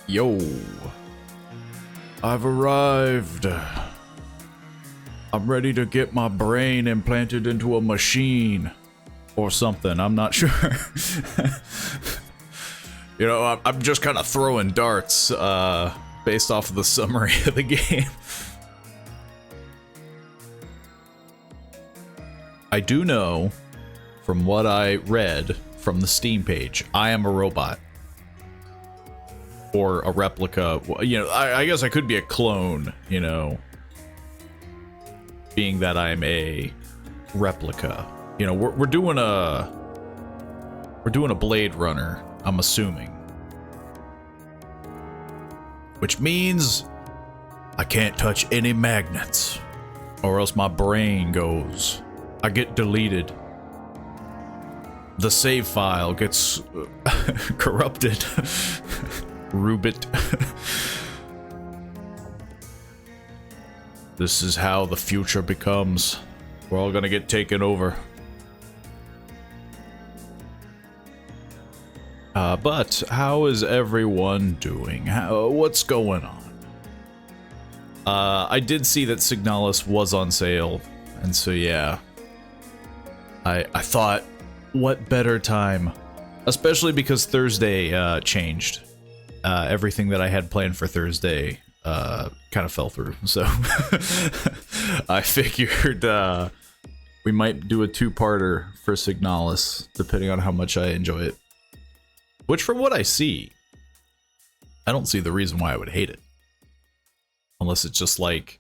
Yo, I've arrived. I'm ready to get my brain implanted into a machine or something. I'm not sure. You know, I'm just kind of throwing darts based off of the summary of the game. I do know from what I read from the Steam page, I am a robot. Or a replica. You know, I guess I could be a clone, you know, being that I'm a replica. You know, we're doing a Blade Runner, I'm assuming. Which means I can't touch any magnets, or else my brain goes. I get deleted. The save file gets corrupted. Rubit. This is how the future becomes. We're all gonna get taken over. But how is everyone doing? What's going on? I did see that Signalis was on sale, and so yeah. I thought, what better time? Especially because Thursday changed. Everything that I had planned for Thursday kind of fell through, so I figured we might do a two-parter for Signalis, depending on how much I enjoy it. Which, from what I see, I don't see the reason why I would hate it. Unless it's just like,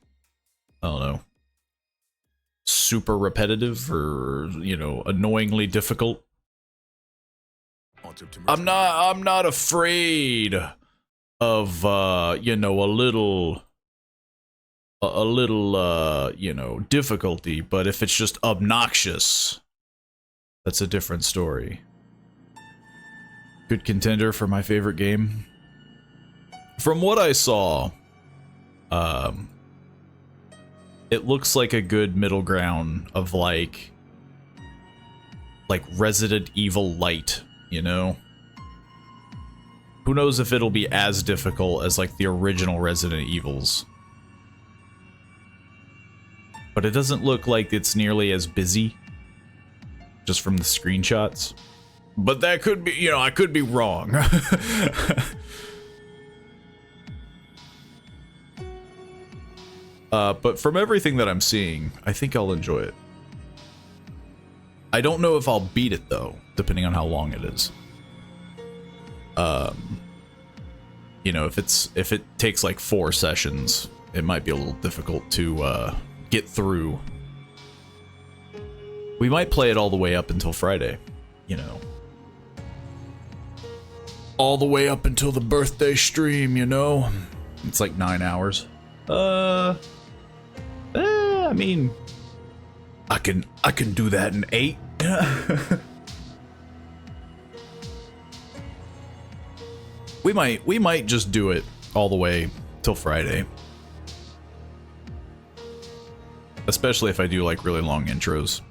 I don't know, super repetitive or, you know, annoyingly difficult. I'm not afraid of you know, a little you know, difficulty, but if it's just obnoxious, that's a different story. Good contender for my favorite game. From what I saw, it looks like a good middle ground of like Resident Evil Light. You know? Who knows if it'll be as difficult as like the original Resident Evils. But it doesn't look like it's nearly as busy. Just from the screenshots. But that could be, you know, I could be wrong. But from everything that I'm seeing, I think I'll enjoy it. I don't know if I'll beat it though, depending on how long it is. You know, if it takes like 4 sessions, it might be a little difficult to get through. We might play it all the way up until Friday, you know. All the way up until the birthday stream, you know. It's like 9 hours. I mean, I can do that in 8. We might just do it all the way till Friday. Especially if I do like really long intros.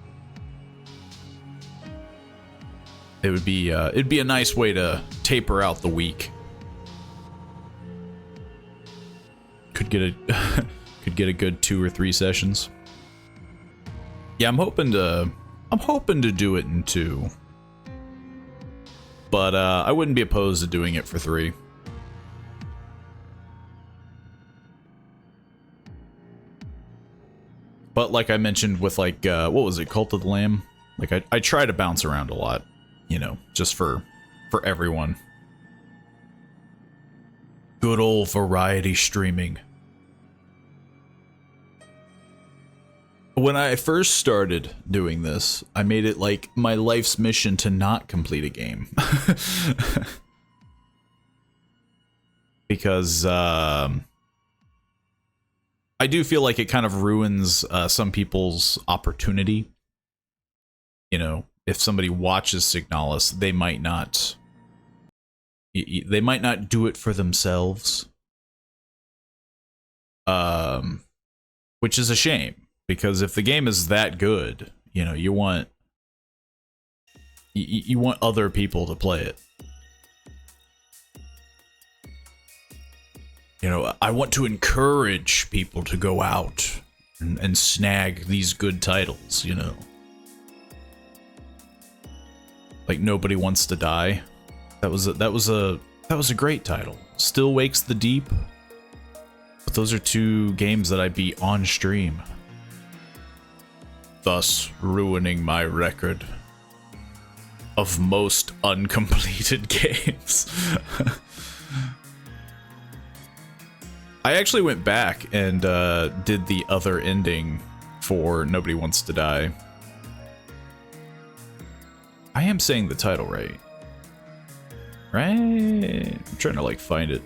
It'd be a nice way to taper out the week. Could get a good 2 or 3 sessions. Yeah, I'm hoping to do it in 2. But I wouldn't be opposed to doing it for 3. But like I mentioned with like what was it, Cult of the Lamb? Like I try to bounce around a lot, you know, just for everyone. Good old variety streaming. When I first started doing this, I made it like my life's mission to not complete a game. Because I do feel like it kind of ruins some people's opportunity. You know, if somebody watches Signalis, they might not do it for themselves. Which is a shame. Because if the game is that good, you know, you want other people to play it. You know, I want to encourage people to go out and snag these good titles, you know. Like Nobody Wants to Die. That was a great title. Still Wakes the Deep. But those are two games that I beat on stream, thus ruining my record of most uncompleted games. I actually went back and did the other ending for Nobody Wants to Die. I am saying the title right. Right? I'm trying to like find it.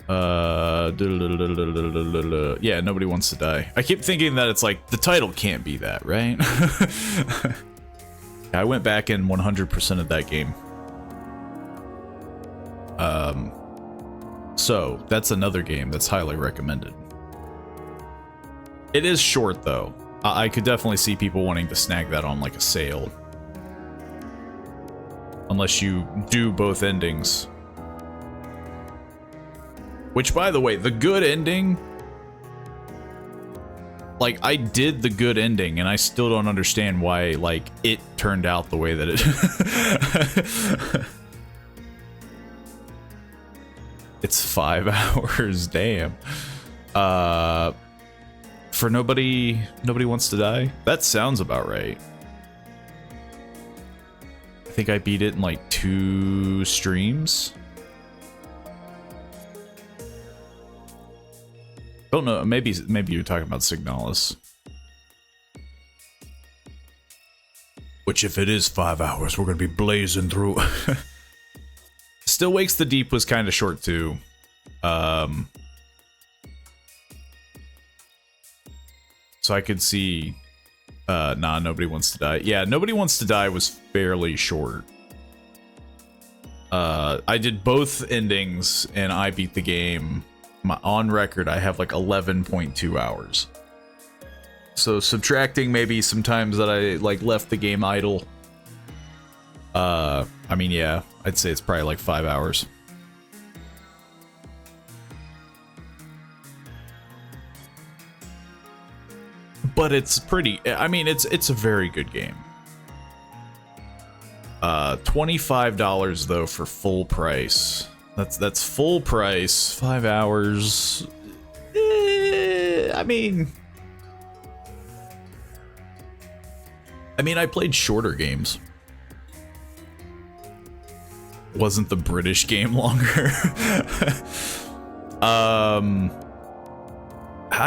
Yeah, Nobody Wants to Die. I keep thinking that it's like, the title can't be that, right? I went back and 100% of that game. So, that's another game that's highly recommended. It is short, though. I could definitely see people wanting to snag that on, like, a sale. Unless you do both endings. Which, by the way, the good ending... Like, I did the good ending, and I still don't understand why, like, it turned out the way that it... It's 5 hours, damn. For Nobody Wants to Die? That sounds about right. I think I beat it in, like, 2 streams. Don't know, maybe you're talking about Signalis. Which, if it is 5 hours, we're gonna be blazing through. Still Wakes the Deep was kind of short too. So I could see. Nah, Nobody Wants to Die. Yeah, Nobody Wants to Die was fairly short. I did both endings and I beat the game. On record, I have like 11.2 hours. So subtracting maybe some times that I like left the game idle. I mean, yeah, I'd say it's probably like 5 hours. But it's pretty, I mean, it's a very good game. $25 though for full price. That's full price, 5 hours. I mean, I played shorter games. Wasn't the British game longer? I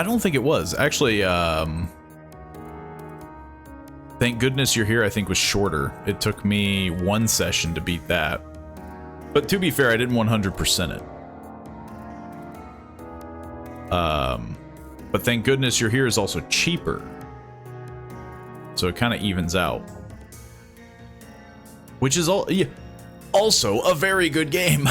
don't think it was. Actually, Thank Goodness You're Here, I think, was shorter. It took me 1 session to beat that. But to be fair, I didn't 100% it. But Thank Goodness You're Here is also cheaper. So it kind of evens out. Which is also a very good game.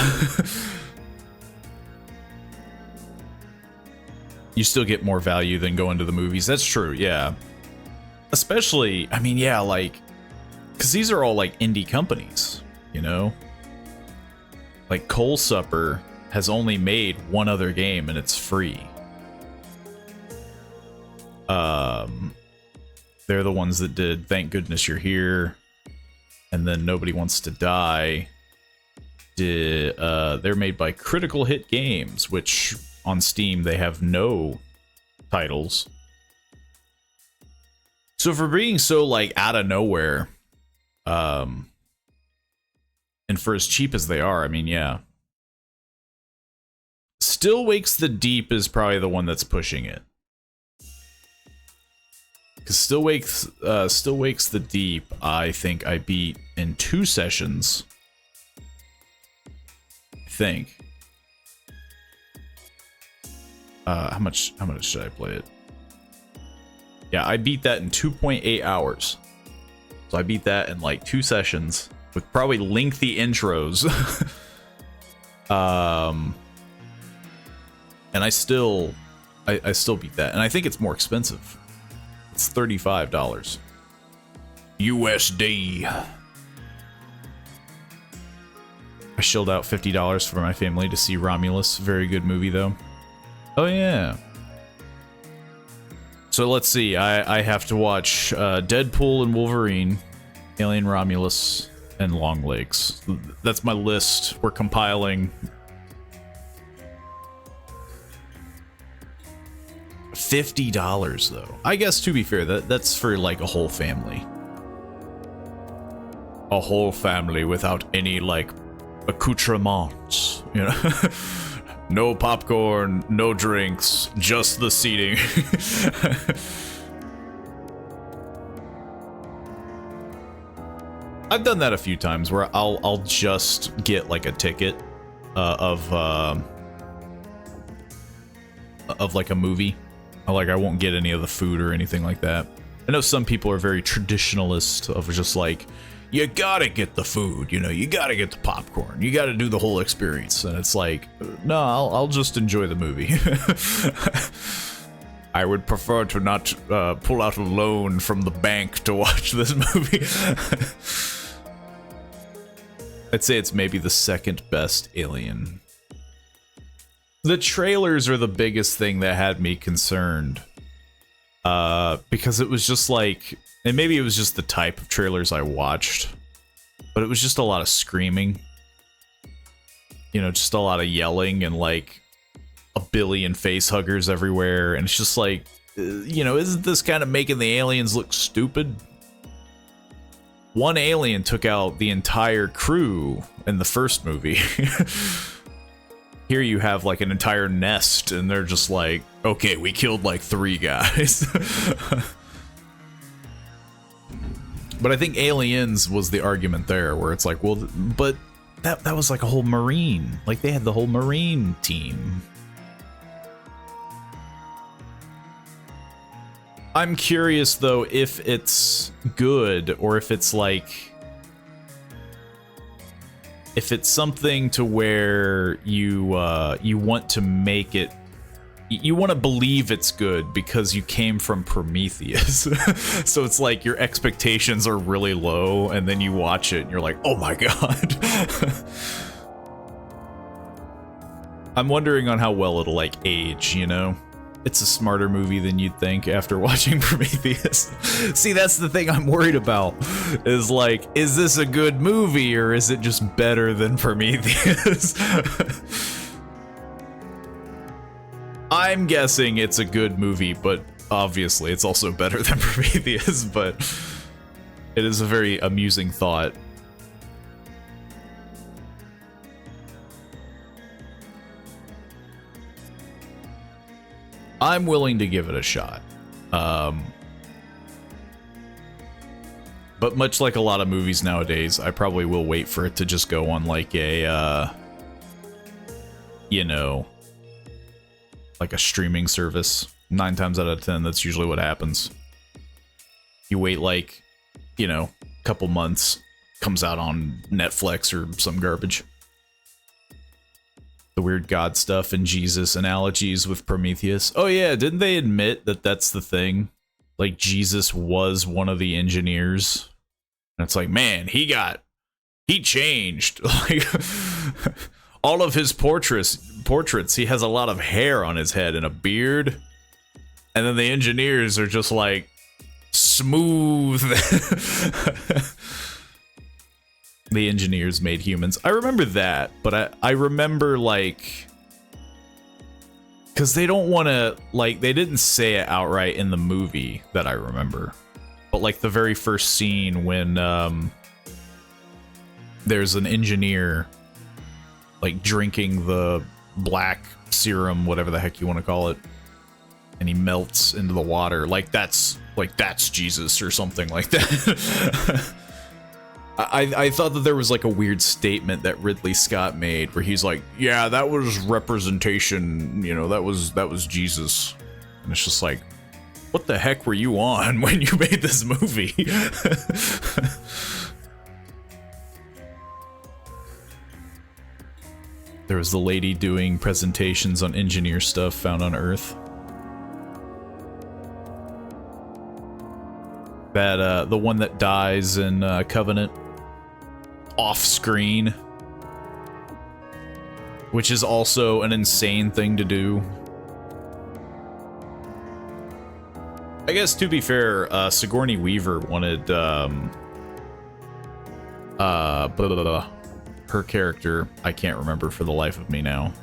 You still get more value than going to the movies. That's true, yeah. Especially, I mean, yeah, like, because these are all like indie companies, you know? Like Coal Supper has only made one other game and it's free. They're the ones that did Thank Goodness You're Here, and then Nobody Wants to Die. They're made by Critical Hit Games, which on Steam they have no titles. So for being so like out of nowhere, and for as cheap as they are, I mean, yeah. Still Wakes the Deep is probably the one that's pushing it. Because Still Wakes the Deep, I think I beat in 2 sessions. I think. How much should I play it? Yeah, I beat that in 2.8 hours. So I beat that in like 2 sessions with probably lengthy intros. And I still beat that, and I think it's more expensive. It's $35 USD. I shelled out $50 for my family to see Romulus. Very good movie, though. Oh, yeah. So let's see. I have to watch Deadpool and Wolverine, Alien Romulus, and Longlegs. That's my list. We're compiling. $50, though. I guess, to be fair, that's for, like, a whole family. A whole family without any, like, accoutrements, you know? No popcorn, no drinks, just the seating. I've done that a few times where I'll just get like a ticket of like a movie. Like I won't get any of the food or anything like that. I know some people are very traditionalist of just like, you gotta get the food, you know, you gotta get the popcorn, you gotta do the whole experience. And it's like, no, I'll just enjoy the movie. I would prefer to not pull out a loan from the bank to watch this movie. I'd say it's maybe the second best Alien. The trailers are the biggest thing that had me concerned. Because it was just like, and maybe it was just the type of trailers I watched, but it was just a lot of screaming. You know, just a lot of yelling and like a billion face huggers everywhere. And it's just like, you know, isn't this kind of making the aliens look stupid? One alien took out the entire crew in the first movie. Here you have like an entire nest and they're just like, okay, we killed like 3 guys. But I think Aliens was the argument there, where it's like, well, but that was like a whole Marine. Like, they had the whole Marine team. I'm curious, though, if it's good, or if it's like... if it's something to where you want to make it... you want to believe it's good because you came from Prometheus. So it's like your expectations are really low, and then you watch it and you're like, oh my god. I'm wondering on how well it'll like age, you know? It's a smarter movie than you'd think after watching Prometheus. See, that's the thing I'm worried about. Is like, is this a good movie or is it just better than Prometheus? I'm guessing it's a good movie, but obviously it's also better than Prometheus, but it is a very amusing thought. I'm willing to give it a shot. But much like a lot of movies nowadays, I probably will wait for it to just go on like a, you know, like a streaming service. 9 times out of 10, that's usually what happens. You wait like, you know, a couple months, comes out on Netflix or some garbage. The weird God stuff and Jesus analogies with Prometheus. Oh yeah, didn't they admit that that's the thing? Like, Jesus was one of the engineers. And it's like, man, he changed. Like, all of his portraits, he has a lot of hair on his head and a beard. And then the engineers are just like, smooth. The engineers made humans. I remember that, but I remember, like... because they don't want to, like, they didn't say it outright in the movie that I remember. But, like, the very first scene when, there's an engineer, like, drinking the black serum, whatever the heck you want to call it, and he melts into the water. Like, that's Jesus or something like that. I thought that there was like a weird statement that Ridley Scott made where he's like, yeah, that was representation, you know, that was Jesus. And it's just like, what the heck were you on when you made this movie? There was the lady doing presentations on engineer stuff found on Earth. That, the one that dies in Covenant. Off screen. which is also an insane thing to do. I guess, to be fair, Sigourney Weaver wanted, her character, I can't remember for the life of me now.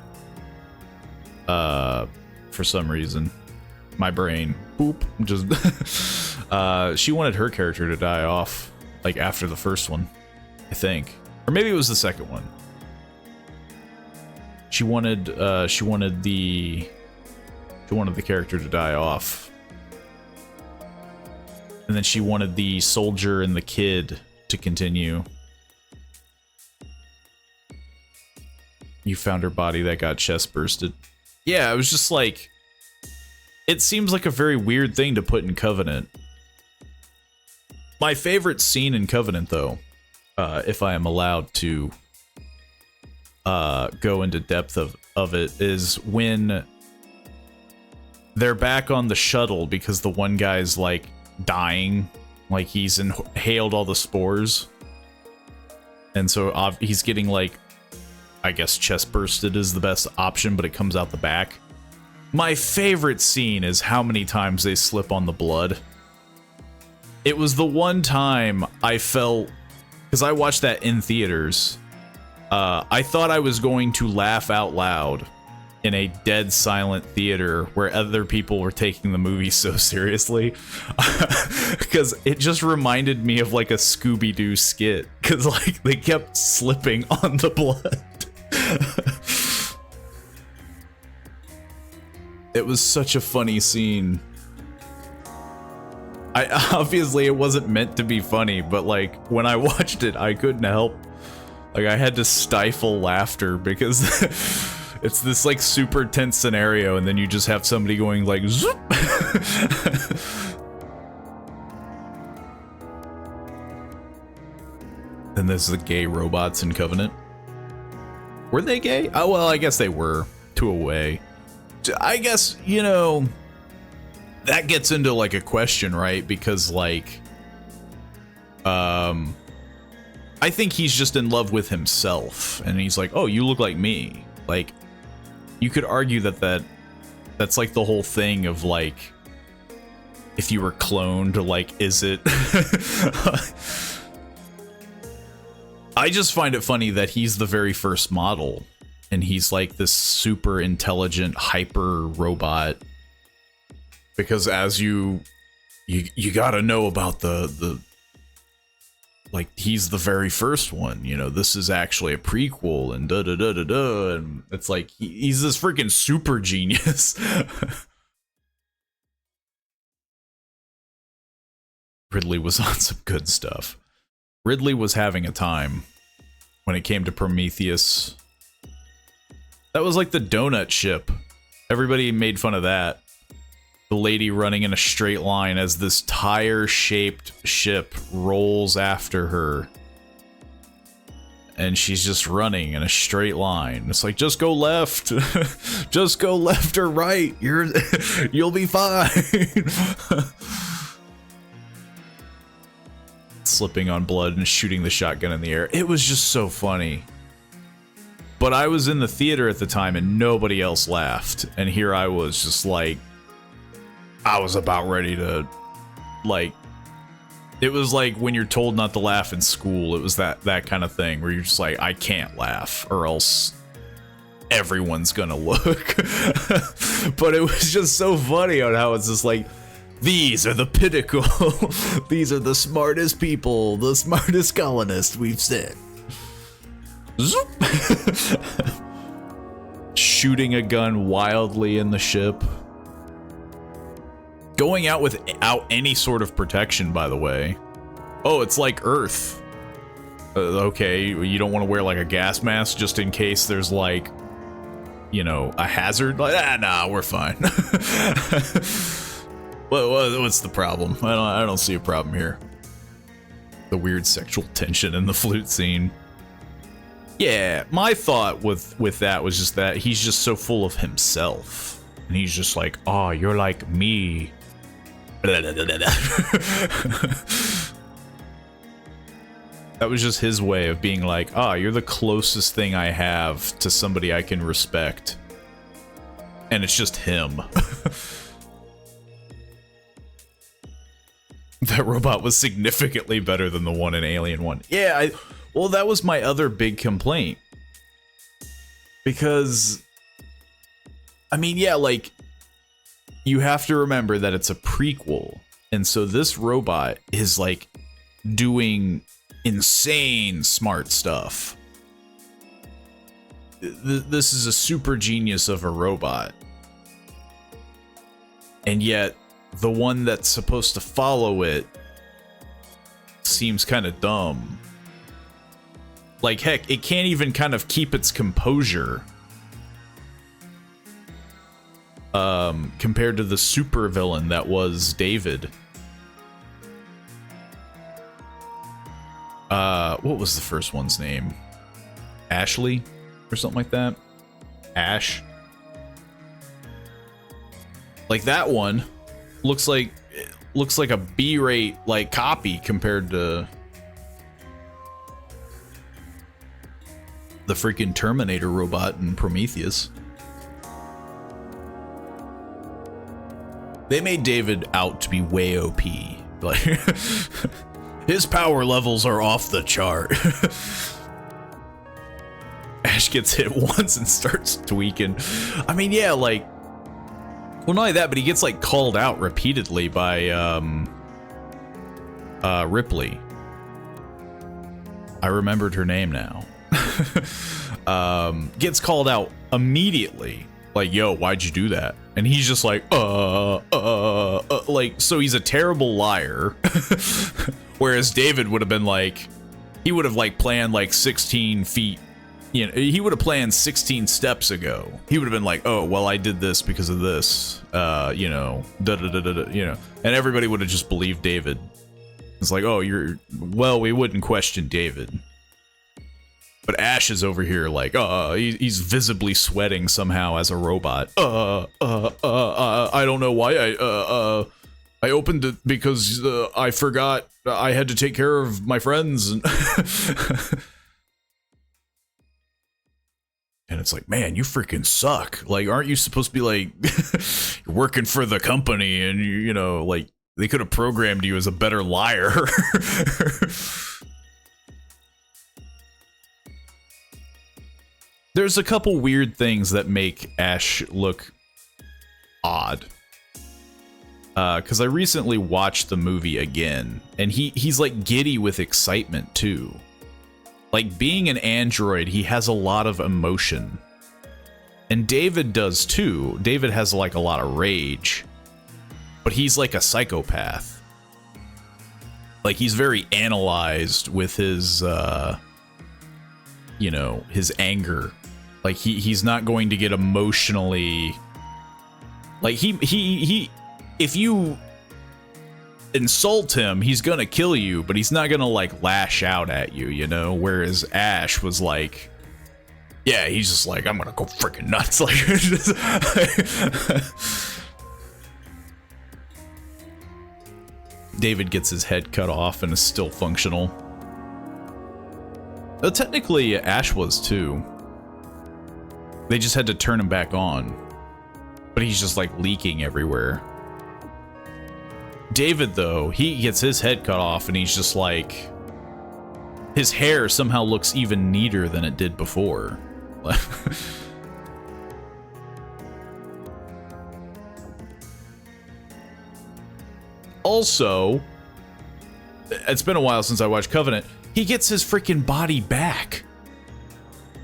For some reason. My brain, boop, just, she wanted her character to die off, like, after the first one, I think. Or maybe it was the second one. She wanted the character to die off. And then she wanted the soldier and the kid to continue. You found her body that got chest bursted. Yeah, it was just like... It seems like a very weird thing to put in Covenant. My favorite scene in Covenant, though, if I am allowed to go into depth of it, is when they're back on the shuttle because the one guy's, like, dying, like he's inhaled all the spores, and so he's getting, like, I guess chest bursted is the best option, but it comes out the back. My favorite scene is how many times they slip on the blood. It was the one time I felt, because I watched that in theaters, I thought I was going to laugh out loud in a dead silent theater where other people were taking the movie so seriously, because it just reminded me of like a Scooby-Doo skit, because like they kept slipping on the blood. It was such a funny scene. Obviously it wasn't meant to be funny, but like when I watched it I couldn't help, like I had to stifle laughter because it's this like super tense scenario, and then you just have somebody going like zoop. And there's the gay robots in Covenant. Were they gay? Oh well, I guess they were, to a way. I guess, you know, that gets into like a question, right? Because like I think he's just in love with himself, and he's like, oh, you look like me. Like, you could argue that's like the whole thing of like, if you were cloned, like, is it? I just find it funny that he's the very first model, and he's like this super intelligent hyper robot, because as you gotta know about the like, he's the very first one, you know, this is actually a prequel, and da-da-da-da-da, and it's like, he's this freaking super genius. Ridley was on some good stuff. Ridley was having a time when it came to Prometheus. That was like the donut ship. Everybody made fun of that. The lady running in a straight line as this tire-shaped ship rolls after her. And she's just running in a straight line. It's like, just go left. Just go left or right. You'll be fine. Slipping on blood and shooting the shotgun in the air. It was just so funny. But I was in the theater at the time and nobody else laughed. And here I was just like, I was about ready to, like, it was like when you're told not to laugh in school. It was that kind of thing where you're just like, I can't laugh or else everyone's gonna look. But it was just so funny on how it's just like, these are the pinnacle. These are the smartest people, the smartest colonists we've sent. Zoop. Shooting a gun wildly in the ship. Going out without any sort of protection, by the way. Oh, it's like Earth. Okay, you don't want to wear like a gas mask just in case there's like, you know, a hazard? Like, nah, we're fine. What's the problem? I don't see a problem here. The weird sexual tension in the flute scene. Yeah, my thought with that was just that he's just so full of himself. And he's just like, oh, you're like me. That That was just his way of being like, ah, you're the closest thing I have to somebody I can respect. And it's just him. That robot was significantly better than the one in Alien 1. Yeah, well, that was my other big complaint. Because, I mean, yeah, like, you have to remember that it's a prequel. And so this robot is, like, doing insane smart stuff. This is a super genius of a robot. And yet, the one that's supposed to follow it seems kind of dumb. Like, heck, it can't even kind of keep its composure. Compared to the supervillain that was David. What was the first one's name? Ashley? Or something like that? Ash? Like, that one looks like a B-rate, like, copy compared to the freaking Terminator robot in Prometheus. They made David out to be way OP. Like, his power levels are off the chart. Ash gets hit once and starts tweaking. I mean, yeah, like, well, not only that, but he gets, like, called out repeatedly by, Ripley. I remembered her name now. Gets called out immediately. Like, yo, why'd you do that? And he's just like, like, so he's a terrible liar. Whereas David would have been like, he would have, like, planned, like, 16 feet. You know, he would have planned 16 steps ago. He would have been like, oh, well, I did this because of this, you know, you know, and everybody would have just believed David. It's like, oh, well, we wouldn't question David. But Ash is over here like, he's visibly sweating somehow as a robot. I don't know why I opened it because I forgot I had to take care of my friends. And it's like, man, you freaking suck. Like, aren't you supposed to be like, you're working for the company and you know, like, they could have programmed you as a better liar. There's a couple weird things that make Ash look odd. Because I recently watched the movie again, and he's like giddy with excitement too. Like, being an android, he has a lot of emotion. And David does too. David has like a lot of rage. But he's like a psychopath. Like, he's very analyzed with his, you know, his anger. Like, he's not going to get emotionally... Like, he if you insult him, he's gonna kill you, but he's not gonna, like, lash out at you, you know? Whereas Ash was like... Yeah, he's just like, I'm gonna go freaking nuts. Like, David gets his head cut off and is still functional. Though technically, Ash was too. They just had to turn him back on. But he's just like leaking everywhere. David, though, he gets his head cut off and he's just like... His hair somehow looks even neater than it did before. Also, it's been a while since I watched Covenant. He gets his freaking body back.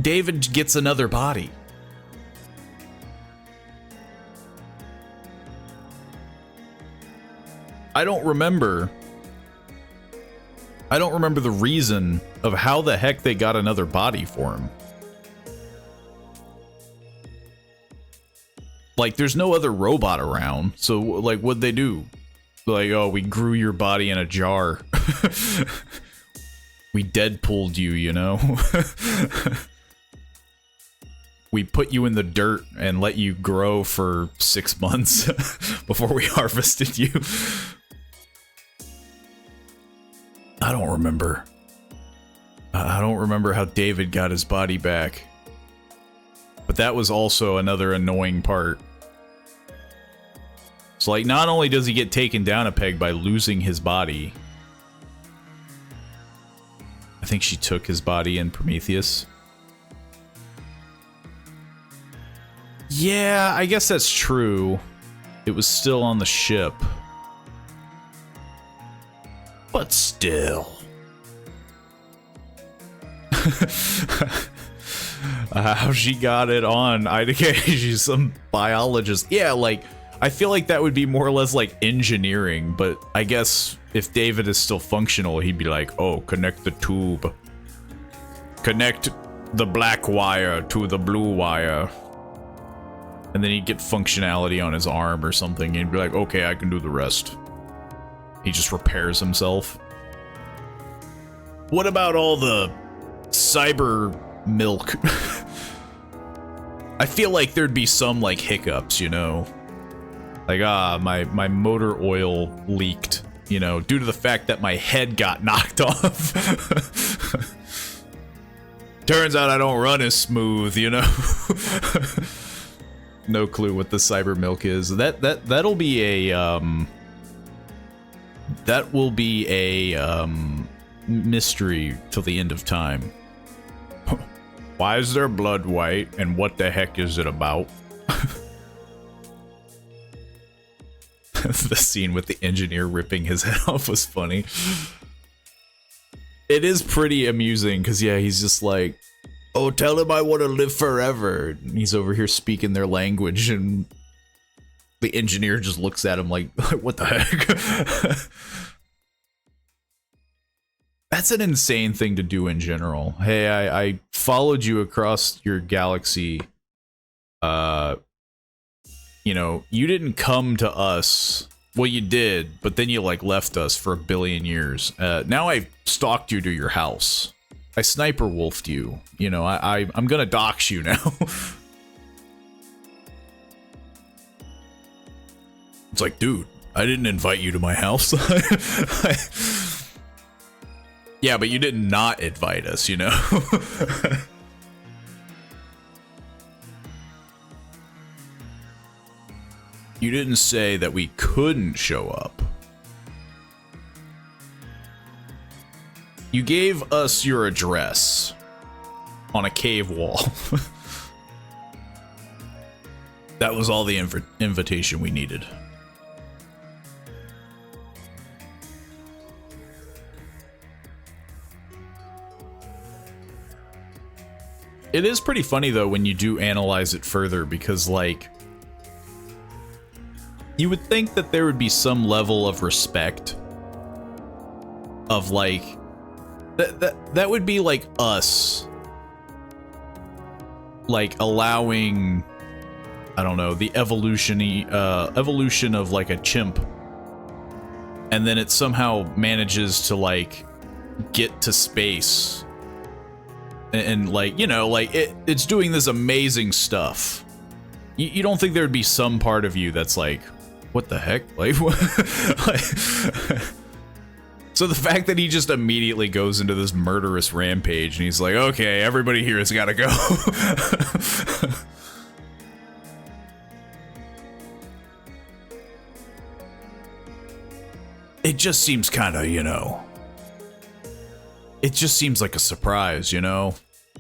David gets another body. I don't remember the reason of how the heck they got another body for him. Like, there's no other robot around, so, like, what'd they do? Like, oh, we grew your body in a jar. We Deadpooled you, you know? We put you in the dirt and let you grow for 6 months before we harvested you. I don't remember. I don't remember how David got his body back. But that was also another annoying part. So, like, not only does he get taken down a peg by losing his body... I think she took his body in Prometheus. Yeah, I guess that's true. It was still on the ship. But still. How she got it on IDK, she's some biologist. Yeah, like, I feel like that would be more or less like engineering, but I guess if David is still functional, he'd be like, oh, connect the tube. Connect the black wire to the blue wire. And then he'd get functionality on his arm or something, and he'd be like, okay, I can do the rest. He just repairs himself. What about all the cyber milk? I feel like there'd be some, like, hiccups, you know? Like, my motor oil leaked, you know, due to the fact that my head got knocked off. Turns out I don't run as smooth, you know? No clue what the cyber milk is. That'll be a, that will be a, mystery till the end of time. Why is their blood white, and what the heck is it about? The scene with the engineer ripping his head off was funny. It is pretty amusing, because, yeah, he's just like, oh, tell him I want to live forever. And he's over here speaking their language, and the engineer just looks at him like, what the heck? That's an insane thing to do in general. Hey, I followed you across your galaxy. You know, you didn't come to us. Well, you did, but then you, like, left us for 1 billion years. Now I stalked you to your house. I sniper wolfed you. You know, I'm gonna dox you now. It's like, dude, I didn't invite you to my house. Yeah, but you did not invite us, you know? You didn't say that we couldn't show up. You gave us your address on a cave wall. That was all the invitation we needed. It is pretty funny, though, when you do analyze it further, because, like, you would think that there would be some level of respect of, like, that would be like us, like, allowing, I don't know, the evolution of, like, a chimp, and then it somehow manages to, like, get to space. And like, you know, like, it's doing this amazing stuff. You don't think there'd be some part of you that's like, what the heck? Like, what? Like, so the fact that he just immediately goes into this murderous rampage and he's like, okay, everybody here has got to go. It just seems kind of, you know... It just seems like a surprise, you know?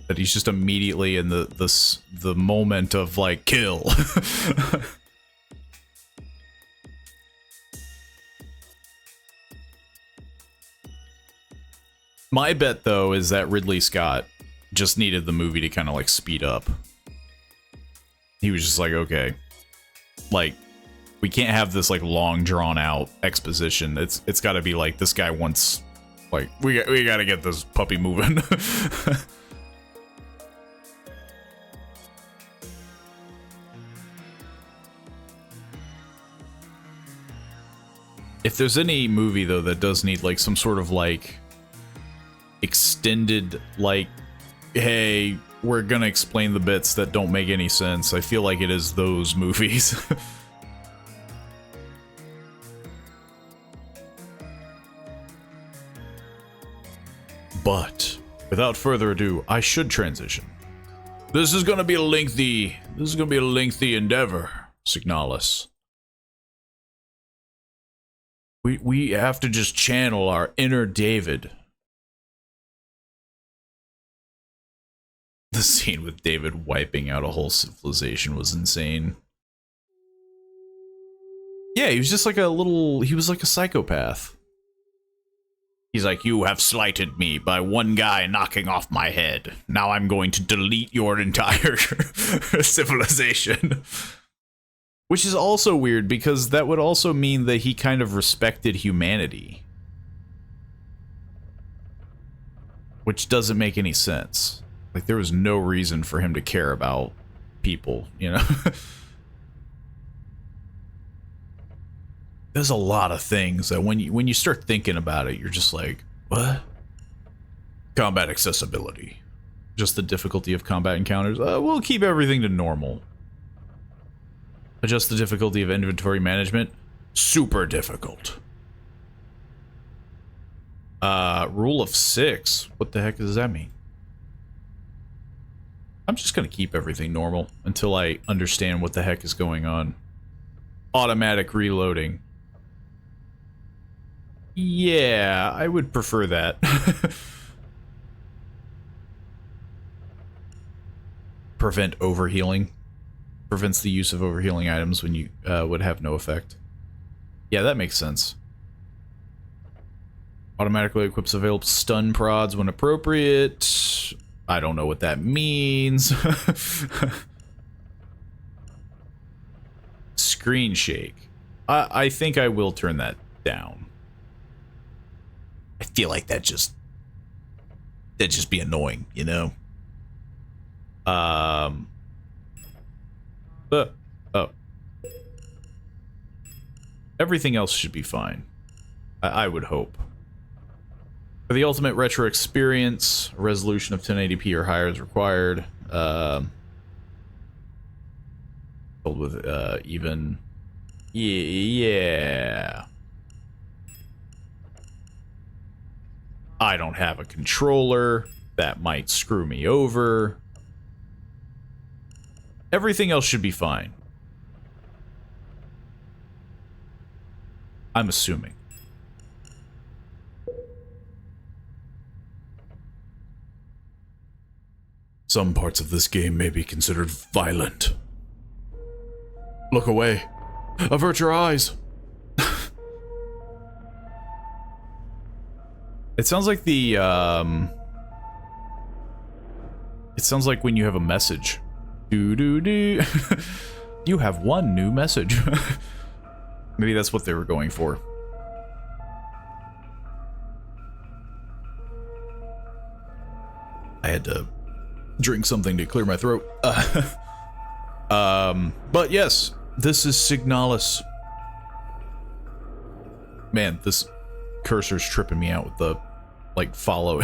That he's just immediately in the moment of, like, kill. My bet, though, is that Ridley Scott just needed the movie to kind of, like, speed up. He was just like, okay, like, we can't have this, like, long drawn-out exposition. It's got to be like, this guy wants... Like, we gotta get this puppy moving. If there's any movie, though, that does need, like, some sort of, like, extended, like, hey, we're gonna explain the bits that don't make any sense, I feel like it is those movies. But Without further ado, I should transition. This is gonna be a lengthy endeavor, Signalis. We have to just channel our inner David. The scene with David wiping out a whole civilization was insane. Yeah, he was just like he was like a psychopath. He's like, you have slighted me by one guy knocking off my head. Now I'm going to delete your entire civilization. Which is also weird, because that would also mean that he kind of respected humanity. Which doesn't make any sense. Like, there was no reason for him to care about people, you know? There's a lot of things that when you start thinking about it, you're just like, what? Combat accessibility. Just the difficulty of combat encounters. We'll keep everything to normal. Adjust the difficulty of inventory management. Super difficult. Rule of 6. What the heck does that mean? I'm just gonna keep everything normal until I understand what the heck is going on. Automatic reloading. Yeah, I would prefer that. Prevent overhealing. Prevents the use of overhealing items when you would have no effect. Yeah, that makes sense. Automatically equips available stun prods when appropriate. I don't know what that means. Screen shake. I think I will turn that down. I feel like that'd just be annoying, you know? Oh. Everything else should be fine. I would hope. For the ultimate retro experience, a resolution of 1080p or higher is required. Filled with even... Yeah. I don't have a controller. That might screw me over. Everything else should be fine. I'm assuming. Some parts of this game may be considered violent. Look away. Avert your eyes. It sounds like the, it sounds like when you have a message. Do-do-do. You have one new message. Maybe that's what they were going for. I had to drink something to clear my throat. But yes, this is Signalis. Man, this cursor's tripping me out with the, like, follow.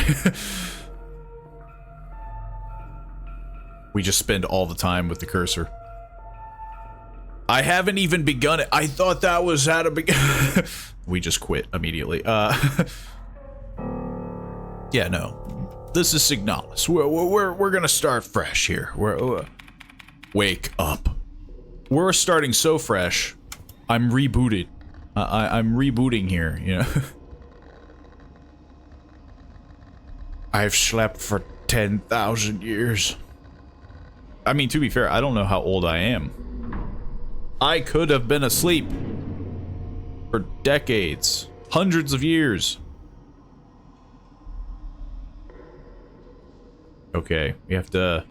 We just spend all the time with the cursor. I haven't even begun it. I thought that was how to begin. We just quit immediately. Yeah, no. This is Signalis. We're gonna start fresh here. Wake up. We're starting so fresh. I'm rebooted. I'm rebooting here, you know. I've slept for 10,000 years. I mean, to be fair, I don't know how old I am. I could have been asleep for decades, hundreds of years. Okay, we have to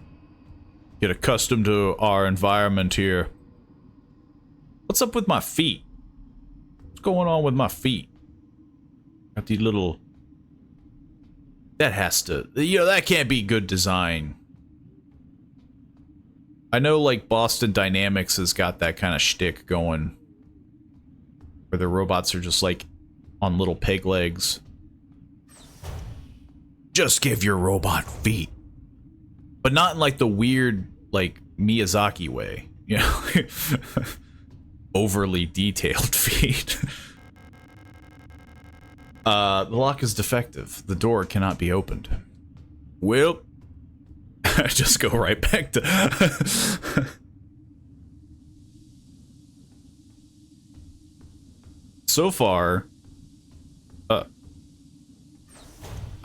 get accustomed to our environment here. What's up with my feet? What's going on with my feet? Got these little... That has to... You know, that can't be good design. I know, like, Boston Dynamics has got that kind of shtick going. Where the robots are just, like, on little peg legs. Just give your robot feet. But not in, like, the weird, like, Miyazaki way. You know? Overly detailed feet. The lock is defective. The door cannot be opened. Well, just go right back to... So far... I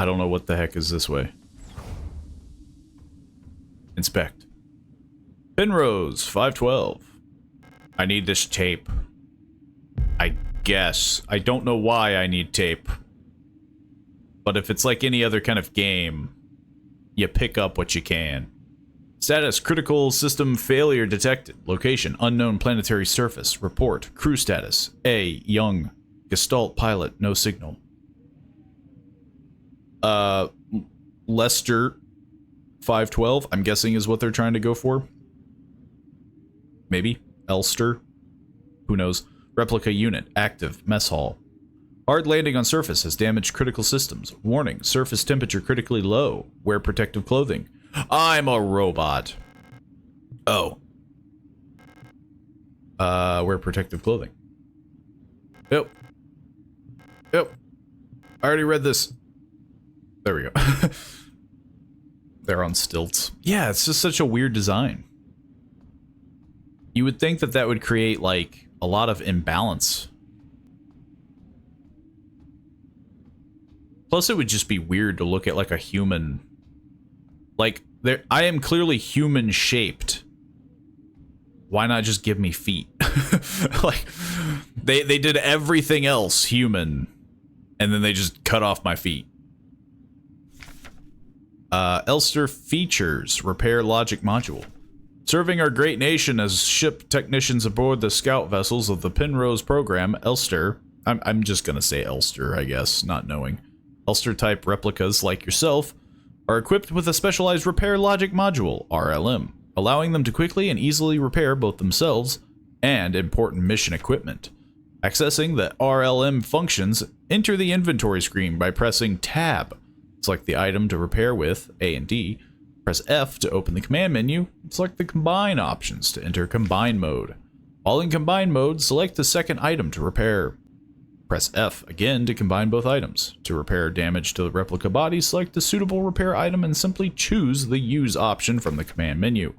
don't know what the heck is this way. Inspect. Penrose, 512. I need this tape. I guess. I don't know why I need tape. But if it's like any other kind of game, you pick up what you can. Status, critical system failure detected. Location, unknown planetary surface. Report, crew status. A, young. Gestalt pilot, no signal. Lester, 512, I'm guessing is what they're trying to go for. Maybe. Elster. Who knows. Replica unit, active, mess hall. Hard landing on surface has damaged critical systems. Warning, surface temperature critically low. Wear protective clothing. I'm a robot. Oh. Wear protective clothing. Yep. Yep. I already read this. There we go. They're on stilts. Yeah, it's just such a weird design. You would think that that would create, like, a lot of imbalance. Plus, it would just be weird to look at, like, a human... Like, I am clearly human-shaped. Why not just give me feet? Like, they did everything else human, and then they just cut off my feet. Elster features, repair logic module. Serving our great nation as ship technicians aboard the scout vessels of the Penrose program, Elster, I'm just gonna say Elster, I guess, not knowing. Elster-type replicas like yourself are equipped with a specialized repair logic module, RLM, allowing them to quickly and easily repair both themselves and important mission equipment. Accessing the RLM functions, enter the inventory screen by pressing Tab. Select the item to repair with, A and D. Press F to open the command menu. Select the combine options to enter combine mode. While in combine mode, select the second item to repair. Press F again to combine both items. To repair damage to the replica body, select the suitable repair item and simply choose the use option from the command menu.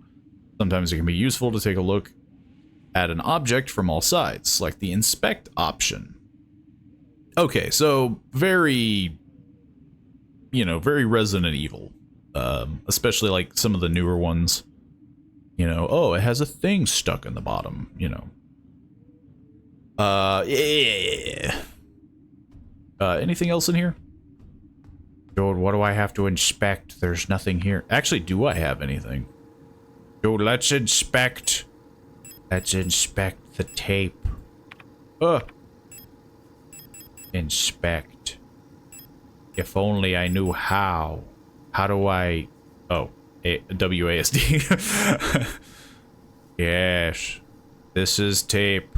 Sometimes it can be useful to take a look at an object from all sides. Select the inspect option. Okay, so very, you know, very Resident Evil. Especially like some of the newer ones. You know, oh, it has a thing stuck in the bottom, you know. Yeah. Anything else in here? Dude, what do I have to inspect? There's nothing here. Actually, do I have anything? Dude, let's inspect. Let's inspect the tape. Inspect. If only I knew how. How do I... Oh, WASD. Yes. This is tape.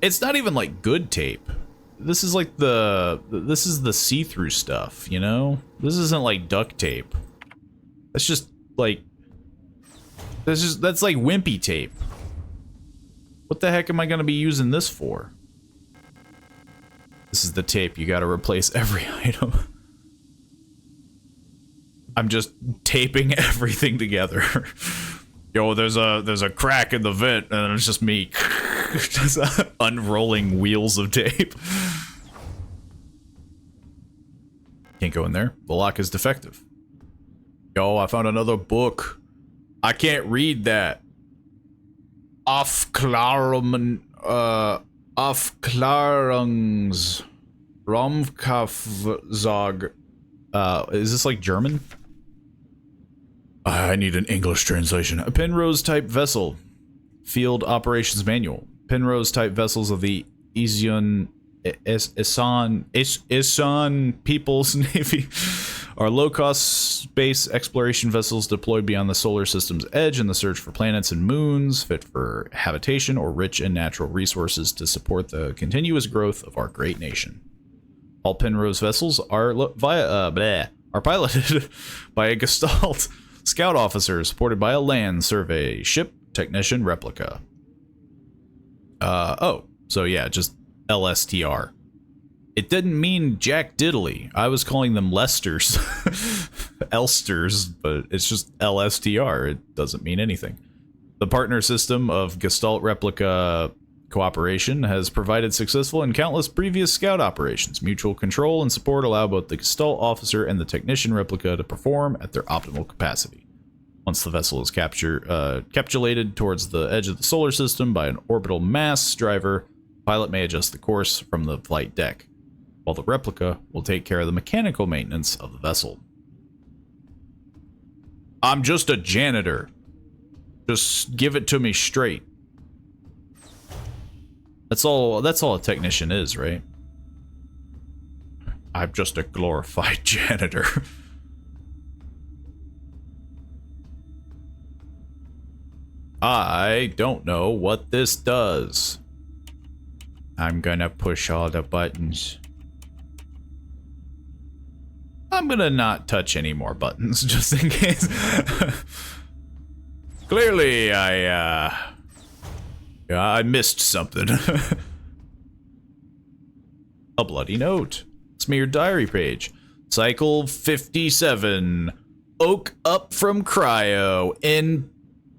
It's not even like good tape. This is like this is the see-through stuff, you know? This isn't like duct tape. That's just like... That's like wimpy tape. What the heck am I gonna be using this for? This is the tape you gotta replace every item. I'm just taping everything together. Yo, there's a crack in the vent, and it's just me just unrolling wheels of tape. Can't go in there. The lock is defective. Yo, I found another book. I can't read that. Aufklärungs Raumkampfzog. Is this like German? I need an English translation. A Penrose type vessel. Field operations manual. Penrose type vessels of the Isan People's Navy are low-cost space exploration vessels deployed beyond the solar system's edge in the search for planets and moons fit for habitation or rich in natural resources to support the continuous growth of our great nation. All Penrose vessels are piloted by a Gestalt scout officer supported by a land survey ship technician replica. Oh, so yeah, just LSTR. It didn't mean Jack Diddley. I was calling them Lesters. Elsters, but it's just LSTR. It doesn't mean anything. The partner system of Gestalt Replica cooperation has provided successful in countless previous scout operations. Mutual control and support allow both the Gestalt officer and the technician replica to perform at their optimal capacity. Once the vessel is capsulated towards the edge of the solar system by an orbital mass driver, the pilot may adjust the course from the flight deck, while the replica will take care of the mechanical maintenance of the vessel. I'm just a janitor. Just give it to me straight. That's all a technician is, right? I'm just a glorified janitor. I don't know what this does. I'm gonna push all the buttons. I'm gonna not touch any more buttons, just in case. Clearly, I missed something. A bloody note. Smeared diary page. Cycle 57. Oak up from cryo in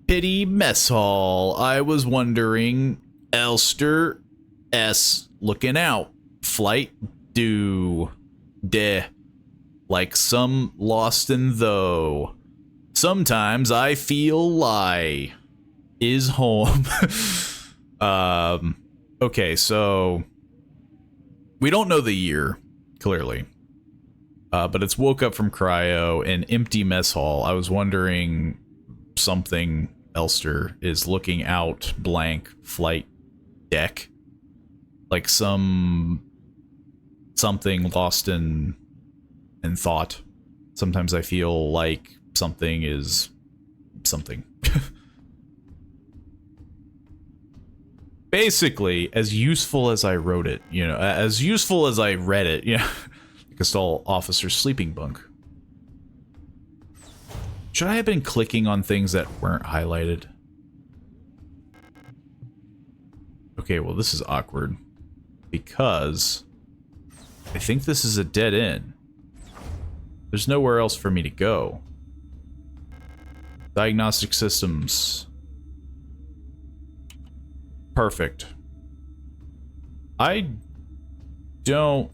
pity mess hall. I was wondering. Elster S. Looking out. Flight due. Deh. Like some lost in though. Sometimes I feel lie. Is home. Okay, so we don't know the year, clearly. But it's woke up from cryo in empty mess hall. I was wondering something Elster is looking out blank flight deck. Like something lost in thought. Sometimes I feel like something is something. Basically, as useful as I wrote it, you know, as useful as I read it, you know, Gestalt officer's sleeping bunk. Should I have been clicking on things that weren't highlighted? Okay, well, this is awkward because I think this is a dead end. There's nowhere else for me to go. Diagnostic systems. Perfect. I don't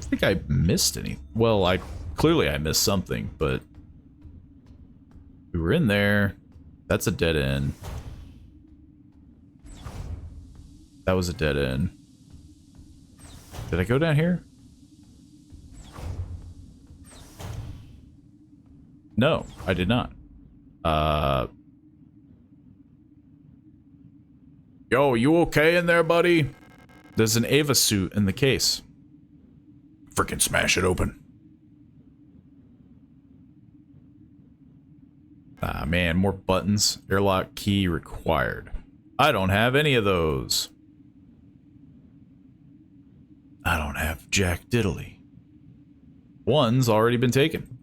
think I missed any. Well, clearly I missed something, but we were in there. That's a dead end. That was a dead end. Did I go down here? No, I did not. Yo, you okay in there, buddy? There's an Ava suit in the case. Frickin' smash it open. Ah, man, more buttons. Airlock key required. I don't have any of those. I don't have Jack Diddley. One's already been taken.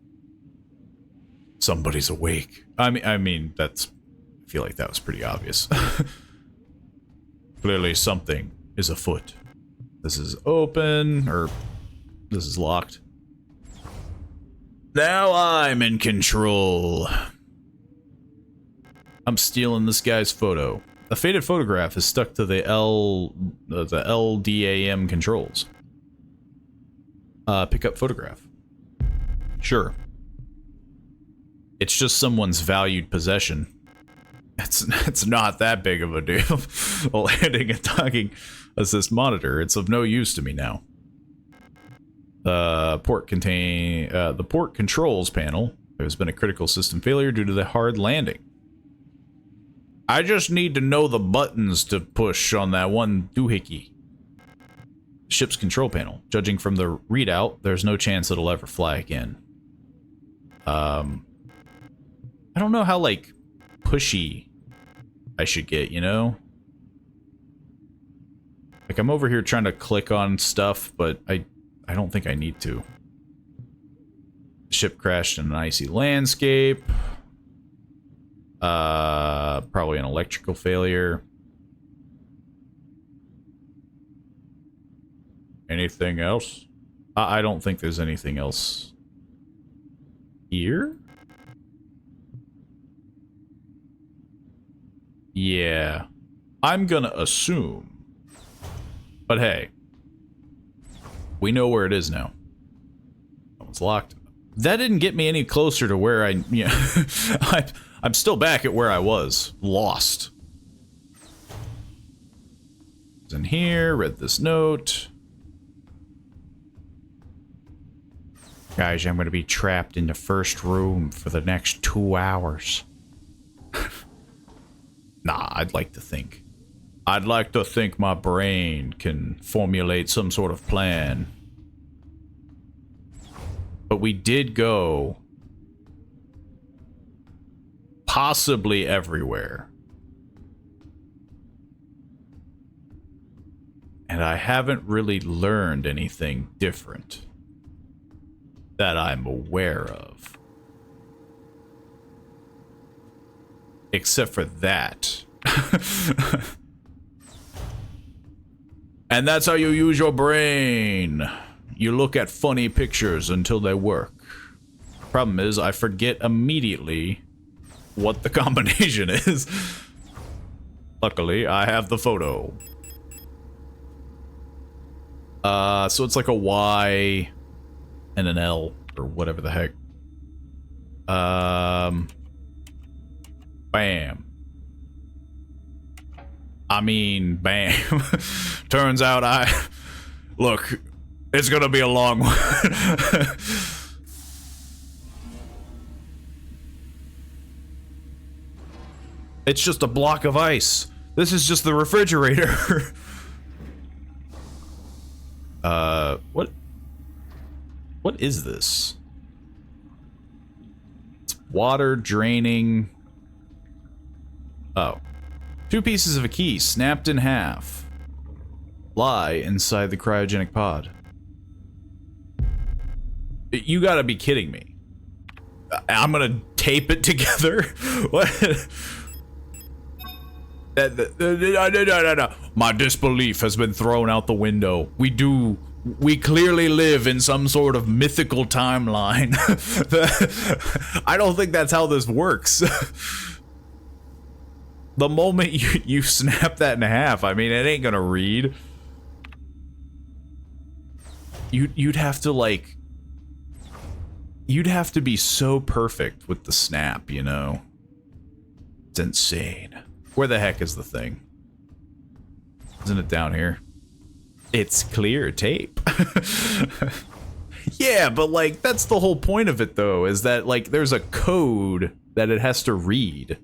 Somebody's awake. I mean, I feel like that was pretty obvious. Clearly something is afoot. This is open, or this is locked. Now I'm in control. I'm stealing this guy's photo. A faded photograph is stuck to the LDAM controls. Pick up photograph. Sure. It's just someone's valued possession. It's not that big of a deal. Landing a docking assist monitor. It's of no use to me now. The port controls panel. There's been a critical system failure due to the hard landing. I just need to know the buttons to push on that one doohickey. Ship's control panel. Judging from the readout, there's no chance it'll ever fly again. I don't know how, like, pushy I should get, you know? Like, I'm over here trying to click on stuff, but I don't think I need to. The ship crashed in an icy landscape. Probably an electrical failure. anything else? I don't think there's anything else here. Yeah. I'm gonna assume. But hey. We know where it is now. Oh, it's locked. That didn't get me any closer to where I... Yeah. I'm still back at where I was. Lost. It's in here. Read this note. Guys, I'm gonna be trapped in the first room for the next 2 hours. Nah, I'd like to think. I'd like to think my brain can formulate some sort of plan. But we did go possibly everywhere. And I haven't really learned anything different that I'm aware of. Except for that. And that's how you use your brain. You look at funny pictures until they work. Problem is, I forget immediately what the combination is. Luckily, I have the photo. So it's like a Y and an L, or whatever the heck. Bam. I mean, bam. Turns out look, it's gonna be a long one. It's just a block of ice. This is just the refrigerator. What is this? It's water draining. Oh. 2 pieces of a key snapped in half. Lie inside the cryogenic pod. You gotta be kidding me. I'm gonna tape it together? What? No. My disbelief has been thrown out the window. We clearly live in some sort of mythical timeline. I don't think that's how this works. The moment you snap that in half, I mean, it ain't gonna read. You'd have to, like... You'd have to be so perfect with the snap, you know? It's insane. Where the heck is the thing? Isn't it down here? It's clear tape. Yeah, but, like, that's the whole point of it, though, is that, like, there's a code that it has to read.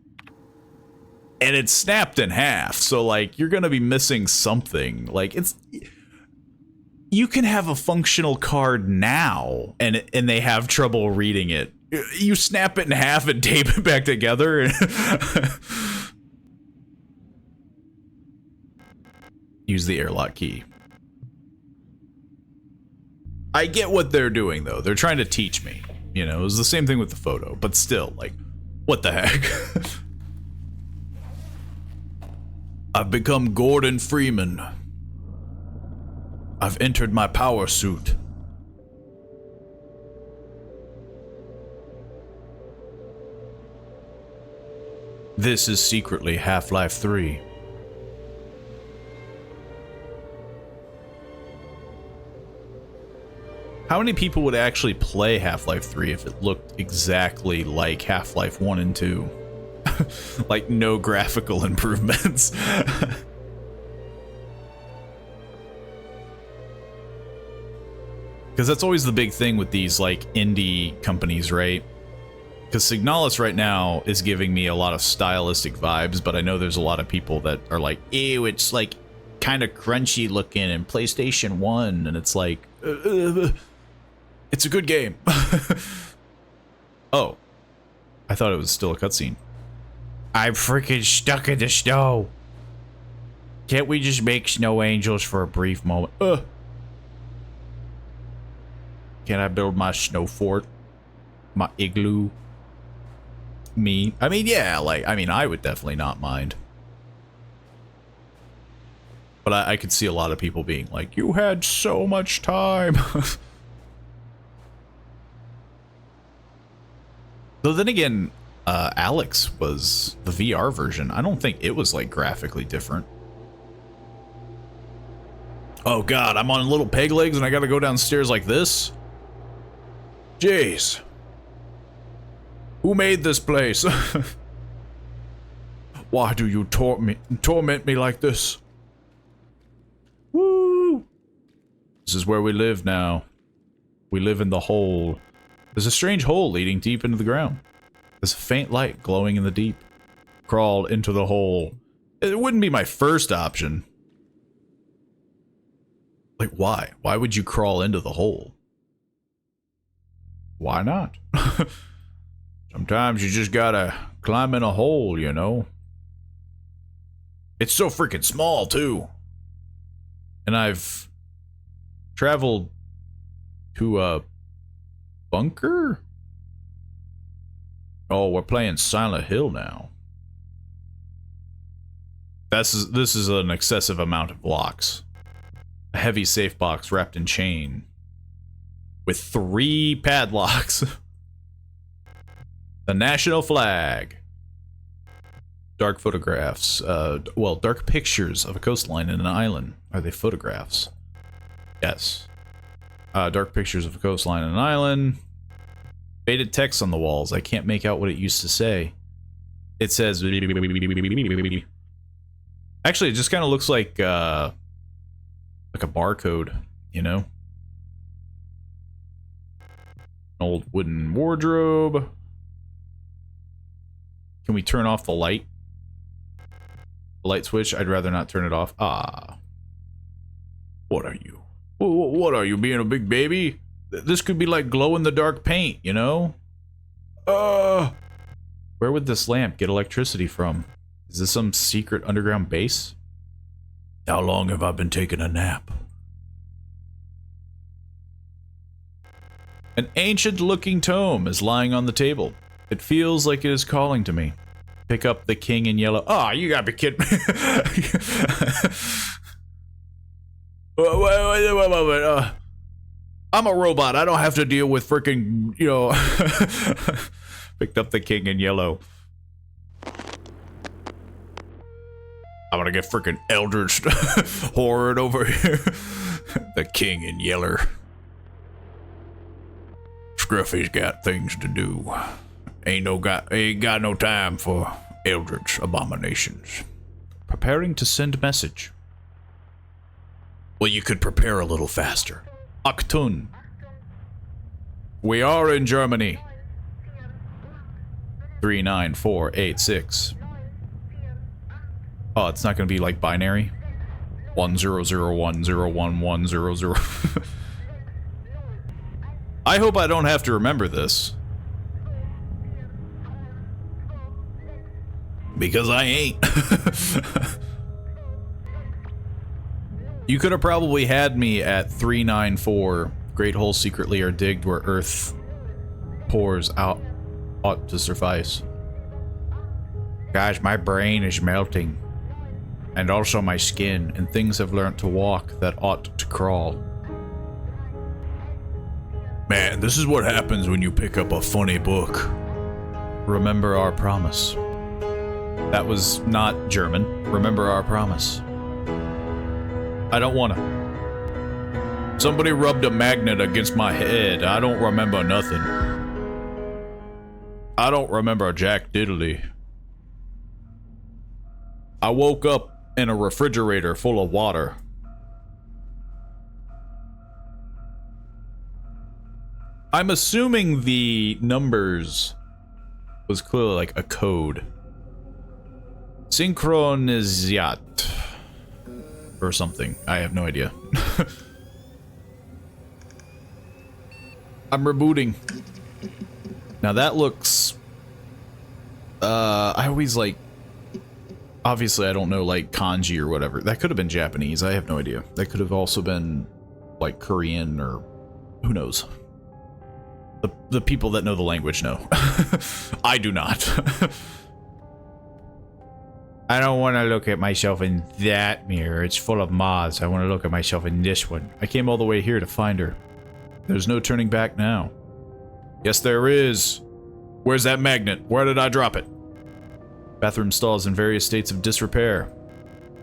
And it's snapped in half, so, like, you're gonna be missing something. Like, it's... You can have a functional card now, and they have trouble reading it. You snap it in half and tape it back together, and... Use the airlock key. I get what they're doing, though. They're trying to teach me. You know, it was the same thing with the photo, but still, like, what the heck? I've become Gordon Freeman. I've entered my power suit. This is secretly Half-Life 3. How many people would actually play Half-Life 3 if it looked exactly like Half-Life 1 and 2? Like, no graphical improvements. Because that's always the big thing with these, like, indie companies, right? Because Signalis right now is giving me a lot of stylistic vibes, but I know there's a lot of people that are like, ew, it's, like, kind of crunchy looking and PlayStation 1, and it's like, it's a good game. Oh. I thought it was still a cutscene. I'm freaking stuck in the snow. Can't we just make snow angels for a brief moment? Can I build my snow fort? My igloo? Me? I mean, yeah, like, I mean, I would definitely not mind. But But I could see a lot of people being like, you had so much time. Though then again, Alex was the VR version. I don't think it was like graphically different. Oh god, I'm on little peg legs and I gotta go downstairs like this? Jeez. Who made this place? Why do you torment me like this? Woo! This is where we live now. We live in the hole. There's a strange hole leading deep into the ground. There's a faint light glowing in the deep. Crawl into the hole. It wouldn't be my first option. Like, why? Why would you crawl into the hole? Why not? Sometimes you just gotta climb in a hole, you know? It's so freaking small, too. And I've traveled to a bunker? Oh, we're playing Silent Hill now. This is an excessive amount of blocks. A heavy safe box wrapped in chain. With 3 padlocks. The national flag. Dark photographs. Well, dark pictures of a coastline and an island. Are they photographs? Yes. Dark pictures of a coastline and an island. Faded text on the walls. I can't make out what it used to say. It says... Actually, it just kind of looks like a barcode, you know? An old wooden wardrobe. Can we turn off the light? The light switch? I'd rather not turn it off. Ah. What are you? What are you, being a big baby? This could be like glow-in-the-dark paint, you know? Where would this lamp get electricity from? Is this some secret underground base? How long have I been taking a nap? An ancient-looking tome is lying on the table. It feels like it is calling to me. Pick up the King in Yellow. Oh, you gotta be kidding me. Wait. I'm a robot. I don't have to deal with freaking, you know. Picked up the King in Yellow. I'm gonna get freaking eldritch horrid over here. The King in Yeller. Scruffy's got things to do. Ain't got no time for eldritch abominations. Preparing to send message. Well, you could prepare a little faster. Aktun. We are in Germany. 39486. Oh, it's not going to be like binary. 1001011100. I hope I don't have to remember this. Because I ain't. You could have probably had me at 394. Great holes secretly are digged where earth pours out. Ought to suffice. Guys, my brain is melting. And also my skin, and things have learned to walk that ought to crawl. Man, this is what happens when you pick up a funny book. Remember our promise. That was not German. Remember our promise. I don't wanna. Somebody rubbed a magnet against my head. I don't remember nothing. I don't remember Jack Diddley. I woke up in a refrigerator full of water. I'm assuming the numbers was clearly like a code. Synchronizat. Or something. I have no idea. I'm rebooting. Now that looks... I always like... Obviously I don't know like kanji or whatever. That could have been Japanese. I have no idea. That could have also been like Korean or... Who knows? The people that know the language know. I do not. I don't want to look at myself in that mirror. It's full of moths. I want to look at myself in this one. I came all the way here to find her. There's no turning back now. Yes, there is. Where's that magnet? Where did I drop it? Bathroom stalls in various states of disrepair.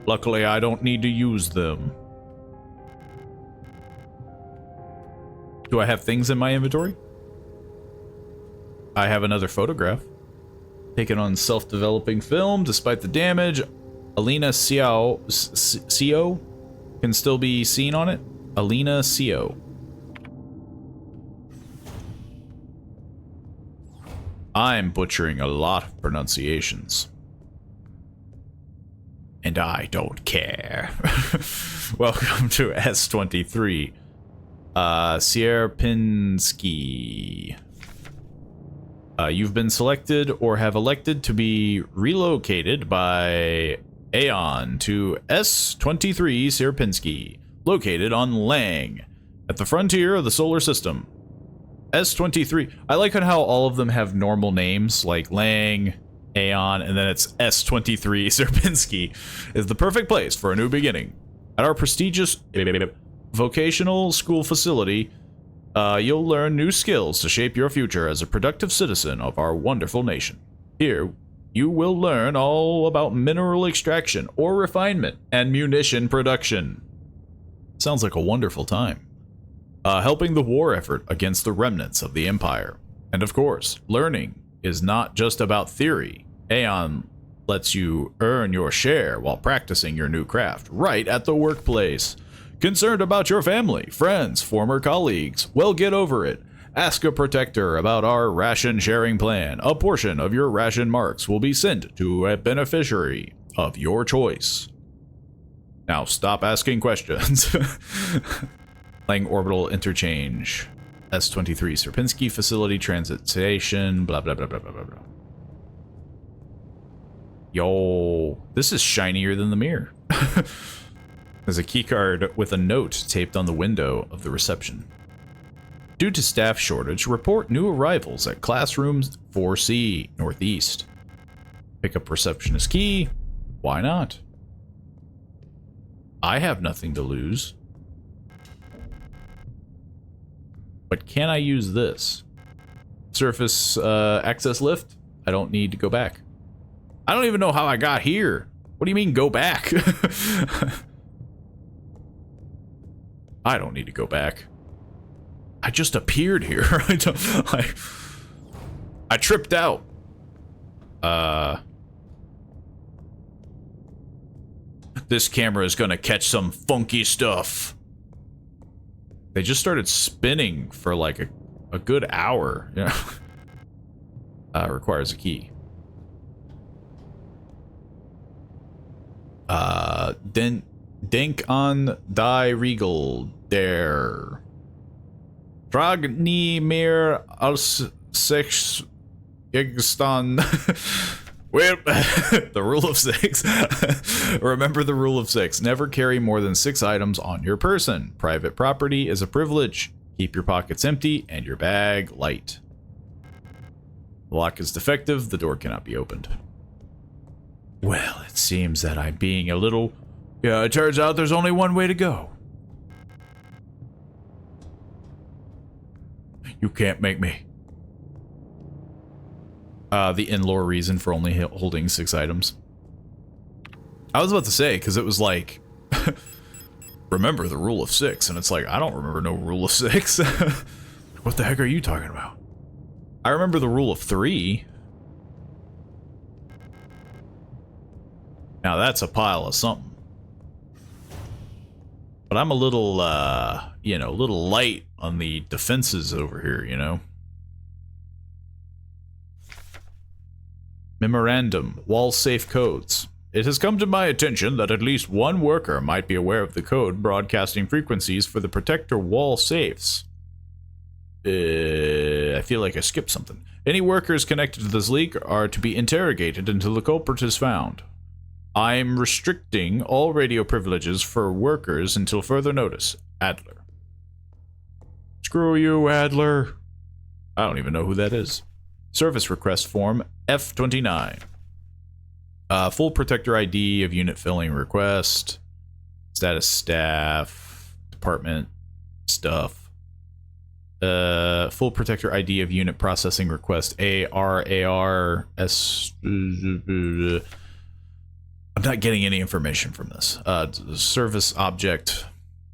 Luckily, I don't need to use them. Do I have things in my inventory? I have another photograph. Taken on self-developing film, despite the damage. Alina Sio can still be seen on it. Alina Sio. I'm butchering a lot of pronunciations. And I don't care. Welcome to S23. Sierpinski. You've been selected or have elected to be relocated by Aeon to S23 Sierpinski, located on Lang, at the frontier of the solar system. S23. I like how all of them have normal names, like Lang, Aeon, and then it's S23 Sierpinski is the perfect place for a new beginning. At our prestigious vocational school facility, you'll learn new skills to shape your future as a productive citizen of our wonderful nation. Here, you will learn all about mineral extraction, ore refinement, and munition production. Sounds like a wonderful time. Helping the war effort against the remnants of the Empire. And of course, learning is not just about theory. Aeon lets you earn your share while practicing your new craft right at the workplace. Concerned about your family, friends, former colleagues? Well, get over it. Ask a protector about our ration sharing plan. A portion of your ration marks will be sent to a beneficiary of your choice. Now stop asking questions. Lang Orbital Interchange. S23 Sierpinski Facility Transit Station. Blah, blah, blah, blah, blah, blah, blah. Yo, this is shinier than the mirror. There's a keycard with a note taped on the window of the reception. Due to staff shortage, report new arrivals at classrooms 4C, Northeast. Pick up receptionist key. Why not? I have nothing to lose. But can I use this? Surface access lift? I don't need to go back. I don't even know how I got here. What do you mean go back? I don't need to go back. I just appeared here. I tripped out. This camera is gonna catch some funky stuff. They just started spinning for like a good hour. Yeah. Requires a key. Denk on die regal der. Dragni mir als six Igstan. Wait, the rule of 6. Remember the rule of 6. Never carry more than 6 items on your person. Private property is a privilege. Keep your pockets empty and your bag light. The lock is defective. The door cannot be opened. Well, it seems that I'm being a little... Yeah, it turns out there's only one way to go. You can't make me. The in-lore reason for only holding 6 items. I was about to say, because it was like... remember the rule of 6, and it's like, I don't remember no rule of 6. What the heck are you talking about? I remember the rule of 3. Now that's a pile of something. But I'm a little, you know, a little light on the defenses over here, you know? Memorandum, wall safe codes. It has come to my attention that at least one worker might be aware of the code broadcasting frequencies for the protector wall safes. I feel like I skipped something. Any workers connected to this leak are to be interrogated until the culprit is found. I'm restricting all radio privileges for workers until further notice. Adler. Screw you, Adler. I don't even know who that is. Service request form F29. Full protector ID of unit filling request. Status staff. Department stuff. Full protector ID of unit processing request. ARARS. I'm not getting any information from this. Service object.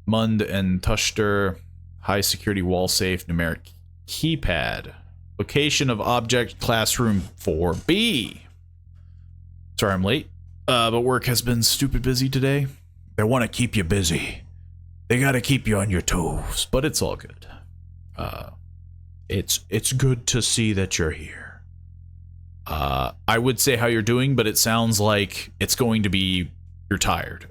Mund and Tushter. High security wall safe. Numeric keypad. Location of object classroom 4B. Sorry I'm late, but work has been stupid busy today. They want to keep you busy. They got to keep you on your toes, but it's all good. It's good to see that you're here. I would say how you're doing, but it sounds like it's going to be you're tired.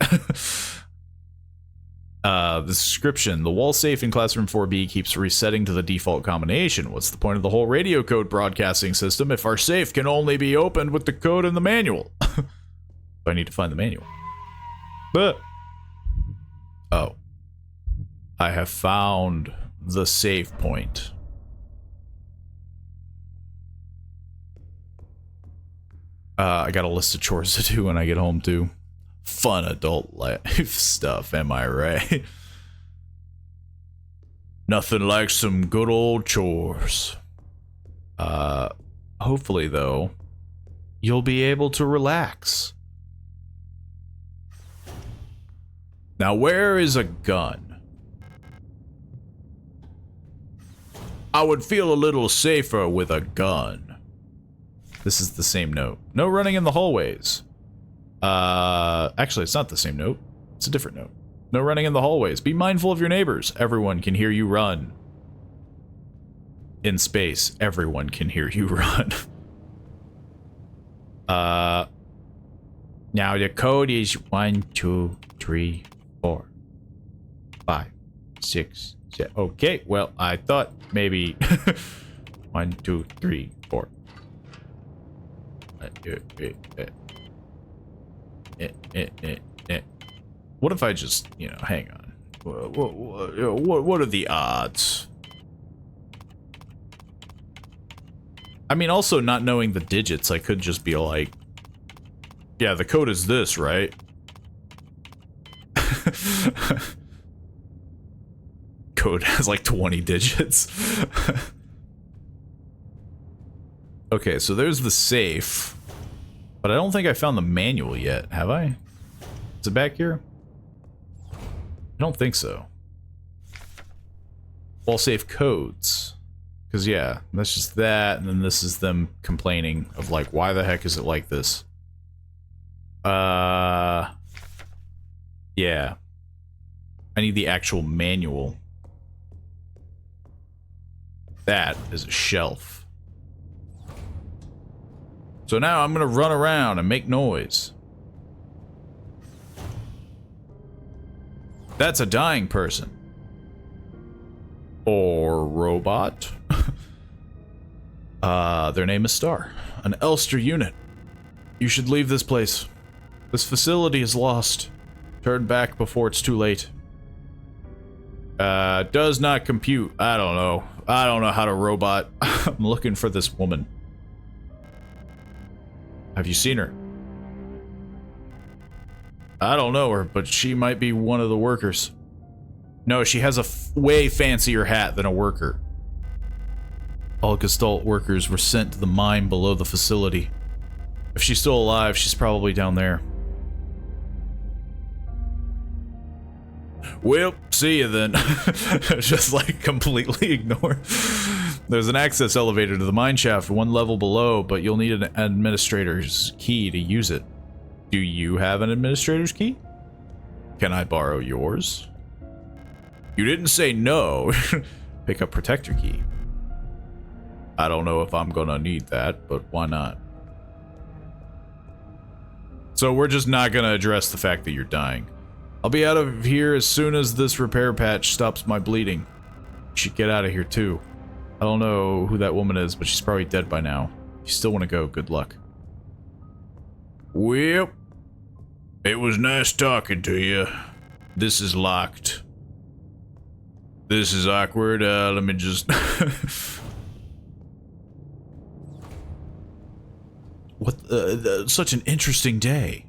The description: the wall safe in classroom 4B keeps resetting to the default combination. What's the point of the whole radio code broadcasting system if our safe can only be opened with the code in the manual? I need to find the manual. But oh, I have found the save point. I got a list of chores to do when I get home too. Fun adult life stuff, am I right? Nothing like some good old chores. Hopefully though, you'll be able to relax. Now where is a gun? I would feel a little safer with a gun. This is the same note. No running in the hallways. Actually, it's not the same note. It's a different note. No running in the hallways. Be mindful of your neighbors. Everyone can hear you run. In space, everyone can hear you run. Now the code is 1, 2, 3, 4, 5, 6, 7. Okay, well, I thought maybe 1, 2, 3, 4. What if I just, you know, hang on. What are the odds? I mean, also not knowing the digits, I could just be like, yeah, the code is this, right? Code has like 20 digits. Okay, so there's the safe. But I don't think I found the manual yet, have I? Is it back here? I don't think so. Wall safe codes. Because, yeah, that's just that, and then this is them complaining of, like, why the heck is it like this? Yeah. I need the actual manual. That is a shelf. So now I'm gonna run around and make noise. That's a dying person. Or robot. Their name is Star. An Elster unit. You should leave this place. This facility is lost. Turn back before it's too late. Does not compute. I don't know. I don't know how to robot. I'm looking for this woman. Have you seen her? I don't know her, but she might be one of the workers. No, she has a way fancier hat than a worker. All Gestalt workers were sent to the mine below the facility. If she's still alive, she's probably down there. Well, see you then. Just like completely ignore. There's an access elevator to the mine shaft one level below, but you'll need an administrator's key to use it. Do you have an administrator's key? Can I borrow yours? You didn't say no. Pick up protector key. I don't know if I'm gonna need that, but why not? So we're just not gonna address the fact that you're dying. I'll be out of here as soon as this repair patch stops my bleeding. You should get out of here too. I don't know who that woman is, but she's probably dead by now. If you still want to go, good luck. Well, it was nice talking to you. This is locked. This is awkward. Let me just... such an interesting day.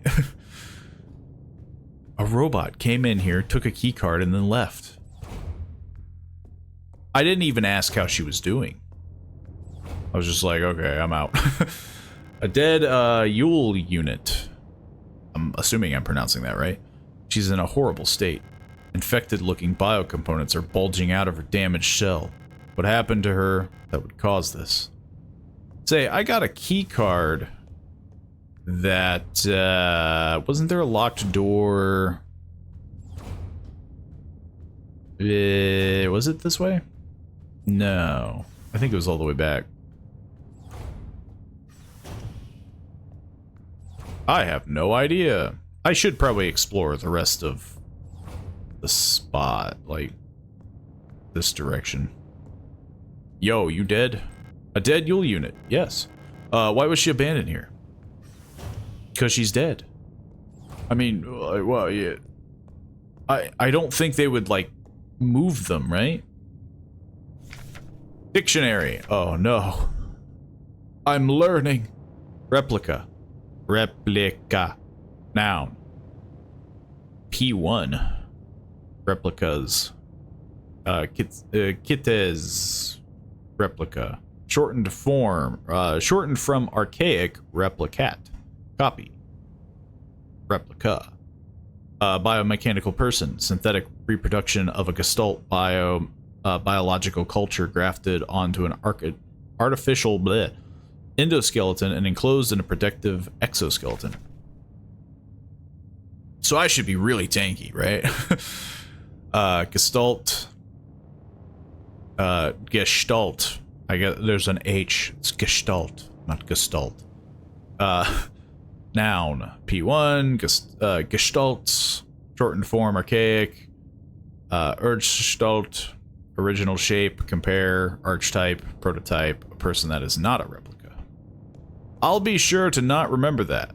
A robot came in here, took a key card, and then left. I didn't even ask how she was doing. I was just like, okay, I'm out. A dead Yule unit. I'm assuming I'm pronouncing that right. She's in a horrible state. Infected-looking biocomponents are bulging out of her damaged shell. What happened to her that would cause this? Say, I got a key card that, wasn't there a locked door? Was it this way? No. I think it was all the way back. I have no idea. I should probably explore the rest of the spot, like this direction. Yo, you dead? A dead Yule unit, yes. Why was she abandoned here? Because she's dead. I mean, well, yeah. I don't think they would, like, move them, right? Dictionary. Oh, no. I'm learning. Replica. Replica. Noun. P1. Replicas. Kites. Replica. Shortened form. Shortened from archaic replicat. Copy. Replica. Biomechanical person. Synthetic reproduction of a gestalt biological culture grafted onto an artificial endoskeleton and enclosed in a protective exoskeleton. So I should be really tanky, right? Gestalt. Gestalt. I guess there's an H. It's Gestalt, not Gestalt. Noun. P1. Gestalts. Shortened form. Archaic. Urgestalt. Original shape. Compare. Archetype. Prototype. A person that is not a replica. I'll be sure to not remember that.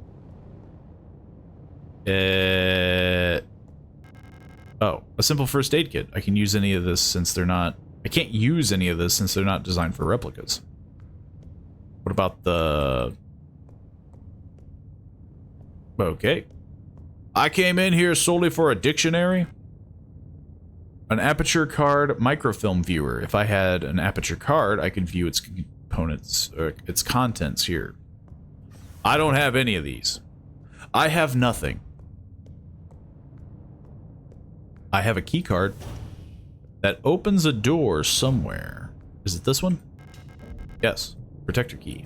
Oh, a simple first aid kit. I can use any of this since they're not... I can't use any of this since they're not designed for replicas. What about the... Okay. I came in here solely for a dictionary. An aperture card microfilm viewer. If I had an aperture card, I could view its components, or its contents here. I don't have any of these. I have nothing. I have a key card that opens a door somewhere. Is it this one? Yes. Protector key.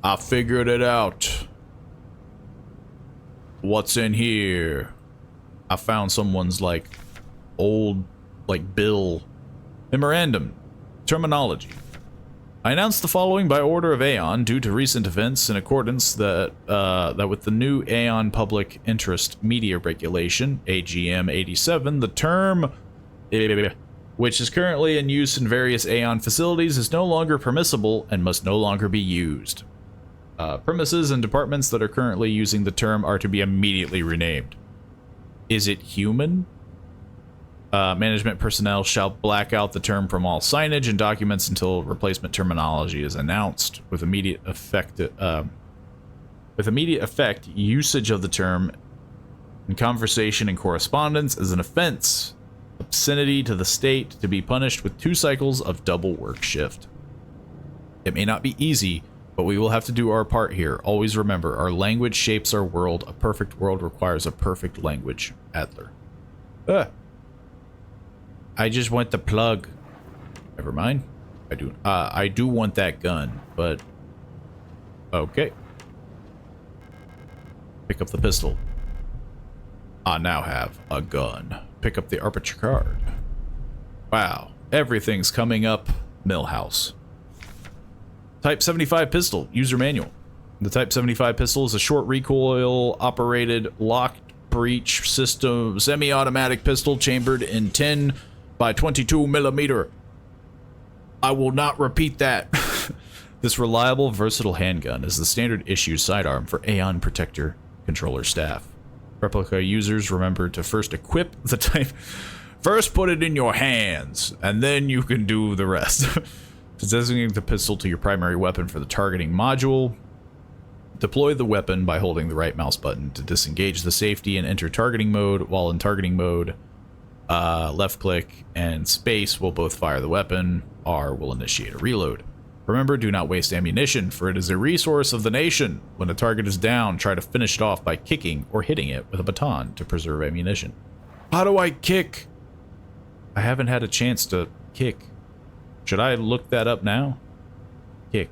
I figured it out. What's in here? I found someone's, like, old, like, bill. Memorandum. Terminology. I announced the following by order of Aeon due to recent events in accordance that with the new Aeon Public Interest Media Regulation, AGM 87, the term, which is currently in use in various Aeon facilities, is no longer permissible and must no longer be used. Premises and departments that are currently using the term are to be immediately renamed. Is it human? Management personnel shall black out the term from all signage and documents until replacement terminology is announced. With immediate effect, usage of the term in conversation and correspondence is an offense. Obscenity to the state to be punished with 2 cycles of double work shift. It may not be easy, but we will have to do our part here. Always remember, our language shapes our world. A perfect world requires a perfect language. Adler. I just want the plug. Never mind. I do want that gun, but okay. Pick up the pistol. I now have a gun. Pick up the aperture card. Wow, everything's coming up. Millhouse. Type 75 pistol. User manual. The Type 75 pistol is a short recoil operated locked breech system semi-automatic pistol chambered in 10 by 22 millimeter. I will not repeat that. This reliable, versatile handgun is the standard issue sidearm for Aeon Protector controller staff. Replica users remember to first equip the type. First put it in your hands, and then you can do the rest. To designate the pistol to your primary weapon for the targeting module, deploy the weapon by holding the right mouse button to disengage the safety and enter targeting mode. While in targeting mode, left click and space will both fire the weapon. R will initiate a reload. Remember, do not waste ammunition, for it is a resource of the nation. When a target is down, try to finish it off by kicking or hitting it with a baton to preserve ammunition. How do I kick? I haven't had a chance to kick. Should I look that up now? Kick.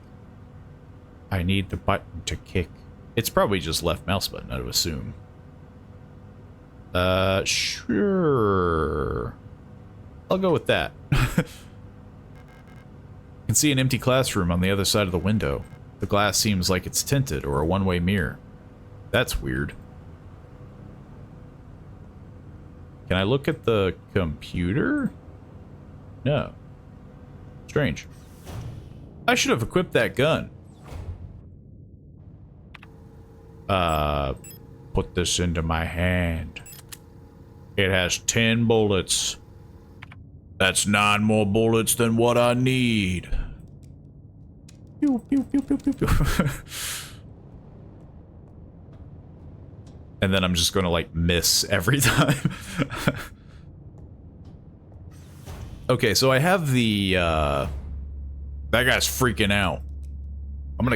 I need the button to kick. It's probably just left mouse button, I would assume. Sure. I'll go with that. You can see an empty classroom on the other side of the window. The glass seems like it's tinted or a one-way mirror. That's weird. Can I look at the computer? No. Strange. I should have equipped that gun. Put this into my hand. It has 10 bullets. That's 9 more bullets than what I need. Pew, pew, pew, pew, pew, pew. And then I'm just gonna, like, miss every time. Okay, so I have the, that guy's freaking out. I'm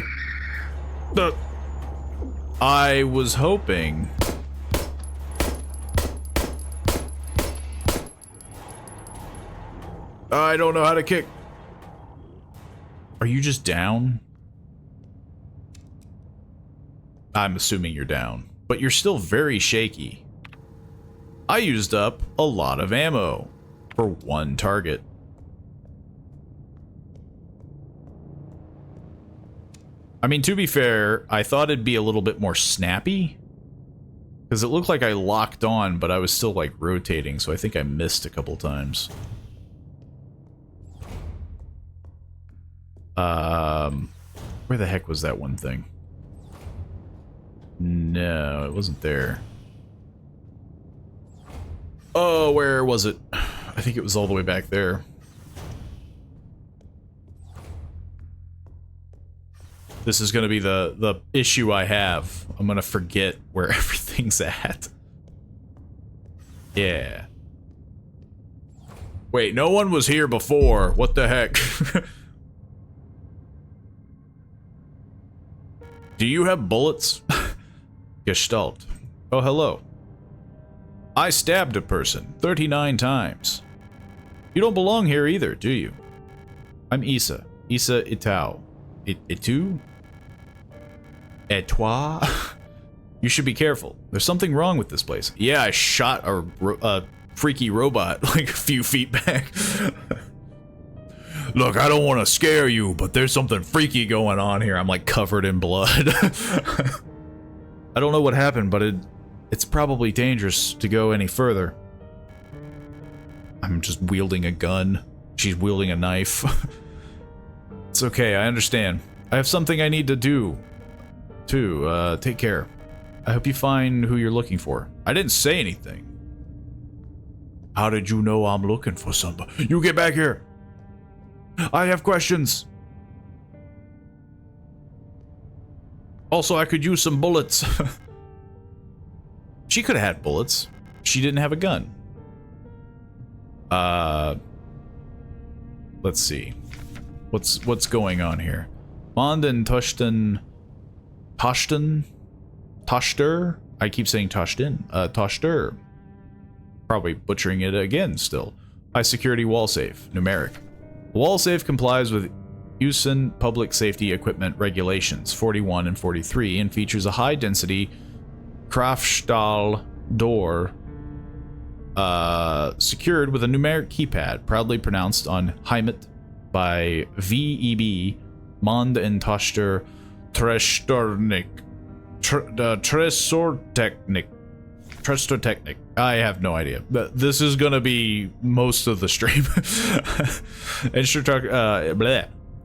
gonna... I was hoping... I don't know how to kick. Are you just down? I'm assuming you're down, but you're still very shaky. I used up a lot of ammo for one target. I mean, to be fair, I thought it'd be a little bit more snappy, because it looked like I locked on, but I was still, like, rotating, so I think I missed a couple times. Where the heck was that one thing? No, it wasn't there. Oh, where was it? I think it was all the way back there. This is gonna be the issue I have. I'm gonna forget where everything's at. Yeah. Wait, no one was here before. What the heck? Do you have bullets? Gestalt. Oh, hello. I stabbed a person 39 times. You don't belong here either, do you? I'm Issa. Issa Itao. Itu? Etoi? You should be careful. There's something wrong with this place. Yeah, I shot a freaky robot like a few feet back. Look, I don't want to scare you, but there's something freaky going on here. I'm like covered in blood. I don't know what happened, but it's probably dangerous to go any further. I'm just wielding a gun. She's wielding a knife. It's okay, I understand. I have something I need to do. Too, take care. I hope you find who you're looking for. I didn't say anything. How did you know I'm looking for somebody? You get back here! I have questions. Also, I could use some bullets. She could have had bullets. She didn't have a gun. Let's see. What's going on here? Mond and Toshter? I keep saying Toshtin. Toshter. Probably butchering it again still. High security wall safe. Numeric. Wall safe complies with USIN public safety equipment regulations 41 and 43 and features a high density Kraftstahl door secured with a numeric keypad, proudly pronounced on Heimat by VEB Mond and Toshter Tresortechnik. Tresortechnik. I have no idea. But this is gonna be most of the stream.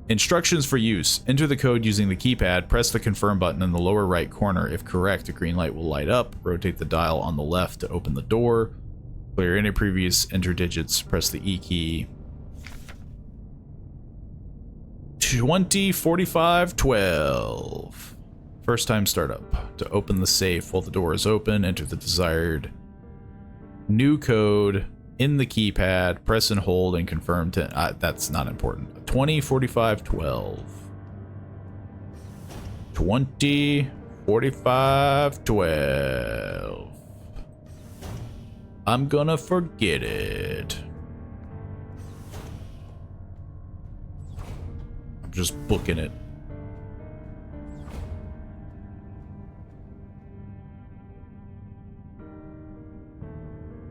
Instructions for use. Enter the code using the keypad. Press the confirm button in the lower right corner. If correct, a green light will light up. Rotate the dial on the left to open the door. Clear any previous enter digits. Press the E key. 20, 45, 12. First time startup. To open the safe while the door is open, enter the desired new code in the keypad, press and hold and confirm to... that's not important. 20, 45, 12. 20, 45, 12. I'm gonna forget it. I'm just booking it.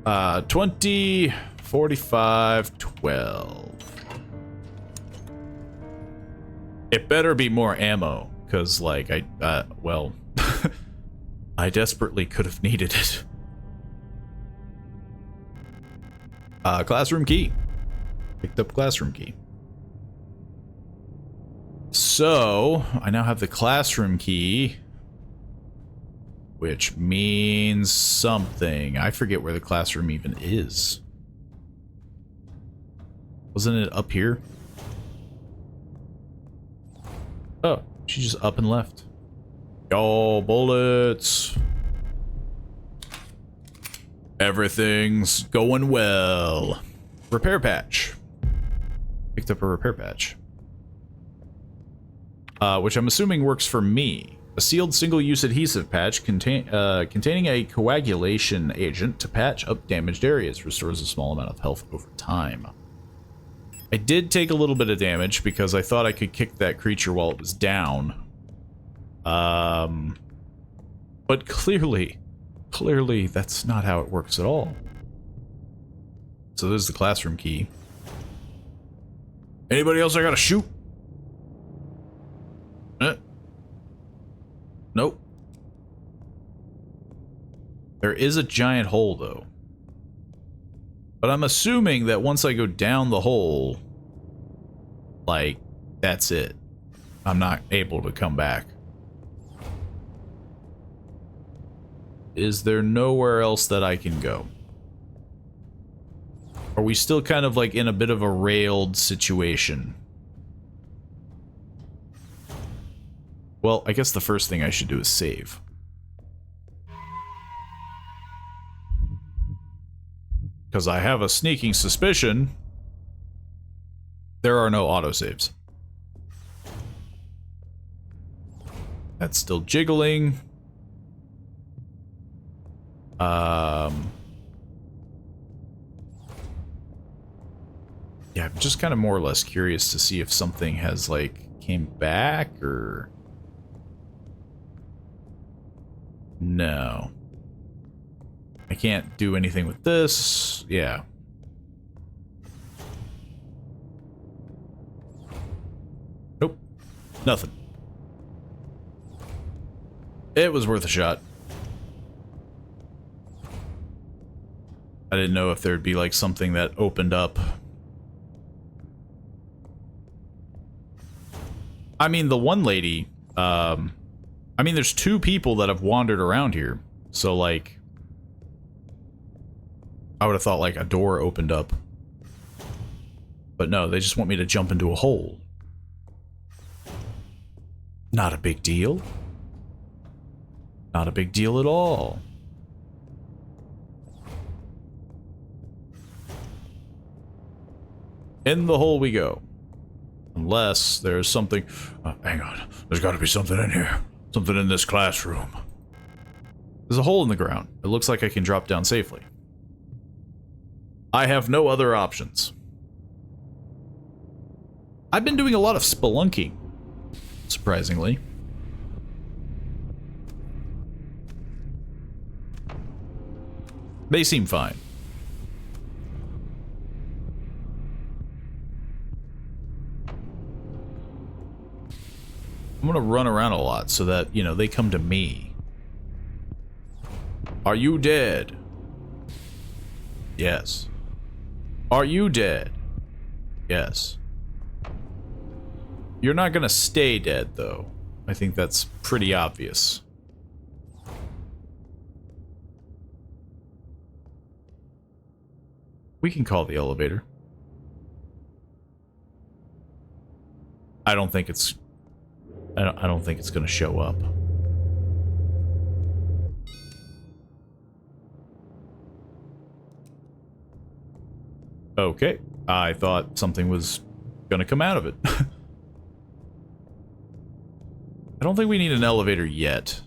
Uh, 20, 45, 12. It better be more ammo, because, like, well, I desperately could have needed it. Classroom key. Picked up classroom key. So, I now have the classroom key, which means something. I forget where the classroom even is. Wasn't it up here? Oh, she just up and left. Yo, bullets. Everything's going well. Repair patch. Picked up a repair patch. Which I'm assuming works for me. A sealed single-use adhesive patch containing a coagulation agent to patch up damaged areas. Restores a small amount of health over time. I did take a little bit of damage because I thought I could kick that creature while it was down. But clearly that's not how it works at all. So there's the classroom key. Anybody else I gotta shoot? Nope. There is a giant hole, though. But I'm assuming that once I go down the hole, like, that's it. I'm not able to come back. Is there nowhere else that I can go? Are we still kind of like in a bit of a railed situation? Well, I guess the first thing I should do is save. Because I have a sneaking suspicion there are no autosaves. That's still jiggling. Yeah, I'm just kind of more or less curious to see if something has, like, came back, or... No. I can't do anything with this. Yeah. Nope. Nothing. It was worth a shot. I didn't know if there'd be, like, something that opened up. I mean, the one lady, I mean, there's two people that have wandered around here. So, like, I would have thought, like, a door opened up. But no, they just want me to jump into a hole. Not a big deal. Not a big deal at all. In the hole we go. Unless there's something... hang on. There's got to be something in here. Something in this classroom. There's a hole in the ground. It looks like I can drop down safely. I have no other options. I've been doing a lot of spelunking, surprisingly. They seem fine. I'm gonna run around a lot so that, you know, they come to me. Are you dead? Yes. Are you dead? Yes. You're not gonna stay dead, though. I think that's pretty obvious. We can call the elevator. I don't think it's gonna show up. Okay, I thought something was gonna come out of it. I don't think we need an elevator yet.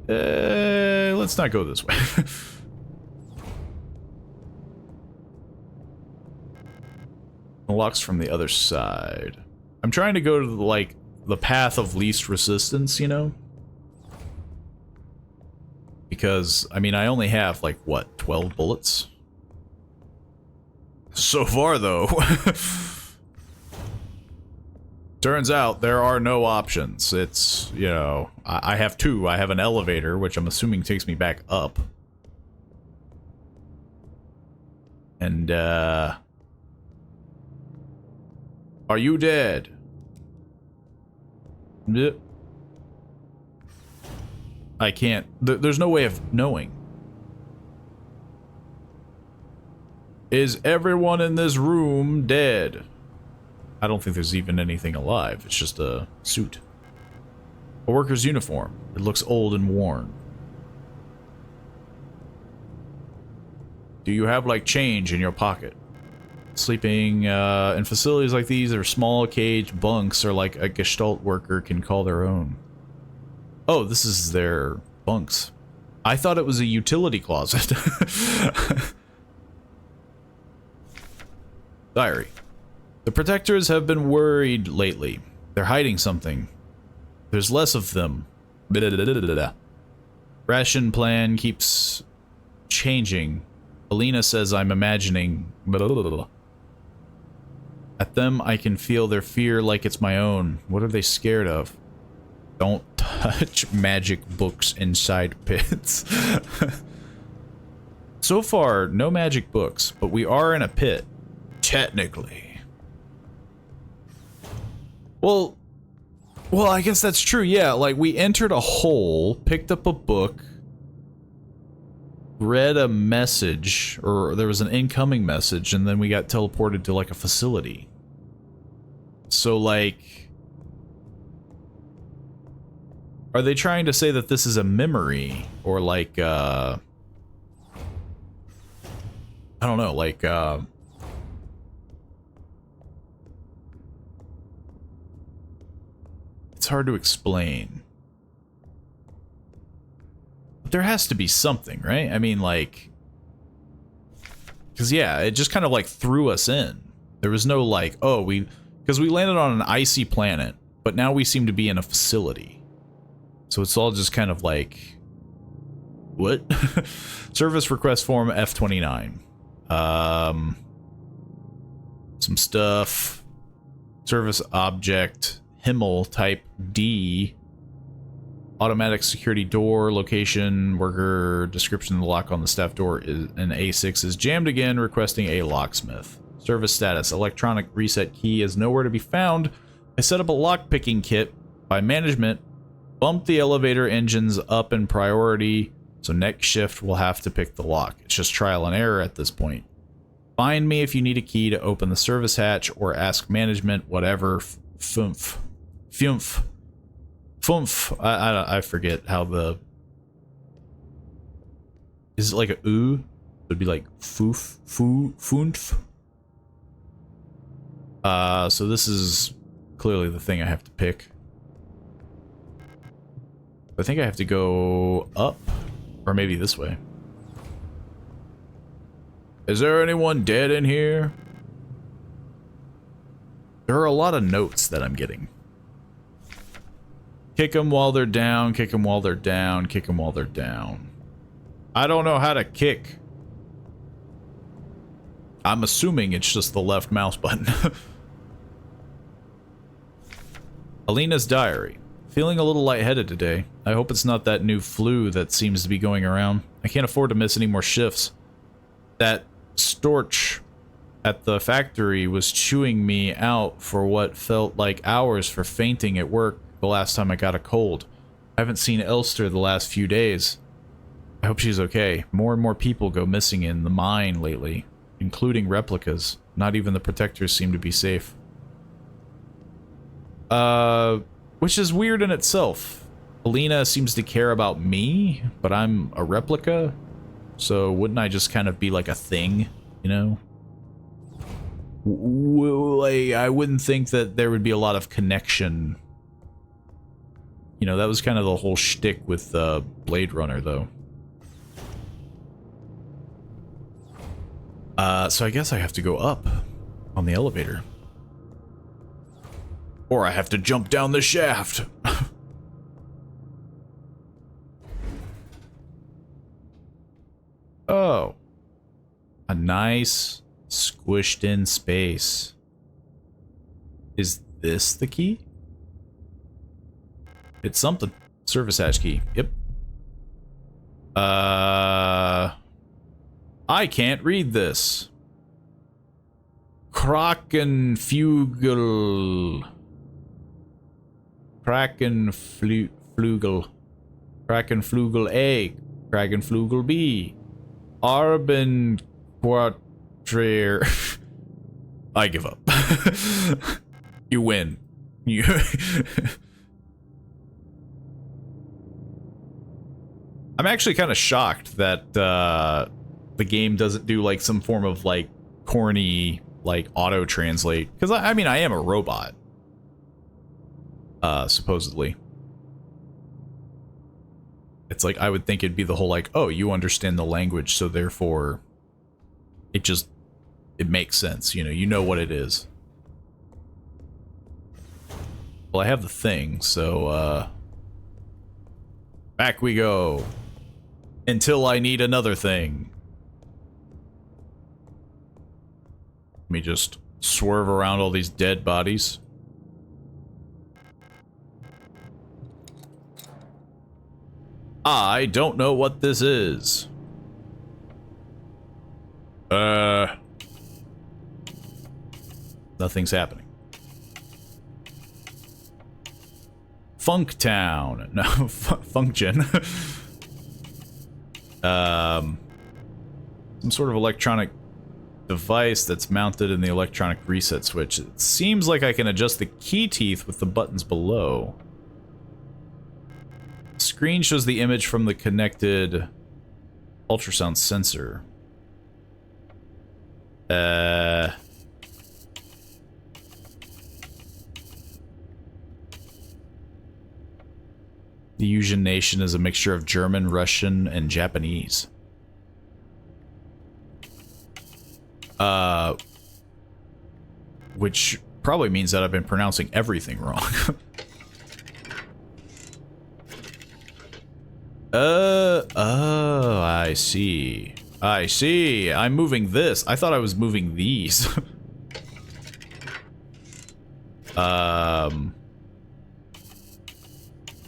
Let's not go this way. The lock's from the other side. I'm trying to go to, like, the path of least resistance, you know? Because, I mean, I only have, like, what, 12 bullets? So far, though. Turns out there are no options. It's, you know, I have two. I have an elevator, which I'm assuming takes me back up. And, are you dead? Yep. I can't. There's no way of knowing. Is everyone in this room dead? I don't think there's even anything alive. It's just a suit. A worker's uniform. It looks old and worn. Do you have, like, change in your pocket? Sleeping in facilities like these are small cage bunks, or like a Gestalt worker can call their own. Oh, this is their bunks. I thought it was a utility closet. Diary. The protectors have been worried lately. They're hiding something. There's less of them. Ration plan keeps changing. Alina says I'm imagining. At them, I can feel their fear like it's my own. What are they scared of? Don't touch magic books inside pits. So far, no magic books, but we are in a pit. Technically. Well, I guess that's true, yeah. Like, we entered a hole, picked up a book, read a message, or there was an incoming message, and then we got teleported to, like, a facility. So, like, are they trying to say that this is a memory? Or, like, I don't know, like, it's hard to explain. There has to be something, right? I mean, like, because, yeah, it just kind of, like, threw us in. There was no, like, oh, because we landed on an icy planet, but now we seem to be in a facility. So it's all just kind of like, what? Service request form F29. Some stuff. Service object. Himmel type D. Automatic security door, location, worker, description of the lock on the staff door is an A6 is jammed again, requesting a locksmith. Service status, electronic reset key is nowhere to be found. I set up a lockpicking kit by management, bumped the elevator engines up in priority, so next shift we'll have to pick the lock. It's just trial and error at this point. Find me if you need a key to open the service hatch, or ask management, whatever, Fumph. I forget how the... Is it like a ooh? It'd be like foof, foonf. So this is clearly the thing I have to pick. I think I have to go up, or maybe this way. Is there anyone dead in here? There are a lot of notes that I'm getting. Kick them while they're down, kick them while they're down, kick them while they're down. I don't know how to kick. I'm assuming it's just the left mouse button. Alina's diary. Feeling a little lightheaded today. I hope it's not that new flu that seems to be going around. I can't afford to miss any more shifts. That Storch at the factory was chewing me out for what felt like hours for fainting at work the last time I got a cold. I haven't seen Elster the last few days. I hope she's okay. More and more people go missing in the mine lately, including replicas. Not even the protectors seem to be safe. Which is weird in itself. Alina seems to care about me, but I'm a replica, so wouldn't I just kind of be like a thing, you know? I wouldn't think that there would be a lot of connection. You know, that was kind of the whole shtick with Blade Runner, though. So I guess I have to go up on the elevator. Or I have to jump down the shaft. Oh. A nice squished in space. Is this the key? It's something. Service hash key. Yep. I can't read this. Krakenflugel. Krakenflugel. Krakenflugel A. Krakenflugel B. Arben Quatrier. I give up. You win. You. I'm actually kind of shocked that the game doesn't do like some form of like corny like auto translate, because I mean I am a robot, supposedly. It's like I would think it'd be the whole like, oh, you understand the language, so therefore it makes sense, you know what it is. Well, I have the thing, so back we go until I need another thing. Let me just swerve around all these dead bodies. I don't know what this is. Nothing's happening. Funktown. No, function. Some sort of electronic device that's mounted in the electronic reset switch. It seems like I can adjust the key teeth with the buttons below. Screen shows the image from the connected ultrasound sensor. The Yuuzhan nation is a mixture of German, Russian, and Japanese. Which probably means that I've been pronouncing everything wrong. Oh, I see. I see. I'm moving this. I thought I was moving these.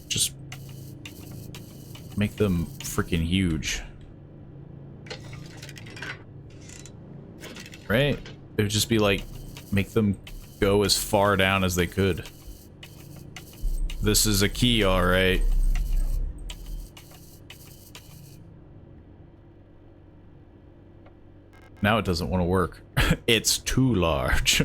Just make them freaking huge. Right? It would just be like, make them go as far down as they could. This is a key, alright. Now it doesn't want to work. It's too large.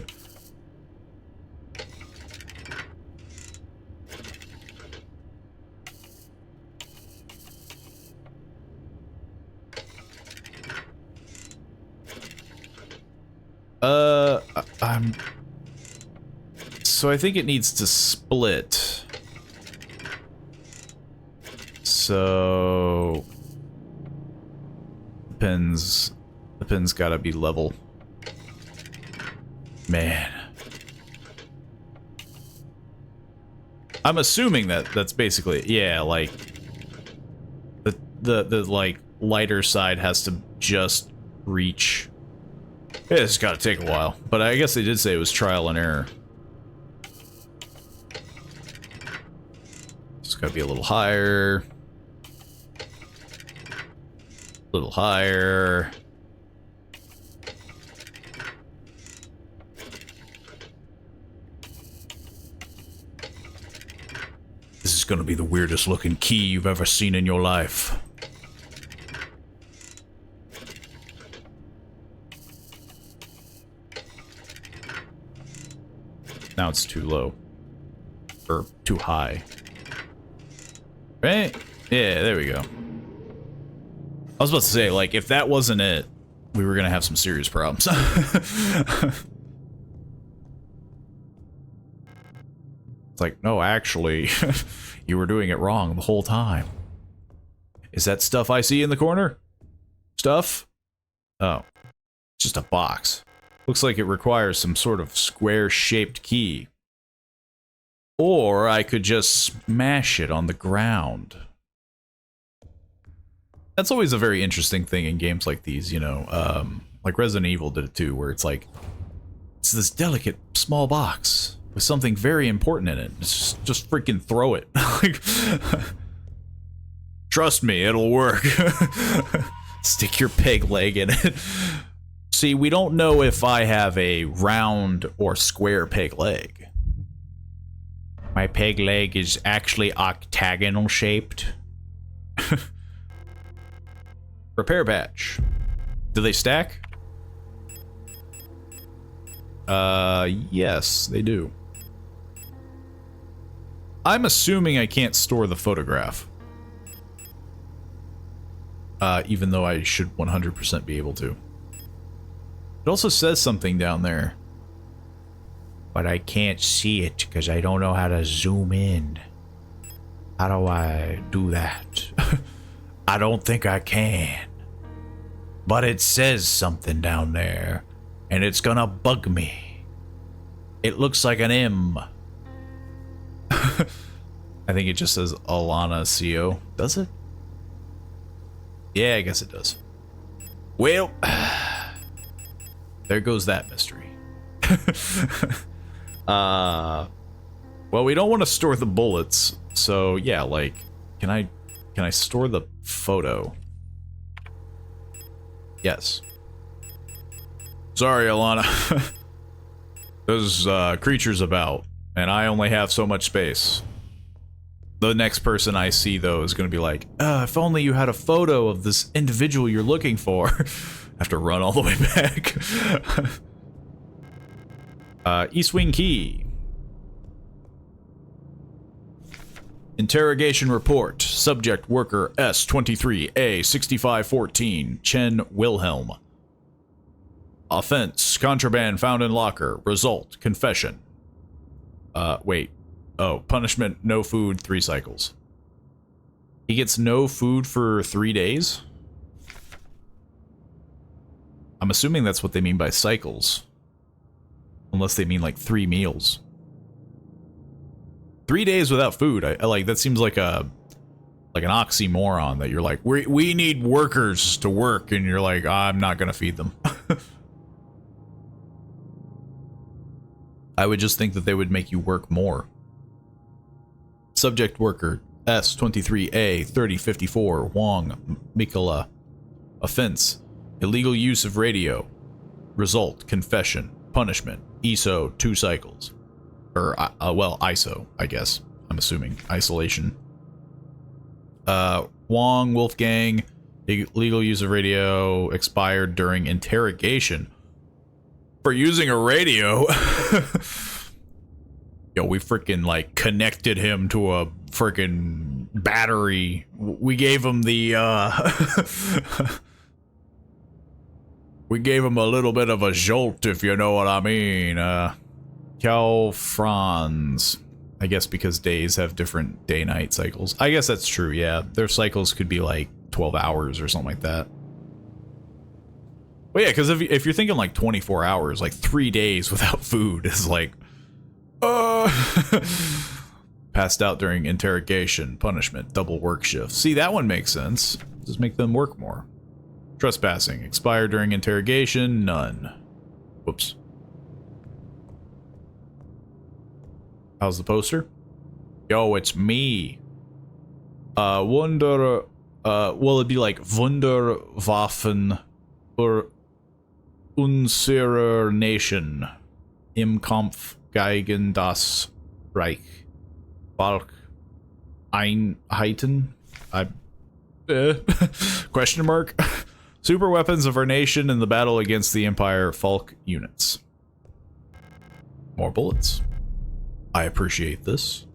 So I think it needs to split. So the pin's gotta be level. Man. I'm assuming that that's basically, yeah, like the like lighter side has to just reach. Yeah, it's gotta take a while, but I guess they did say it was trial and error. It's gotta be a little higher. A little higher. This is gonna be the weirdest looking key you've ever seen in your life. Now it's too low. Or too high. Right? Yeah, there we go. I was about to say, like, if that wasn't it, we were gonna have some serious problems. It's like, no, actually, you were doing it wrong the whole time. Is that stuff I see in the corner? Stuff? Oh. It's just a box. Looks like it requires some sort of square-shaped key. Or I could just smash it on the ground. That's always a very interesting thing in games like these, you know. Like Resident Evil did it too, where it's like, it's this delicate, small box with something very important in it. It's just freaking throw it. Like, trust me, it'll work. Stick your peg leg in it. See, we don't know if I have a round or square peg leg. My peg leg is actually octagonal shaped. Repair patch. Do they stack? Yes, they do. I'm assuming I can't store the photograph. Even though I should 100% be able to. It also says something down there. But I can't see it because I don't know how to zoom in. How do I do that? I don't think I can. But it says something down there. And it's gonna bug me. It looks like an M. I think it just says Alana CO. Does it? Yeah, I guess it does. Well, there goes that mystery. Well, we don't want to store the bullets, so yeah, like, can I store the photo? Yes. Sorry, Alana. There's creatures about, and I only have so much space. The next person I see, though, is going to be like, if only you had a photo of this individual you're looking for. I have to run all the way back. East Wing Key. Interrogation report. Subject worker S23A6514, Chen Wilhelm. Offense, contraband found in locker. Result, confession. Wait. Oh, punishment, no food, 3 cycles. He gets no food for 3 days? I'm assuming that's what they mean by cycles. Unless they mean like 3 meals. 3 days without food, I like, that seems like an oxymoron, that you're like, we need workers to work, and you're like, I'm not gonna feed them. I would just think that they would make you work more. Subject worker S23A3054 Wong Mikola. Offense, illegal use of radio. Result, confession. Punishment, ISO 2 cycles. Or, well, ISO, I guess. I'm assuming. Isolation. Wong Wolfgang, illegal use of radio, expired during interrogation. For using a radio? Yo, we freaking, like, connected him to a freaking battery. We gave him the, we gave him a little bit of a jolt, if you know what I mean. Cal Franz. I guess because days have different day-night cycles. I guess that's true, yeah. Their cycles could be, like, 12 hours or something like that. But yeah, because if you're thinking, like, 24 hours, like, 3 days without food is, like... Passed out during interrogation, punishment, double work shift. See, that one makes sense. Just make them work more. Trespassing, expired during interrogation, none. Whoops. How's the poster? Yo, it's me. Wunder, well, it'd be like Wunderwaffen für unsere Nation. Im Kampf gegen das Reich. Volk Einheiten? Question mark? Super weapons of our nation in the battle against the Empire Falk units. More bullets. I appreciate this.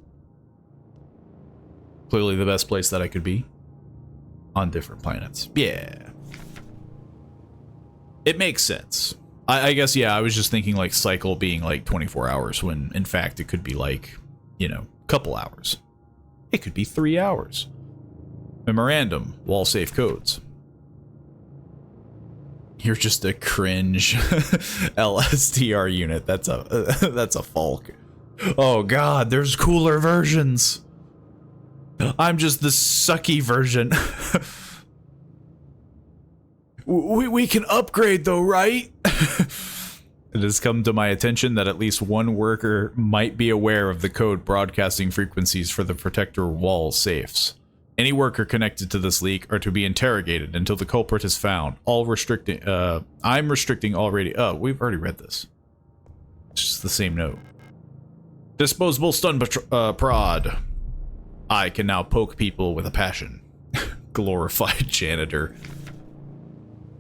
Clearly the best place that I could be. On different planets. Yeah. It makes sense. I guess, yeah, I was just thinking like cycle being like 24 hours when in fact it could be like, you know, couple hours. It could be 3 hours. Memorandum, wall safe codes. You're just a cringe LSTR unit. That's a Falk. Oh god, there's cooler versions. I'm just the sucky version. We can upgrade though, right? It has come to my attention that at least one worker might be aware of the code broadcasting frequencies for the protector wall safes. Any worker connected to this leak are to be interrogated until the culprit is found. I'm restricting already. Oh, we've already read this. It's just the same note. Disposable stun prod. I can now poke people with a passion. Glorified janitor.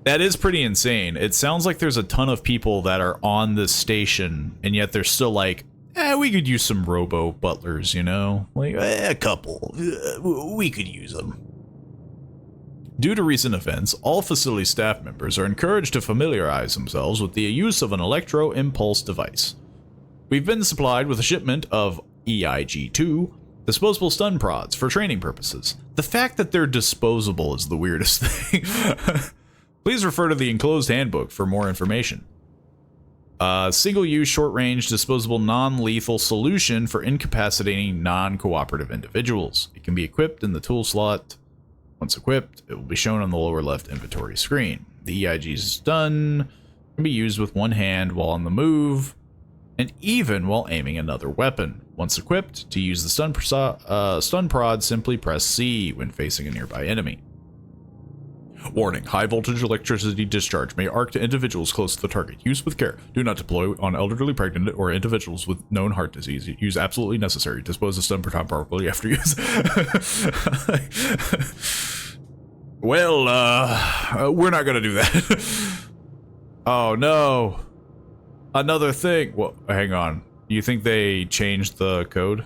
That is pretty insane. It sounds like there's a ton of people that are on this station, and yet they're still like, we could use some robo butlers, you know? Like, a couple. We could use them. Due to recent events, all facility staff members are encouraged to familiarize themselves with the use of an electro-impulse device. We've been supplied with a shipment of EIG-2 disposable stun prods for training purposes. The fact that they're disposable is the weirdest thing. Please refer to the enclosed handbook for more information. Single-use, short-range, disposable, non-lethal solution for incapacitating non-cooperative individuals. It can be equipped in the tool slot. Once equipped, it will be shown on the lower left inventory screen. The EIG's stun can be used with one hand while on the move, and even while aiming another weapon. Once equipped, to use the stun prod, simply press C when facing a nearby enemy. Warning, high voltage electricity discharge may arc to individuals close to the target. Use with care. Do not deploy on elderly, pregnant, or individuals with known heart disease. Use absolutely necessary. Dispose of stun proton properly after use. Well, we're not gonna do that. Oh no. Another thing. Well, hang on. You think they changed the code?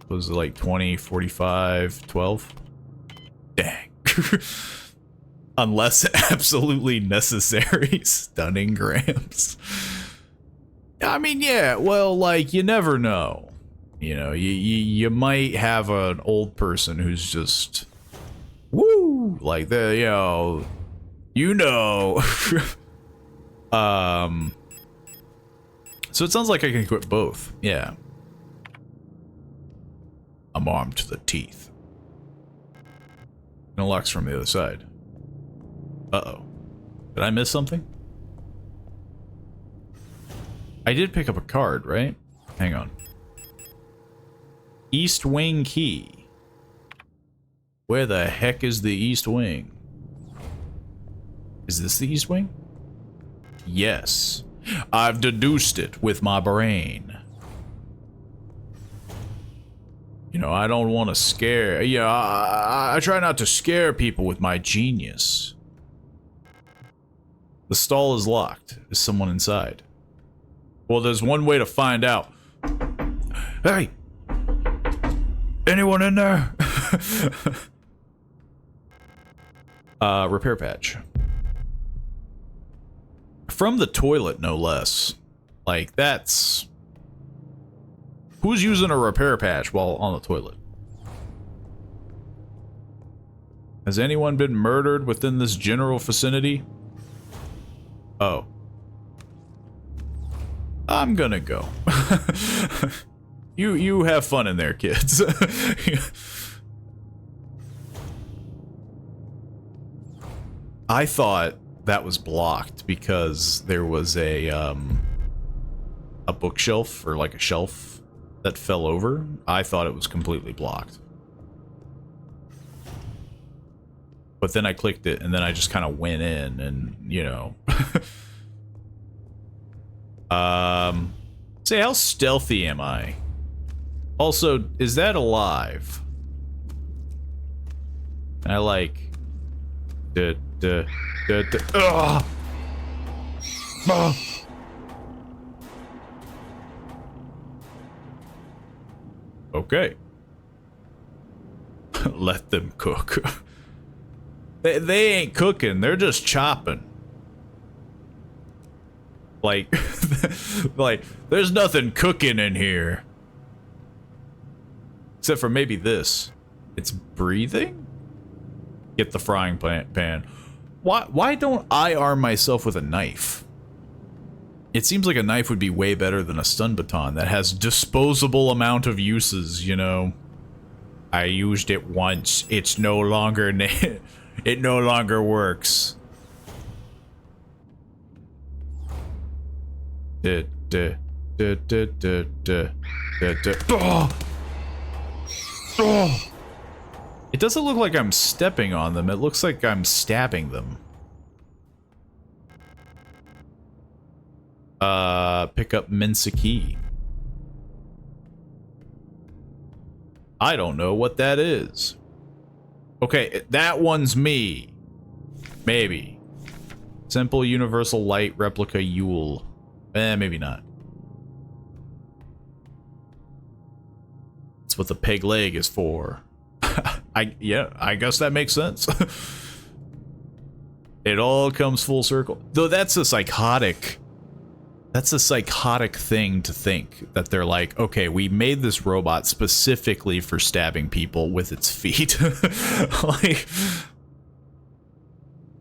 Was it like 20, 45, 12? Dang. Unless absolutely necessary. Stunning grams. I mean, yeah, well, like, you never know. You know, you might have an old person who's just, woo, like, the, you know. So it sounds like I can equip both. Yeah. I'm armed to the teeth. No locks from the other side. Uh-oh. Did I miss something? I did pick up a card, right? Hang on. East Wing key. Where the heck is the East Wing? Is this the East Wing? Yes. I've deduced it with my brain. You know, I don't want to scare... Yeah, I try not to scare people with my genius. The stall is locked. Is someone inside? Well, there's one way to find out. Hey! Anyone in there? Repair patch. From the toilet, no less. Like, that's... Who's using a repair patch while on the toilet? Has anyone been murdered within this general vicinity? Oh. I'm gonna go. You have fun in there, kids. I thought that was blocked because there was a bookshelf or like a shelf that fell over. I thought it was completely blocked. But then I clicked it and then I just kind of went in and, you know. Say, how stealthy am I? Also, is that alive? I like... Ugh. Okay. Let them cook. They ain't cooking, they're just chopping. Like, like, there's nothing cooking in here. Except for maybe this. It's breathing? Get the frying pan. Why don't I arm myself with a knife? It seems like a knife would be way better than a stun baton that has disposable amount of uses, you know? I used it once. It's no longer... it no longer works. Oh! Oh! It doesn't look like I'm stepping on them. It looks like I'm stabbing them. Pick up Mensa key. I don't know what that is. Okay, that one's me. Maybe. Simple universal light replica Yule. Maybe not. That's what the peg leg is for. Yeah, I guess that makes sense. It all comes full circle. Though that's a psychotic thing to think, that they're like, okay, we made this robot specifically for stabbing people with its feet. Like,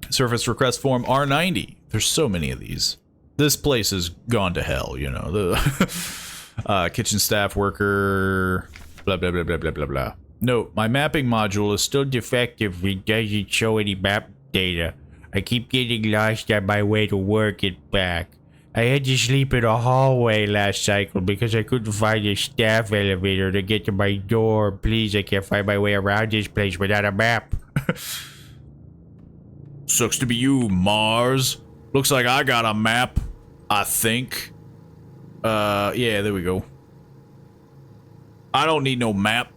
surface request form R90. There's so many of these. This place has gone to hell, you know. The kitchen staff worker, blah, blah, blah, blah, blah, blah, blah. Note, my mapping module is still defective. It doesn't show any map data. I keep getting lost on my way to work and back. I had to sleep in a hallway last cycle because I couldn't find a staff elevator to get to my door. Please, I can't find my way around this place without a map. Sucks to be you, Mars. Looks like I got a map, I think. Yeah, there we go. I don't need no map.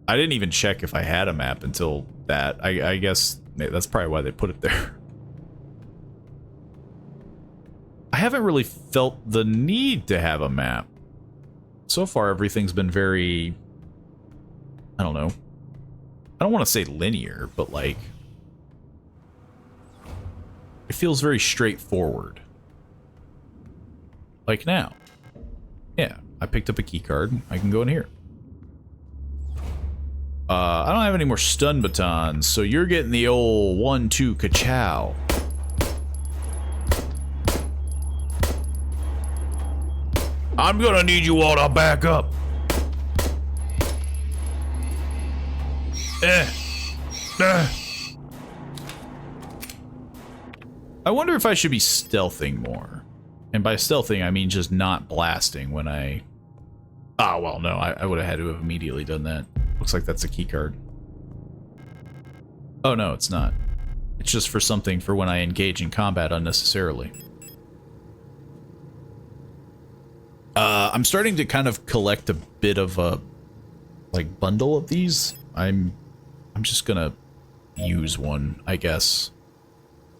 I didn't even check if I had a map until that. I guess that's probably why they put it there. I haven't really felt the need to have a map. So far, everything's been very... I don't know. I don't want to say linear, but like... it feels very straightforward. Like now. Yeah, I picked up a key card. I can go in here. I don't have any more stun batons, so you're getting the old 1-2 ka-chow. I'm gonna need you all to back up. I wonder if I should be stealthing more. And by stealthing, I mean just not blasting when I... Ah, well, no, I would have had to have immediately done that. Looks like that's a key card. Oh, no, it's not. It's just for something for when I engage in combat unnecessarily. I'm starting to kind of collect a bit of a, like, bundle of these. I'm just gonna use one, I guess.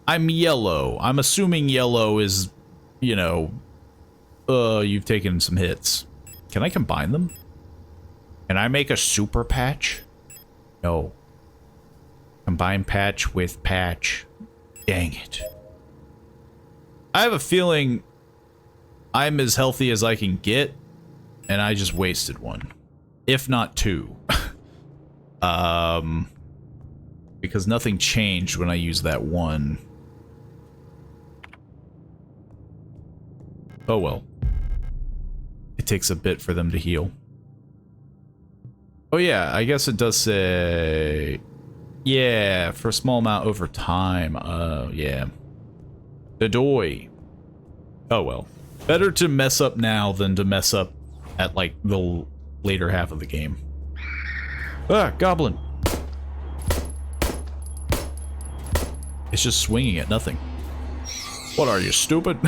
I'm yellow. I'm assuming yellow is, you know, you've taken some hits. Can I combine them? Can I make a super patch? No. Combine patch with patch. Dang it. I have a feeling I'm as healthy as I can get, and I just wasted one. If not two. Because nothing changed when I used that one. Oh well. It takes a bit for them to heal. Oh yeah, I guess it does say... yeah, for a small amount over time. Yeah. Dadoy. Oh well. Better to mess up now than to mess up at, like, the later half of the game. Ah, goblin. It's just swinging at nothing. What are you, stupid?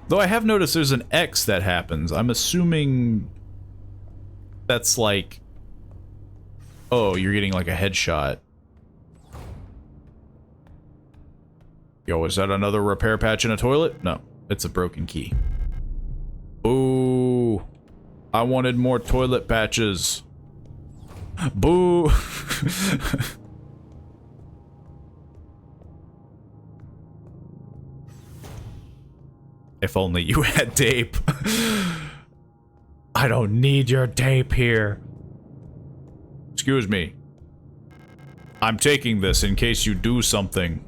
Though I have noticed there's an X that happens. I'm assuming that's like... oh, you're getting like a headshot. Yo, is that another repair patch in a toilet? No, it's a broken key. Boo. I wanted more toilet patches. Boo. If only you had tape. I don't need your tape here. Excuse me. I'm taking this in case you do something.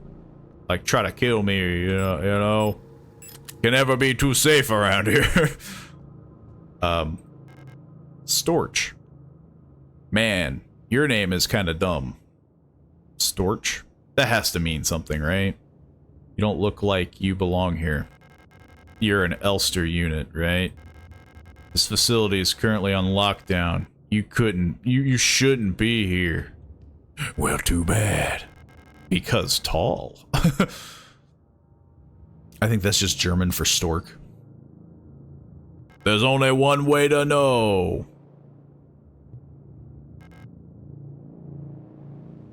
Like try to kill me, you know. Can never be too safe around here. Storch. Man, your name is kind of dumb. Storch? That has to mean something, right? You don't look like you belong here. You're an Elster unit, right? This facility is currently on lockdown. You shouldn't be here. Well, too bad. Because tall. I think that's just German for stork. There's only one way to know.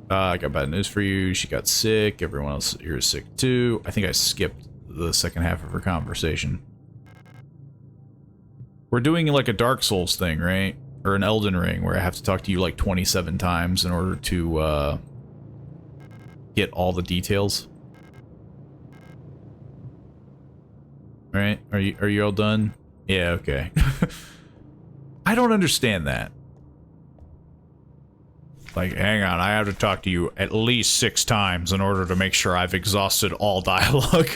I got bad news for you. She got sick. Everyone else here is sick too. I think I skipped the second half of her conversation. We're doing like a Dark Souls thing, right? Or an Elden Ring, where I have to talk to you like 27 times in order to get all the details. All right? Are you all done? Yeah, okay. I don't understand that. Like, hang on, I have to talk to you at least 6 times in order to make sure I've exhausted all dialogue.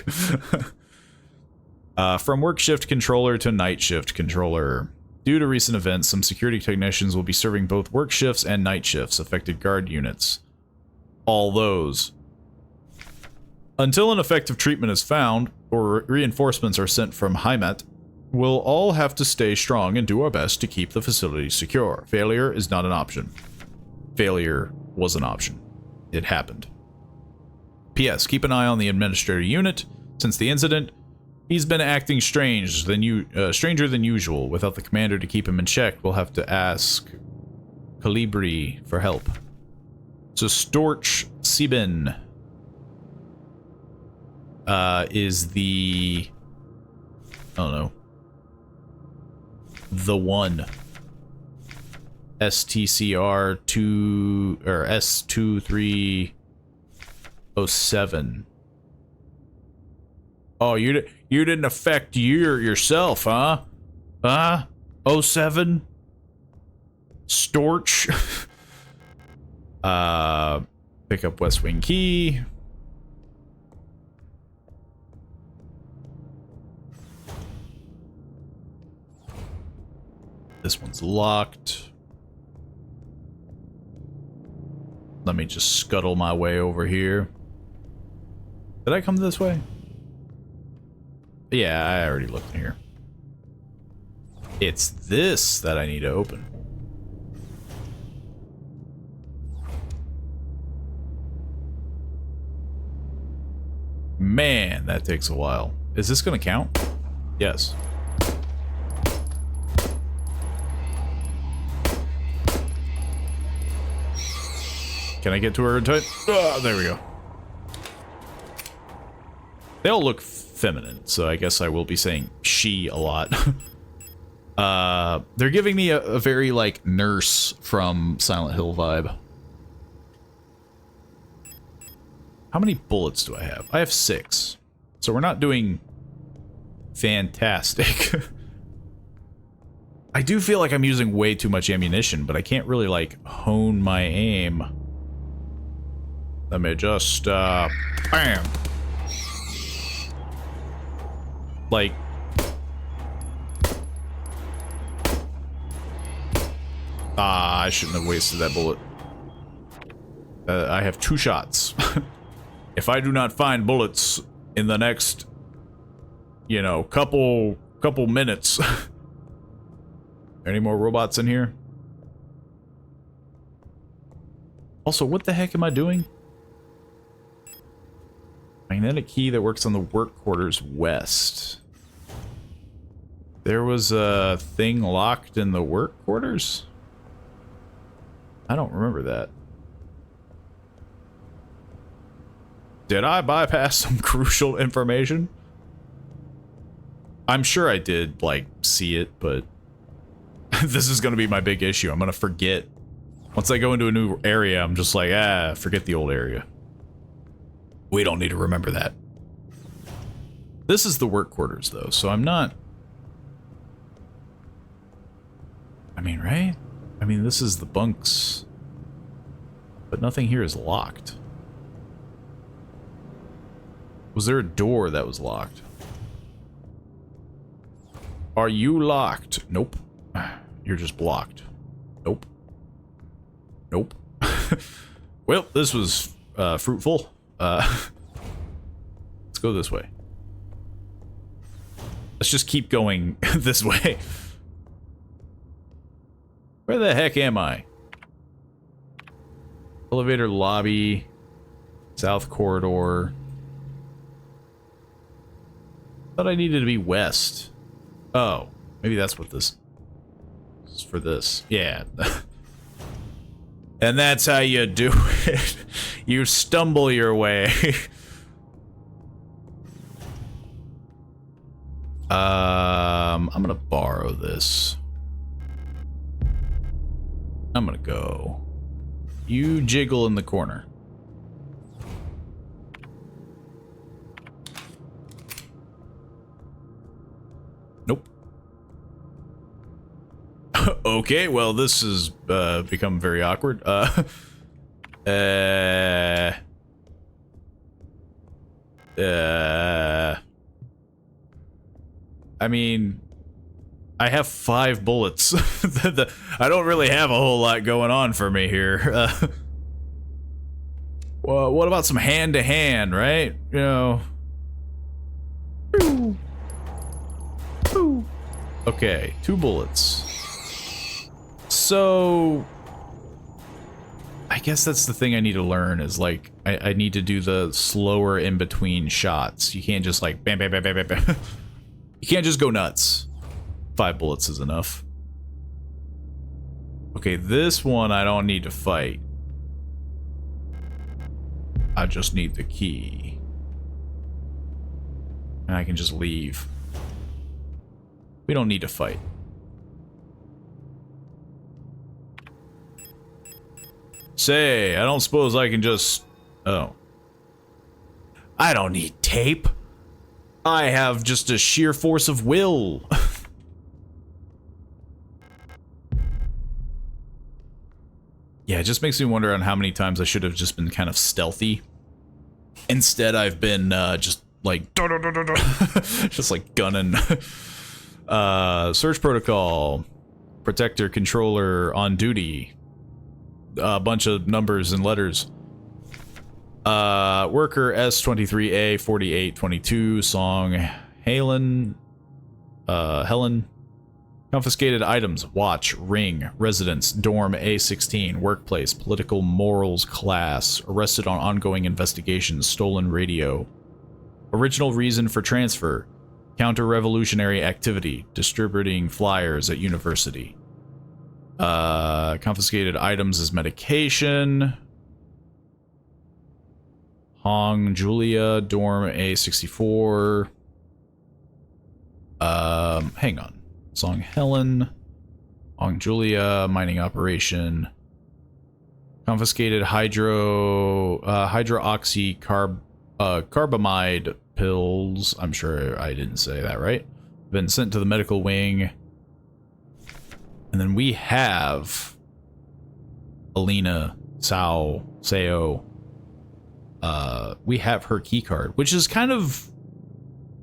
From work shift controller to night shift controller. Due to recent events, some security technicians will be serving both work shifts and night shifts, affected guard units. All those. Until an effective treatment is found, or reinforcements are sent from Heimat, we'll all have to stay strong and do our best to keep the facility secure. Failure is not an option. Failure was an option. It happened. P.S. Keep an eye on the administrator unit. Since the incident, he's been acting stranger than usual. Without the commander to keep him in check, we'll have to ask Calibri for help. So Storch Sieben is the... I don't know. The one. STCR2 or S2307. Oh, you didn't affect yourself, huh? Huh? 07? Storch? Pick up West Wing key. This one's locked. Let me just scuttle my way over here. Did I come this way? Yeah, I already looked in here. It's this that I need to open. Man, that takes a while. Is this gonna count? Yes. Can I get to her in time? Oh, there we go. They all look feminine, so I guess I will be saying she a lot. They're giving me a very, like, nurse from Silent Hill vibe. How many bullets do I have? I have 6. So we're not doing fantastic. I do feel like I'm using way too much ammunition, but I can't really, like, hone my aim. Let me just, bam! Like... I shouldn't have wasted that bullet. I have 2 shots. If I do not find bullets in the next, you know, couple minutes... Any more robots in here? Also, what the heck am I doing? Magnetic key that works on the work quarters west. There was a thing locked in the work quarters? I don't remember that. Did I bypass some crucial information? I'm sure I did, like, see it, but this is gonna be my big issue. I'm gonna forget. Once I go into a new area, I'm just like, forget the old area. We don't need to remember that. This is the work quarters, though, so I'm not... I mean, right? I mean, this is the bunks. But nothing here is locked. Was there a door that was locked? Are you locked? Nope. You're just blocked. Nope. Nope. Well, this was fruitful. Let's go this way. Let's just keep going this way. Where the heck am I? Elevator lobby. South corridor. Thought I needed to be west. Oh, maybe that's what this is for this. Yeah. And that's how you do it. You stumble your way. I'm gonna borrow this. I'm gonna go. You jiggle in the corner. Nope. Okay, well, this has become very awkward. I mean, I have 5 bullets. I don't really have a whole lot going on for me here. Well, what about some hand-to-hand, right? You know. Okay, 2 bullets. So, I guess that's the thing I need to learn is, like, I need to do the slower in-between shots. You can't just, like, bam, bam, bam, bam, bam, bam. You can't just go nuts. 5 bullets is enough. Okay, this one I don't need to fight. I just need the key. And I can just leave. We don't need to fight. Say, I don't suppose I can just... Oh. I don't need tape. I have just a sheer force of will. Yeah, it just makes me wonder on how many times I should have just been kind of stealthy. Instead, I've been just like... just like gunning. Search protocol. Protector, controller, on duty. A bunch of numbers and letters. Worker S23A 4822 song Helen confiscated items watch ring residence dorm A16 workplace political morals class arrested on ongoing investigations stolen radio original reason for transfer counter-revolutionary activity distributing flyers at university confiscated items as medication. Hong Julia, dorm A64. Hang on. Song Helen. Hong Julia, mining operation. Confiscated carbamide pills. I'm sure I didn't say that right. Been sent to the medical wing. And then we have Alina Sao. We have her keycard, which is kind of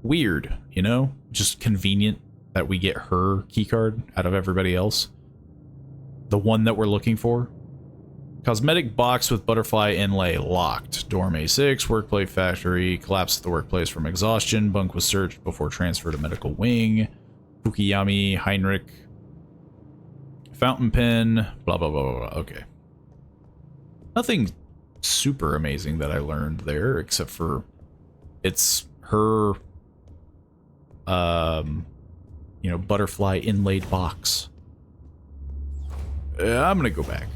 weird, you know? Just convenient that we get her keycard out of everybody else. The one that we're looking for. Cosmetic box with butterfly inlay locked. Dorm A6, workplace factory, collapse at the workplace from exhaustion. Bunk was searched before transfer to medical wing. Fukuyami, Heinrich. Fountain pen, blah, blah, blah, blah, blah. Okay. Nothing super amazing that I learned there, except for it's her, you know, butterfly inlaid box. I'm gonna go back.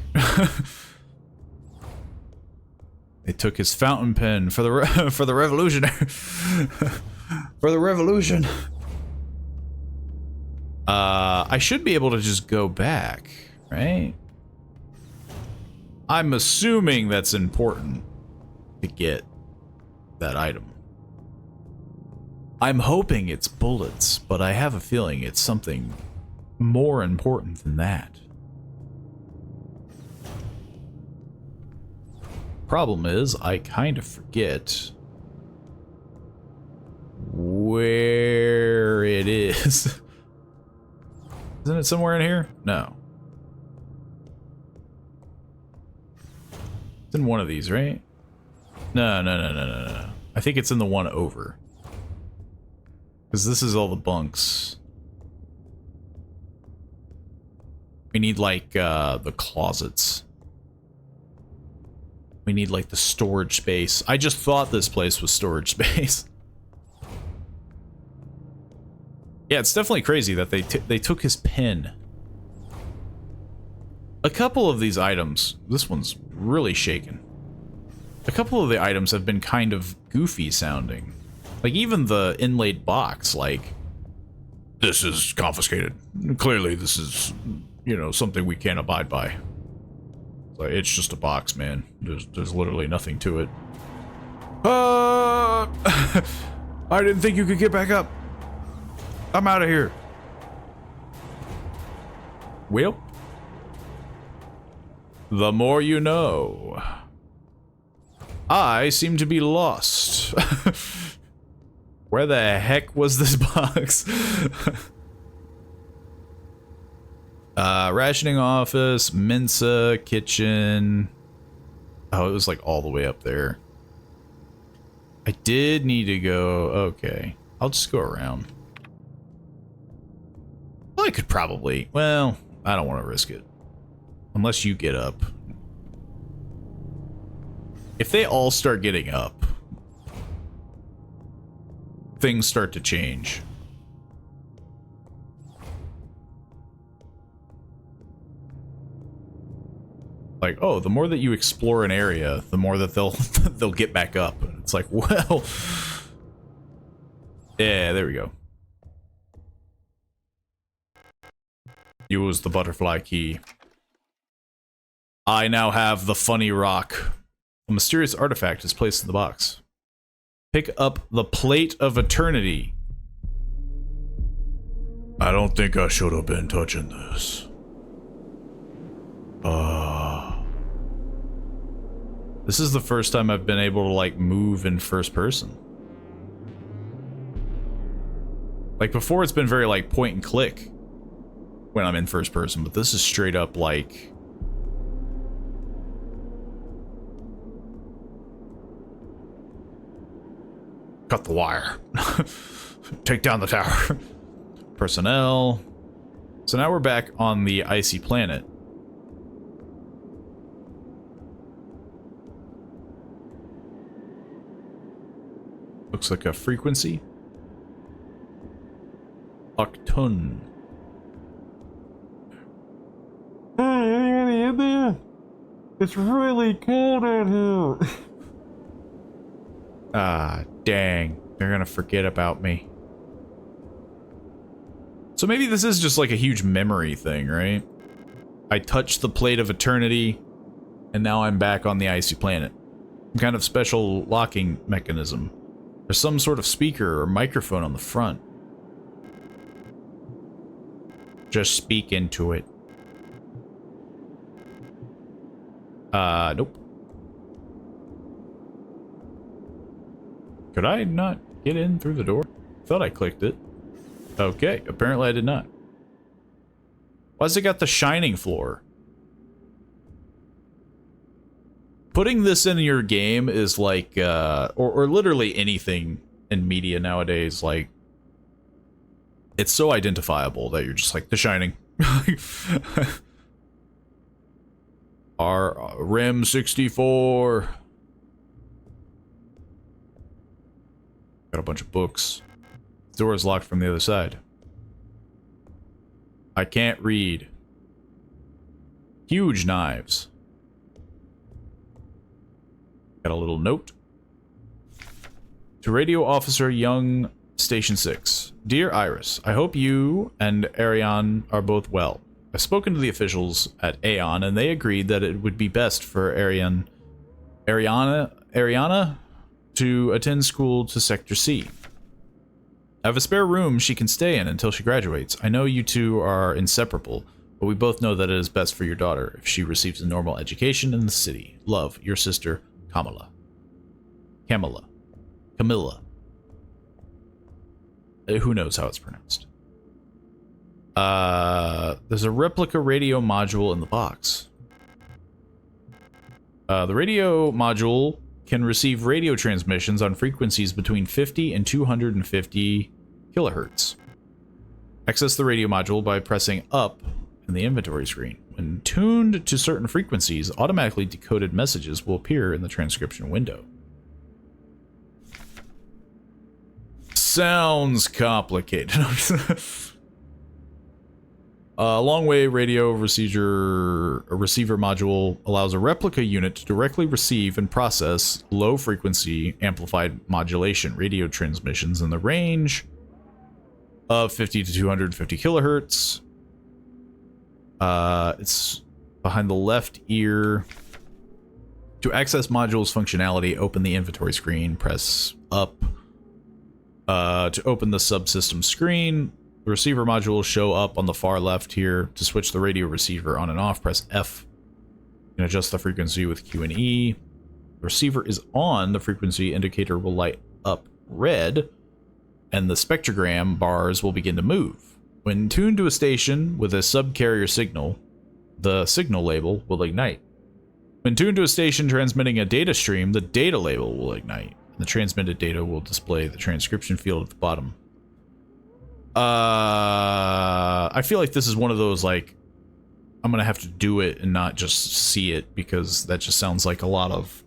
They took his fountain pen for the for the revolutionary for the revolution. I should be able to just go back, right? I'm assuming that's important to get that item. I'm hoping it's bullets, but I have a feeling it's something more important than that. Problem is, I kind of forget where it is. Isn't it somewhere in here? No. It's in one of these, right? No. I think it's in the one over. Because this is all the bunks. We need, like, the closets. We need, like, the storage space. I just thought this place was storage space. Yeah, it's definitely crazy that they took his pen. A couple of these items, this one's really shaken. A couple of the items have been kind of goofy sounding. Like even the inlaid box, like, this is confiscated. Clearly this is, you know, something we can't abide by. Like, it's just a box, man. There's literally nothing to it. I didn't think you could get back up. I'm out of here. Well, the more you know. I seem to be lost. Where the heck was this box? Rationing office, Mensa, kitchen. Oh, it was like all the way up there. I did need to go. Okay, I'll just go around. Well, I could probably. Well, I don't want to risk it. Unless you get up. If they all start getting up, things start to change. Like, oh, the more that you explore an area, the more that they'll get back up. And it's like, well, yeah, there we go. Use the butterfly key. I now have the funny rock. A mysterious artifact is placed in the box. Pick up the plate of eternity. I don't think I should have been touching this. This is the first time I've been able to, like, move in first person. Like, before it's been very, like, point and click when I'm in first person, but this is straight up, like... cut the wire. Take down the tower. Personnel. So now we're back on the icy planet. Looks like a frequency. Octun. Hey, anybody in there? It's really cold out here. Ah, dang. They're gonna forget about me. So maybe this is just like a huge memory thing, right? I touched the plate of eternity, and now I'm back on the icy planet. Some kind of special locking mechanism. There's some sort of speaker or microphone on the front. Just speak into it. Nope. Could I not get in through the door? Thought I clicked it. Okay, apparently I did not. Why's it got the shining floor? Putting this in your game is like, or literally anything in media nowadays, like, it's so identifiable that you're just like, The Shining. Our REM 64. Got a bunch of books. The door is locked from the other side. I can't read. Huge knives. Got a little note. To Radio Officer Young Station 6. Dear Iris, I hope you and Ariane are both well. I've spoken to the officials at Aeon, and they agreed that it would be best for Ariana to attend school to Sector C. I have a spare room she can stay in until she graduates. I know you two are inseparable, but we both know that it is best for your daughter if she receives a normal education in the city. Love, your sister, Camilla. Camilla. Who knows how it's pronounced. There's a replica radio module in the box. The radio module can receive radio transmissions on frequencies between 50 and 250 kilohertz. Access the radio module by pressing up in the inventory screen. When tuned to certain frequencies, automatically decoded messages will appear in the transcription window. Sounds complicated. A long-wave radio receiver module allows a replica unit to directly receive and process low-frequency amplified modulation radio transmissions in the range of 50 to 250 kilohertz. It's behind the left ear. To access module's functionality, open the inventory screen, press up. To open the subsystem screen, the receiver module will show up on the far left here. To switch the radio receiver on and off, press F. You can adjust the frequency with Q and E. The receiver is on, the frequency indicator will light up red, and the spectrogram bars will begin to move. When tuned to a station with a subcarrier signal, the signal label will ignite. When tuned to a station transmitting a data stream, the data label will ignite. The transmitted data will display the transcription field at the bottom. I feel like this is one of those, like, I'm gonna have to do it and not just see it, because that just sounds like a lot of...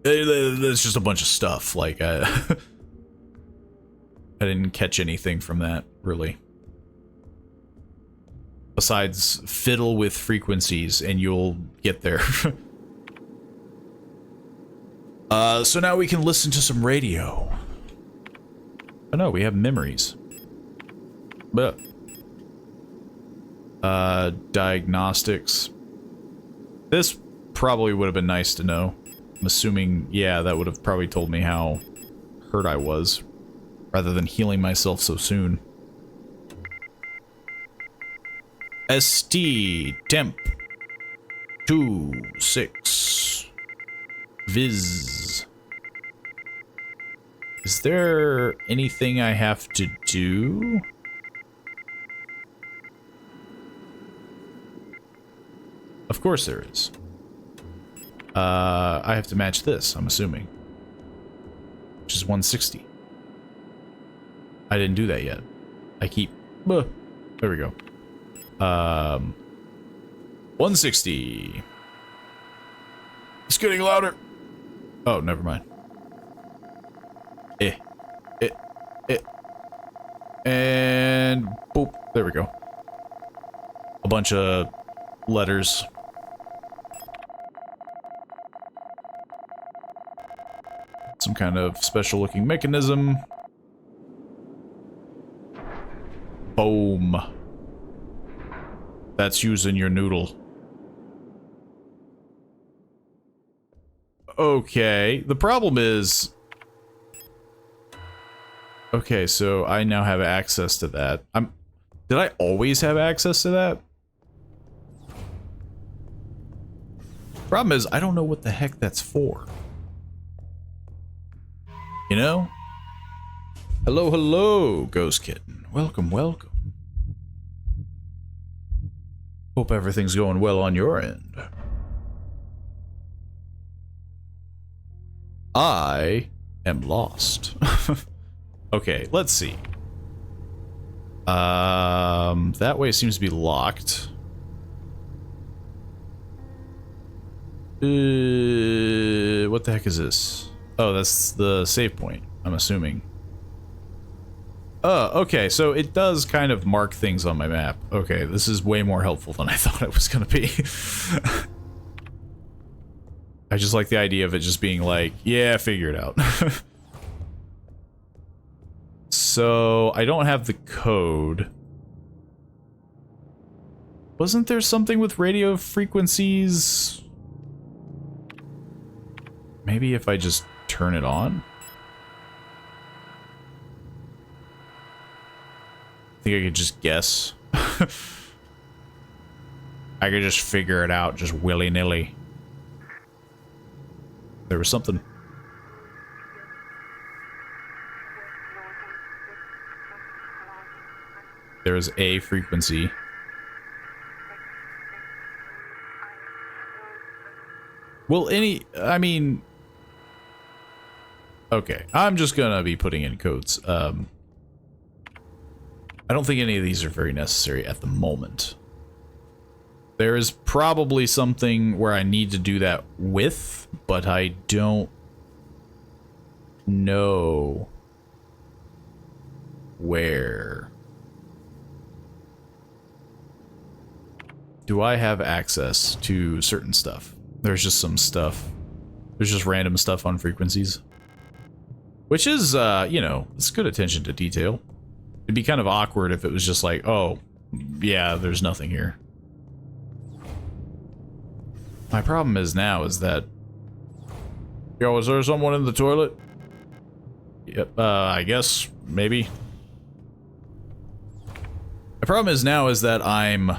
There's just a bunch of stuff, like, I didn't catch anything from that, really. Besides, fiddle with frequencies and you'll get there. So now we can listen to some radio. Oh no, we have memories. But diagnostics. This probably would have been nice to know. I'm assuming, yeah, that would have probably told me how hurt I was, rather than healing myself so soon. ST temp 26 viz. Is there anything I have to do? Of course there is. I have to match this, I'm assuming. Which is 160. I didn't do that yet. I keep... there we go. 160. It's getting louder. Oh, never mind. And boop. There we go. A bunch of letters. Some kind of special looking mechanism. Boom. That's using your noodle. Okay, the problem is... Okay, so I now have access to that. Did I always have access to that? Problem is, I don't know what the heck that's for. You know? Hello, hello, Ghost Kitten. Welcome, welcome. Hope everything's going well on your end. I am lost. Okay, let's see. That way seems to be locked. What the heck is this? Oh, that's the save point, I'm assuming. Oh, okay, so it does kind of mark things on my map. Okay, this is way more helpful than I thought it was gonna be. I just like the idea of it just being like, yeah, figure it out. So I don't have the code. Wasn't there something with radio frequencies? Maybe if I just turn it on? I think I could just guess. I could just figure it out just willy-nilly. There was something. There's a frequency. Well, I mean... Okay, I'm just gonna be putting in codes. I don't think any of these are very necessary at the moment. There is probably something where I need to do that with, but I don't know where. Do I have access to certain stuff? There's just some stuff. There's just random stuff on frequencies. Which is, you know, it's good attention to detail. It'd be kind of awkward if it was just like, oh, yeah, there's nothing here. My problem is now is that... Yo, is there someone in the toilet? Yep, I guess, maybe. My problem is now is that I'm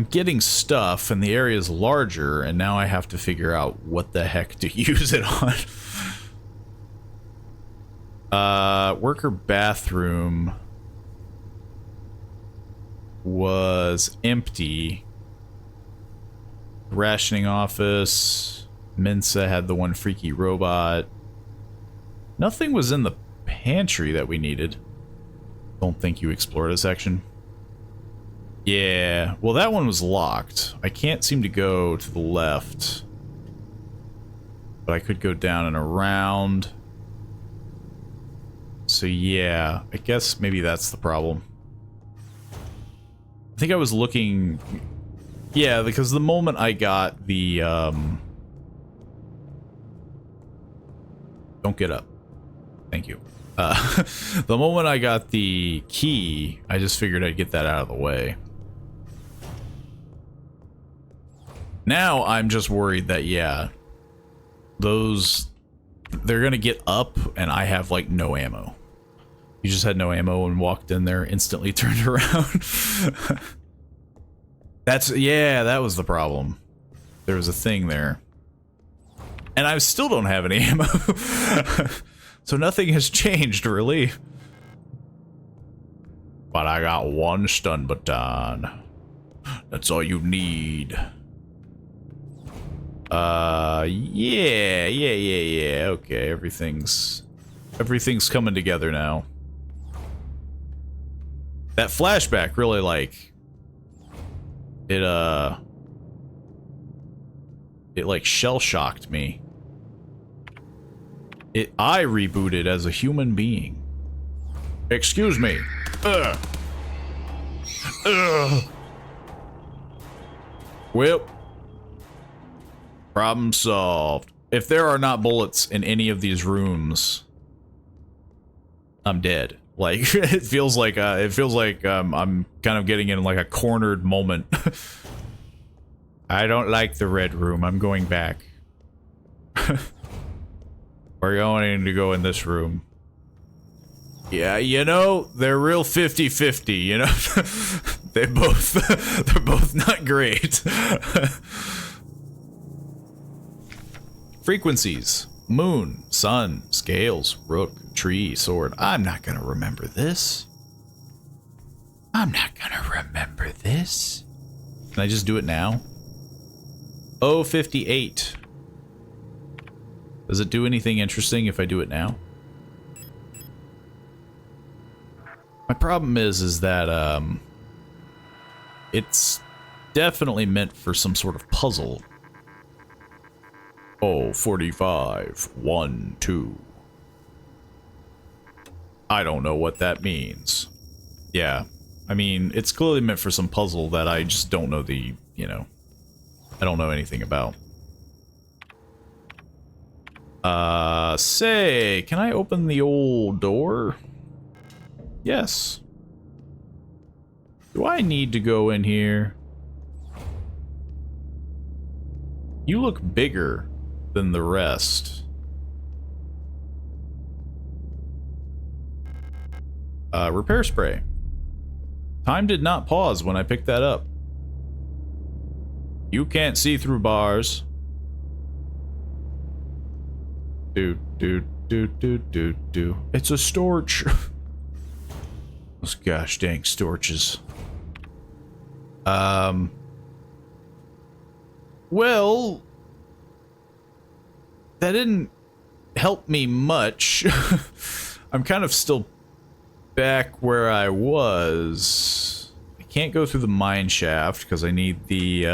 getting stuff and the area is larger and now I have to figure out what the heck to use it on. Worker bathroom was empty. Rationing office. Mensa had the one freaky robot. Nothing was in the pantry that we needed. Don't think you explored a section. Yeah, well that one was locked. I can't seem to go to the left. But I could go down and around. So yeah, I guess maybe that's the problem. I think I was looking... Yeah, because the moment I got the, Don't get up. Thank you. The moment I got the key, I just figured I'd get that out of the way. Now I'm just worried that, yeah, they're gonna get up and I have, like, no ammo. You just had no ammo and walked in there, instantly turned around. Yeah, that was the problem. There was a thing there. And I still don't have any ammo. So nothing has changed, really. But I got one stun baton. That's all you need. Yeah. Okay, everything's coming together now. That flashback really, like... It like shell-shocked me. I rebooted as a human being. Excuse me. Ugh. Well, problem solved. If there are not bullets in any of these rooms, I'm dead. Like, it feels like I'm kind of getting in like a cornered moment. I don't like the red room. I'm going back. We're going to go in this room. Yeah, you know, they're real 50-50, you know? they're both not great. Frequencies. Moon, sun, scales, rook, tree, sword. I'm not gonna remember this. Can I just do it now? 058. Does it do anything interesting if I do it now? My problem is that, it's definitely meant for some sort of puzzle. Oh, 45, 1, 2. I don't know what that means. Yeah, I mean, it's clearly meant for some puzzle that I just don't know the, you know, I don't know anything about. Say, can I open the old door? Yes. Do I need to go in here? You look bigger than the rest. Repair spray. Time did not pause when I picked that up. You can't see through bars. Do. It's a storch. Those gosh dang storches. Well, that didn't help me much. I'm kind of still back where I was. I can't go through the mine shaft because I need the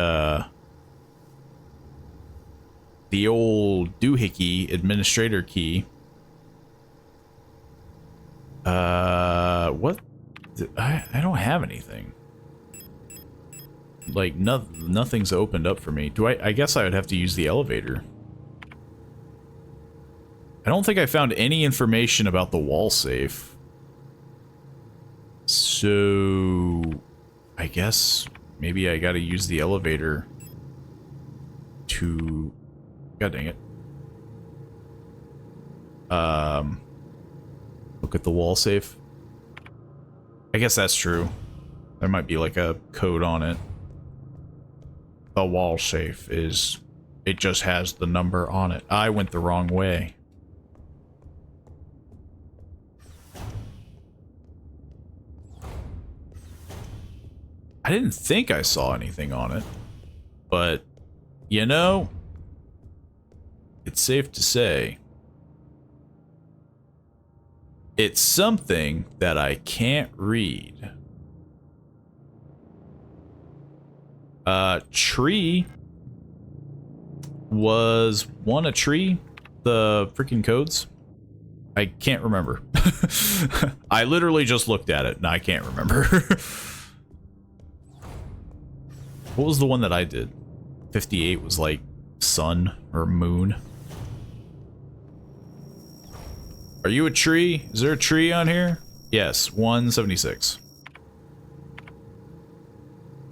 old doohickey administrator key. What? I don't have anything. Like, nothing's opened up for me. I guess I would have to use the elevator. I don't think I found any information about the wall safe. So, I guess maybe I gotta use the elevator to... God dang it. Look at the wall safe. I guess that's true. There might be like a code on it. The wall safe is... It just has the number on it. I went the wrong way. I didn't think I saw anything on it. But, you know... It's safe to say... It's something that I can't read. Tree was one a tree? The freaking codes? I can't remember. I literally just looked at it and I can't remember. What was the one that I did? 58 was like sun or moon. Are you a tree? Is there a tree on here? Yes, 176.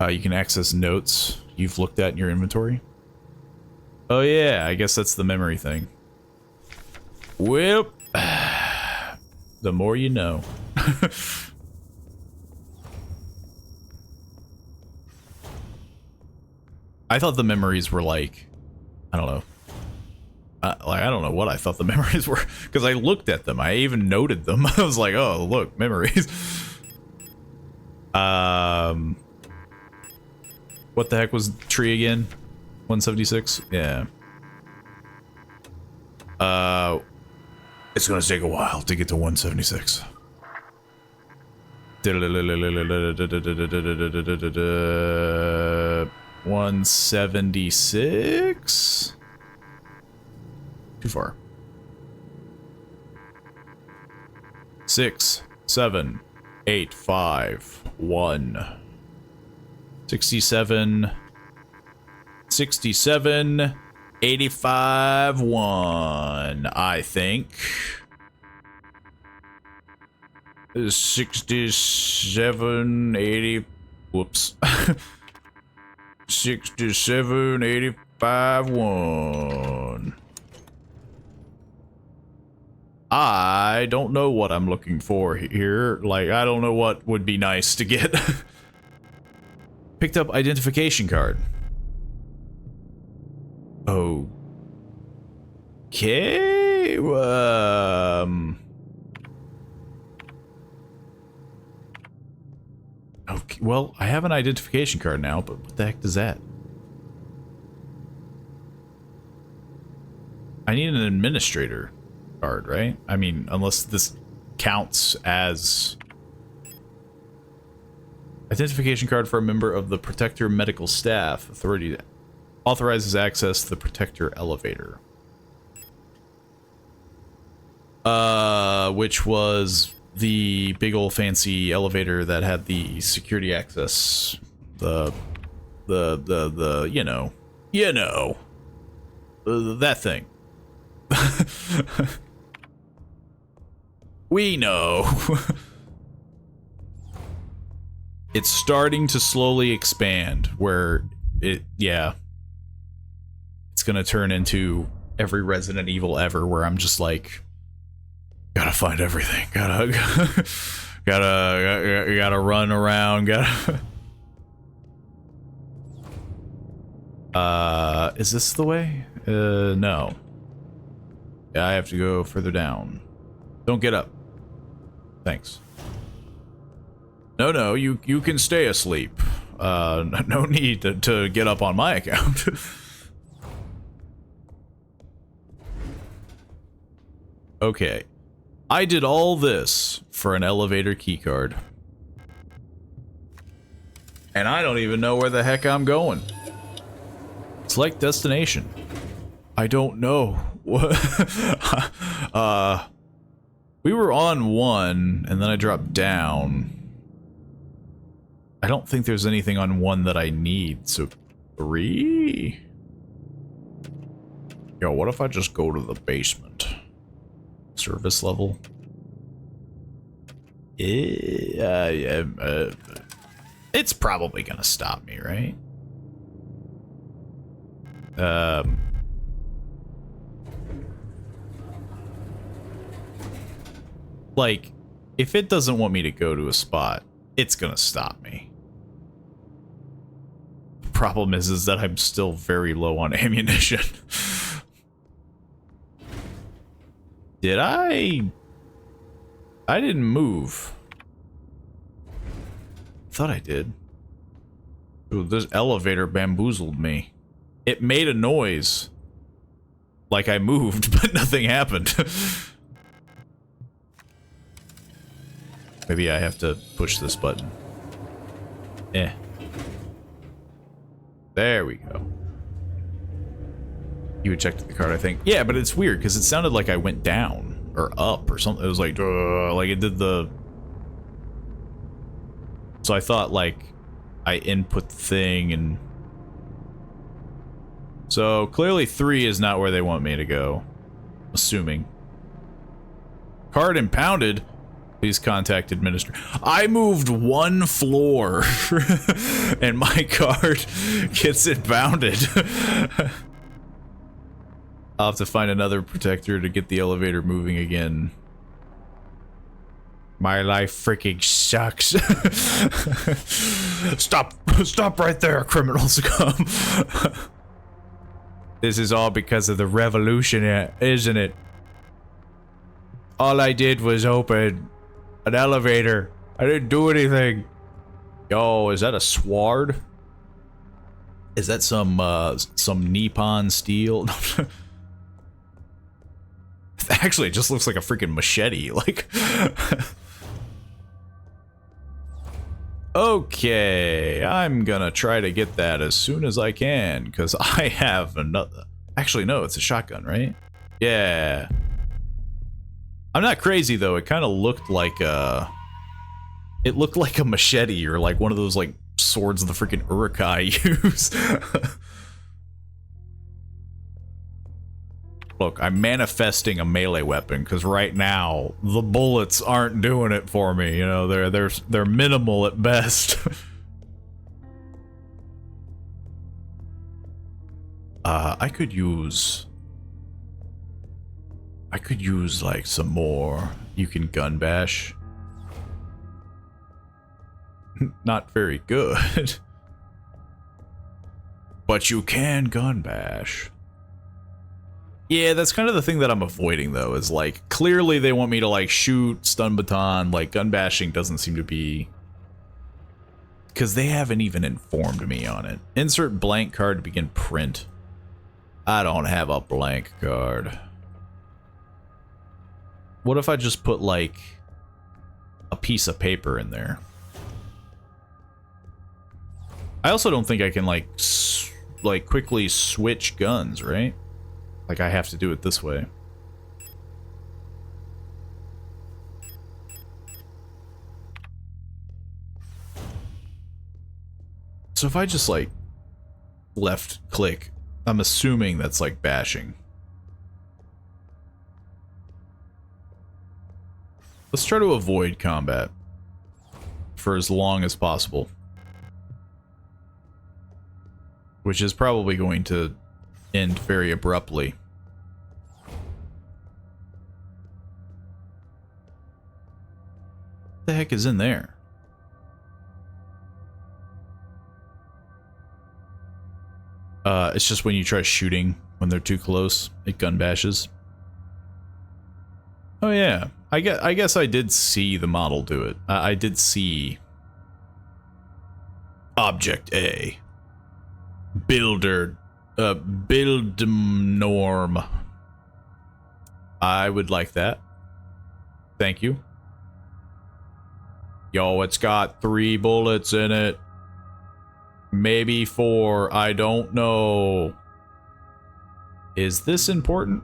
You can access notes you've looked at in your inventory. Oh yeah, I guess that's the memory thing. Well, the more you know. I thought the memories were like, I don't know. Like, I don't know what I thought the memories were, because I looked at them. I even noted them. I was like, oh, look, memories. What the heck was tree again? 176? Yeah. It's gonna take a while to get to 176. 176? Too far. 6, 7, 8, 5, 1. 67, 67, 85, 1, I think. 67, 80, whoops. 67, 85, 1. I don't know what I'm looking for here. Like, I don't know what would be nice to get. Picked up identification card. Okay. Okay, well, I have an identification card now, but what the heck does that? I need an administrator card, right? I mean, unless this counts as... Identification card for a member of the Protector Medical Staff. Authority authorizes access to the Protector elevator. Which was the big old fancy elevator that had the security access. The you know, that thing. We know. It's starting to slowly expand where yeah. It's gonna turn into every Resident Evil ever where I'm just like, gotta find everything. Gotta run around. Is this the way? No. Yeah, I have to go further down. Don't get up. Thanks. No, you can stay asleep. No need to get up on my account. Okay. I did all this for an elevator keycard. And I don't even know where the heck I'm going. Select destination. I don't know. We were on 1, and then I dropped down. I don't think there's anything on 1 that I need, so 3? Yo, what if I just go to the basement? Service level? It's probably gonna stop me, right? Like, if it doesn't want me to go to a spot, it's gonna stop me. The problem is that I'm still very low on ammunition. Did I didn't move. Thought I did. Ooh, this elevator bamboozled me. It made a noise. Like I moved, but nothing happened. Maybe I have to push this button. Eh. There we go. You ejected the card, I think. Yeah, but it's weird, because it sounded like I went down, or up, or something. It was like it did the... So I thought, like, I input the thing, and... So, clearly 3 is not where they want me to go. Assuming. Card impounded? Please contact administrator. I moved 1 floor, and my card gets impounded. I'll have to find another protector to get the elevator moving again. My life freaking sucks. Stop right there, criminal scum. This is all because of the revolution, isn't it? All I did was open an elevator. I didn't do anything. Yo, is that a sword? Is that some Nippon steel? Actually, it just looks like a freaking machete, like... Okay, I'm gonna try to get that as soon as I can, because I have another... Actually, no, it's a shotgun, right? Yeah. I'm not crazy, though. It kind of looked like a... It looked like a machete, or like one of those, like, swords the freaking Urukai use. Look, I'm manifesting a melee weapon because right now the bullets aren't doing it for me. You know, they're minimal at best. I could use like some more. You can gun bash. Not very good. But you can gun bash. Yeah, that's kind of the thing that I'm avoiding, though, is, like, clearly they want me to, like, shoot, stun baton, like, gun bashing doesn't seem to be... Because they haven't even informed me on it. Insert blank card to begin print. I don't have a blank card. What if I just put, like, a piece of paper in there? I also don't think I can, like, quickly switch guns, right? Like, I have to do it this way. So if I just, like, left click, I'm assuming that's, like, bashing. Let's try to avoid combat for as long as possible. Which is probably going to end very abruptly. What the heck is in there? It's just when you try shooting when they're too close, it gun bashes. Oh yeah, I guess I did see the model do it. I did see Object A. Build norm. I would like that. Thank you. Yo, it's got 3 bullets in it. Maybe 4. I don't know. Is this important?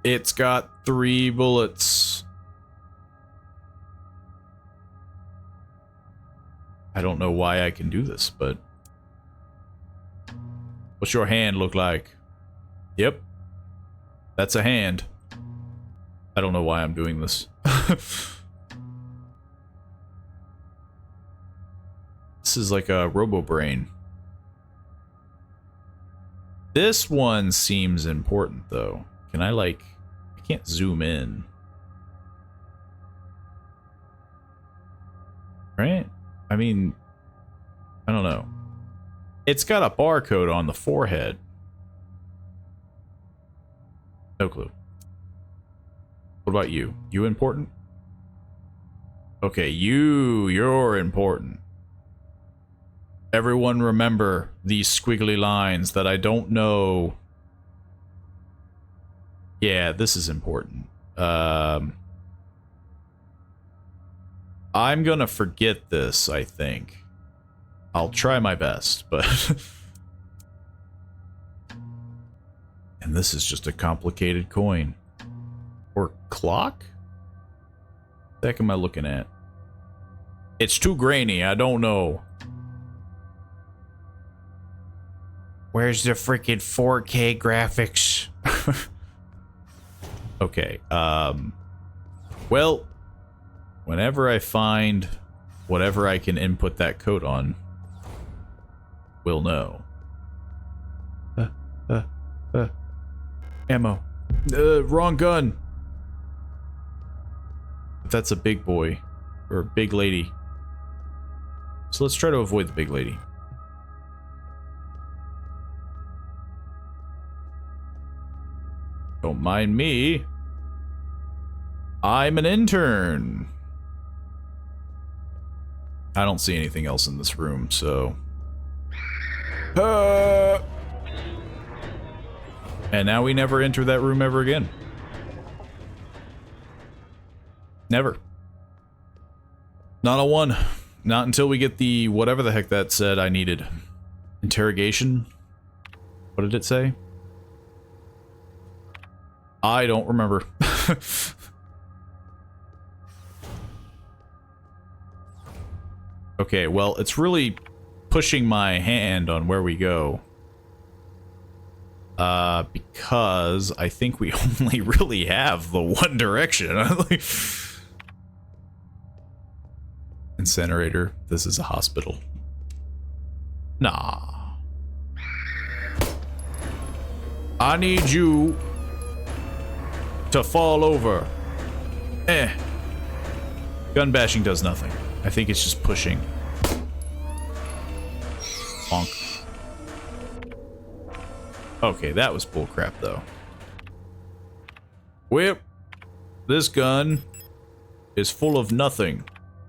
It's got 3 bullets. I don't know why I can do this, but... What's your hand look like? Yep. That's a hand. I don't know why I'm doing this. This is like a robo-brain. This one seems important, though. Can I, like... I can't zoom in. Right? I mean... I don't know. It's got a barcode on the forehead. No clue. What about you? You important? Okay, you're important. Everyone remember these squiggly lines that I don't know. Yeah, this is important. I'm gonna forget this, I think. I'll try my best, but... And this is just a complicated coin. Or clock? What the heck am I looking at? It's too grainy, I don't know. Where's the freaking 4K graphics? Okay, well, whenever I find whatever I can input that code on, we'll know. Ammo. Wrong gun. That's a big boy. Or big lady. So let's try to avoid the big lady. Don't mind me. I'm an intern. I don't see anything else in this room, so... And now we never enter that room ever again. Never. Not a 1. Not until we get the whatever the heck that said I needed. Interrogation? What did it say? I don't remember. Okay, well, it's really pushing my hand on where we go. Because I think we only really have the one direction. Incinerator. This is a hospital. Nah. I need you to fall over. Gun bashing does nothing. I think it's just pushing. Bonk. Okay, that was bullcrap, though. Whip. This gun is full of nothing.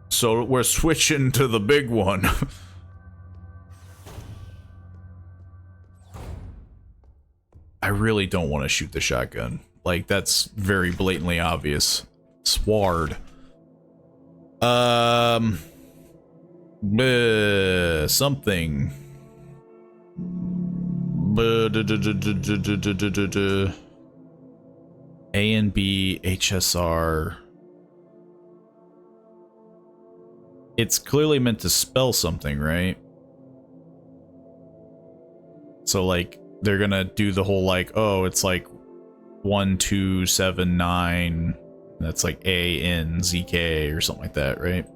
So we're switching to the big one. I really don't want to shoot the shotgun. Like, that's very blatantly obvious. Sward. Something. A and B HSR. It's clearly meant to spell something, right? So like they're gonna do the whole like, oh, it's like 1279. That's like ANZK or something like that, right?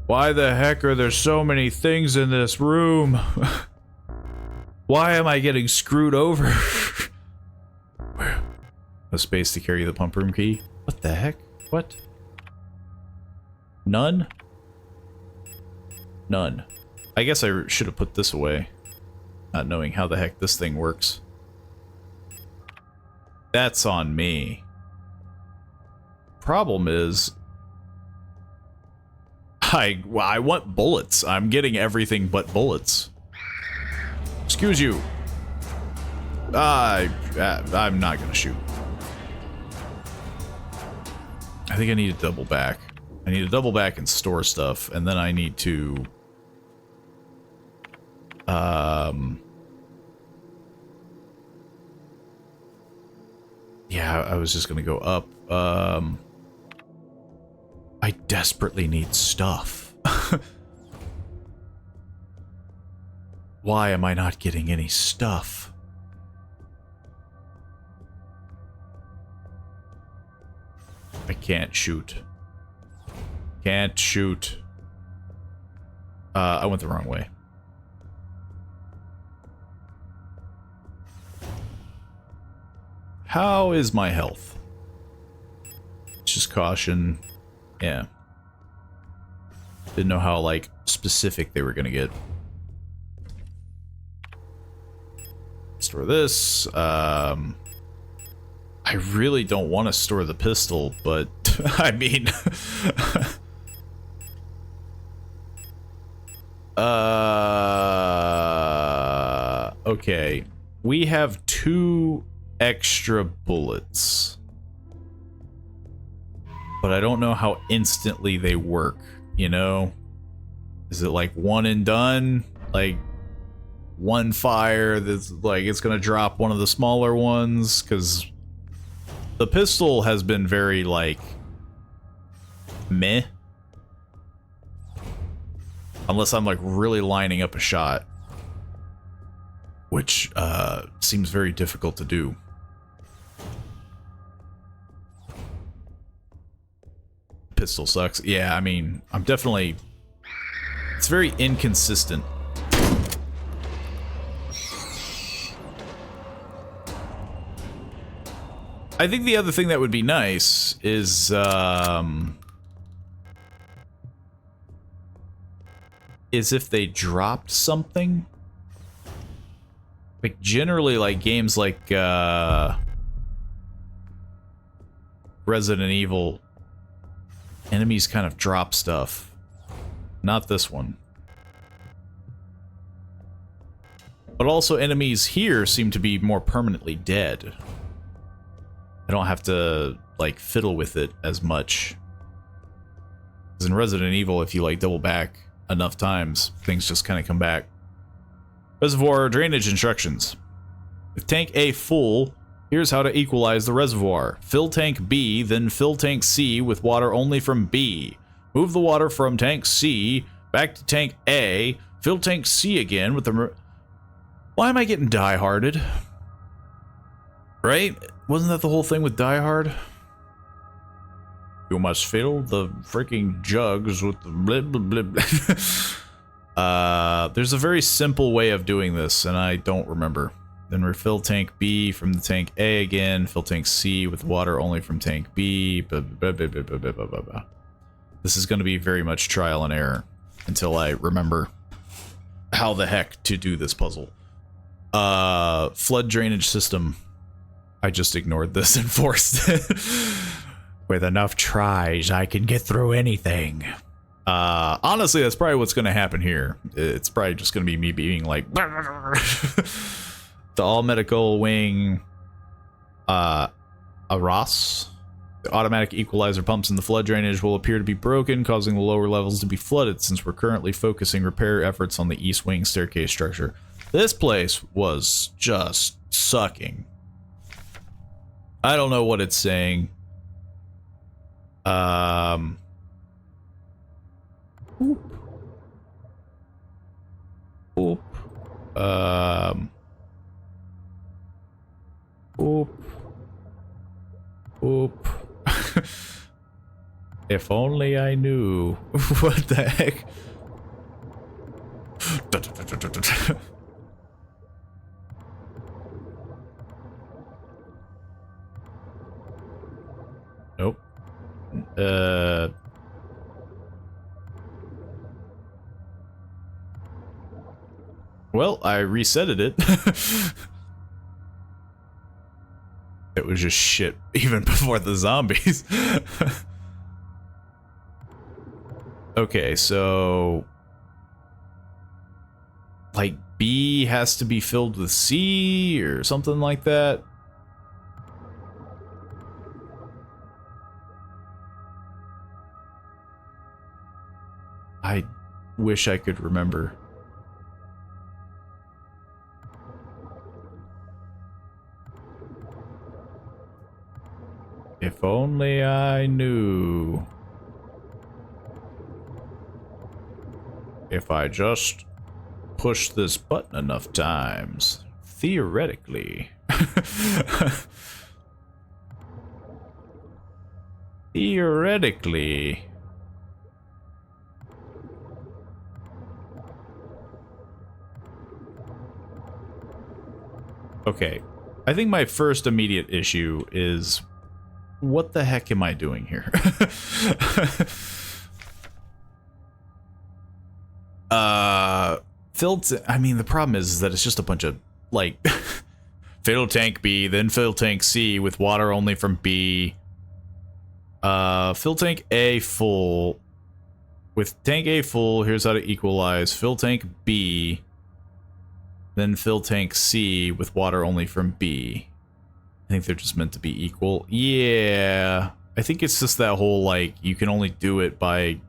Why the heck are there so many things in this room? Why am I getting screwed over? No space to carry the pump room key? What the heck? What? None? None. I guess I should have put this away, not knowing how the heck this thing works. That's on me. Problem is, I want bullets. I'm getting everything but bullets. Excuse you. I'm not gonna shoot. I think I need to double back. I need to double back and store stuff, and then I need to... Yeah, I was just gonna go up. I desperately need stuff. Why am I not getting any stuff? I can't shoot. Can't shoot. I went the wrong way. How is my health? Just caution. Yeah. Didn't know how, like, specific they were gonna get. Store this. I really don't want to store the pistol, but I mean... okay. We have 2 extra bullets. But I don't know how instantly they work, you know? Is it like one and done? Like, one fire that's like, it's gonna drop one of the smaller ones? Because the pistol has been very, like, meh. Unless I'm, like, really lining up a shot. Which, seems very difficult to do. Pistol sucks. Yeah, I mean, I'm definitely... It's very inconsistent. I think the other thing that would be nice is, if they dropped something. Like, generally, like, games like, Resident Evil, enemies kind of drop stuff. Not this one. But also, enemies here seem to be more permanently dead. I don't have to, like, fiddle with it as much. Because in Resident Evil, if you, like, double back enough times, things just kind of come back. Reservoir drainage instructions. With tank A full, here's how to equalize the reservoir. Fill tank B, then fill tank C with water only from B. Move the water from tank C back to tank A. Fill tank C again with the... Why am I getting die-harded? Right? Wasn't that the whole thing with Die Hard? You must fill the freaking jugs with the blah blah blah. There's a very simple way of doing this, and I don't remember. Then refill tank B from the tank A again. Fill tank C with water only from tank B. Blah, blah, blah, blah, blah, blah, blah, blah. This is going to be very much trial and error until I remember how the heck to do this puzzle. Flood drainage system. I just ignored this and forced it. With enough tries, I can get through anything. Honestly, that's probably what's going to happen here. It's probably just going to be me being like... The all-medical wing... Aras. The automatic equalizer pumps in the flood drainage will appear to be broken, causing the lower levels to be flooded, since we're currently focusing repair efforts on the east wing staircase structure. This place was just sucking. I don't know what it's saying. Oop. Oop. Oop. Oop. If only I knew. What the heck? Nope. Well, I resetted it. It was just shit even before the zombies. Okay, so like B has to be filled with C or something like that. I wish I could remember. If only I knew. If I just push this button enough times, theoretically. Theoretically. Okay, I think my first immediate issue is, what the heck am I doing here? I mean, the problem is that it's just a bunch of, like, fill tank B, then fill tank C with water only from B. Fill tank A full. With tank A full, here's how to equalize. Fill tank B, then fill tank C with water only from B. I think they're just meant to be equal. Yeah, I think it's just that whole, like, you can only do it by,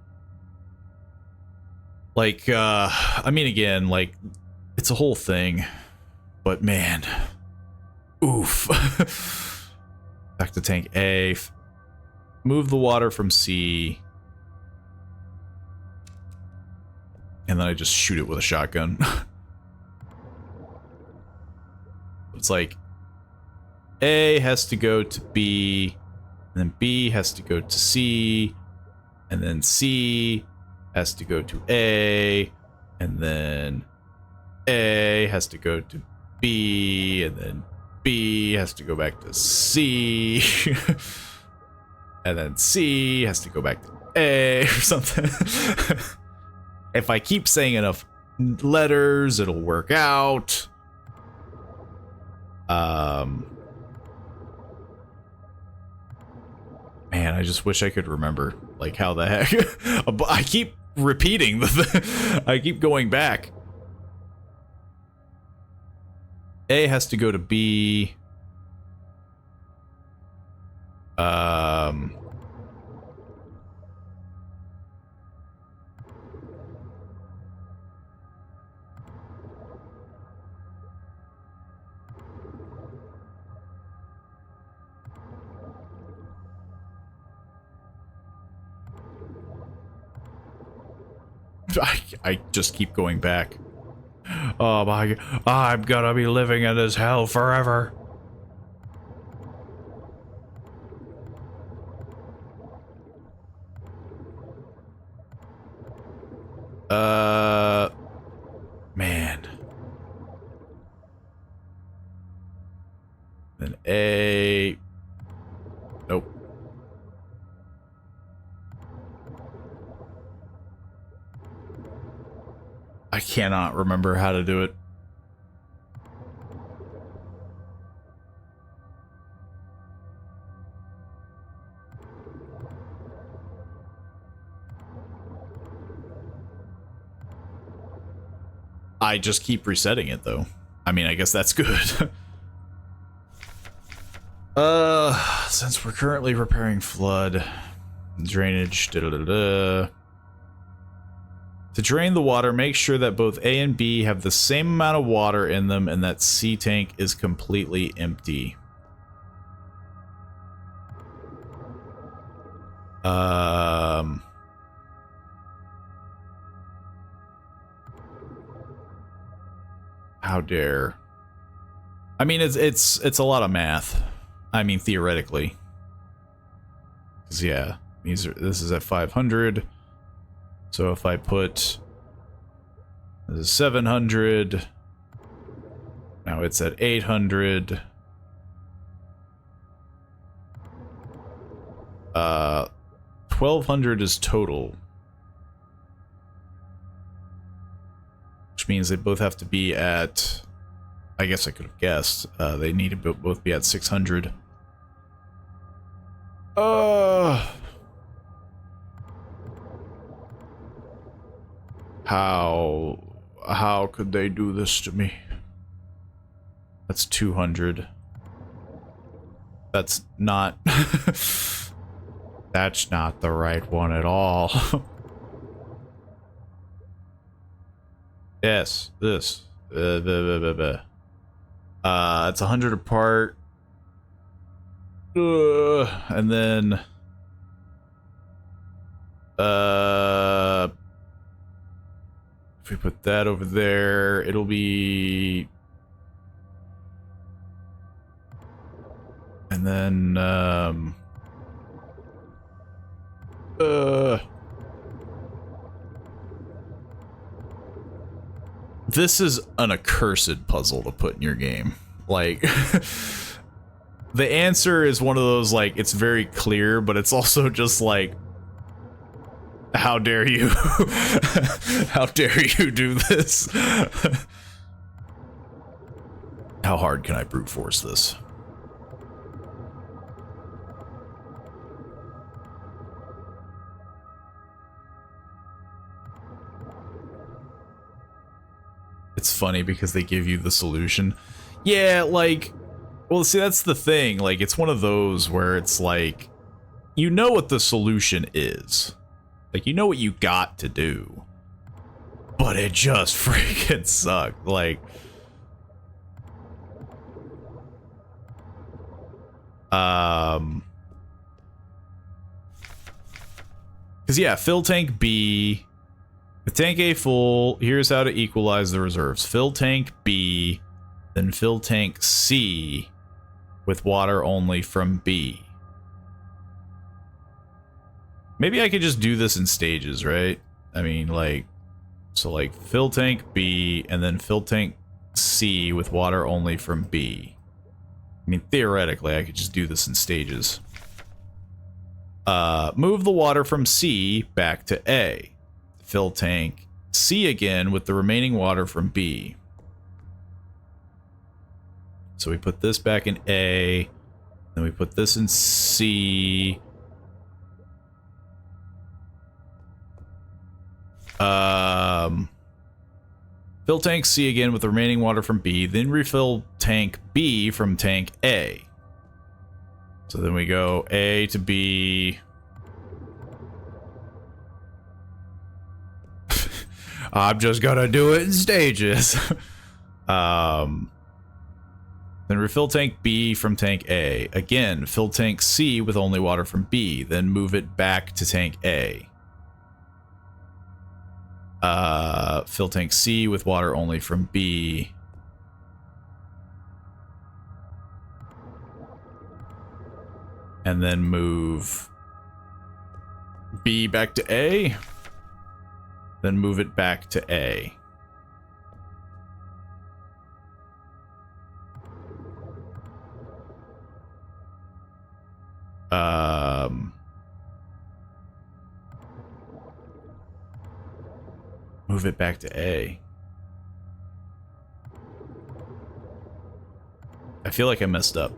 like, I mean, again, like, it's a whole thing, but man, oof. Back to tank A, move the water from C, and then I just shoot it with a shotgun. It's like, A has to go to B, and then B has to go to C, and then C has to go to A, and then A has to go to B, and then B has to go back to C, and then C has to go back to A or something. If I keep saying enough letters, it'll work out. Man, I just wish I could remember, like, how the heck. I keep repeating I keep going back. A has to go to B. I just keep going back. Oh my, I'm gonna be living in this hell forever. Man. Then A. Nope. I cannot remember how to do it. I just keep resetting it, though. I mean, I guess that's good. Since we're currently repairing flood, drainage, To drain the water, make sure that both A and B have the same amount of water in them and that C tank is completely empty. How dare. I mean, it's a lot of math. I mean, theoretically. 'Cause yeah, this is at 500. So if I put this is 700. Now it's at 800. 1200 is total. Which means they both have to be at, I guess I could have guessed, they need to both be at 600. How could they do this to me? That's 200. That's not... That's not the right one at all. Yes, this. It's 100 apart. And then... if we put that over there, it'll be... And then, this is an accursed puzzle to put in your game. Like, the answer is one of those, like, it's very clear, but it's also just like, how dare you? How dare you do this? How hard can I brute force this? It's funny because they give you the solution. Yeah, like, well, see, that's the thing. Like, it's one of those where it's like, you know what the solution is. Like, you know what you got to do. But it just freaking sucked. Like, because yeah, fill tank B. With tank A full, here's how to equalize the reserves. Fill tank B, then fill tank C with water only from B. Maybe I could just do this in stages, right? I mean, like, so like fill tank B and then fill tank C with water only from B. I mean, theoretically, I could just do this in stages. Move the water from C back to A. Fill tank C again with the remaining water from B. So we put this back in A, then we put this in C. Fill tank C again with the remaining water from B, then refill tank B from tank A. So then we go A to B. I'm just gonna do it in stages. Then refill tank B from tank A. Again, fill tank C with only water from B, then move it back to tank A. Fill tank C with water only from B. And then move B back to A. Then move it back to A. Move it back to A. I feel like I messed up.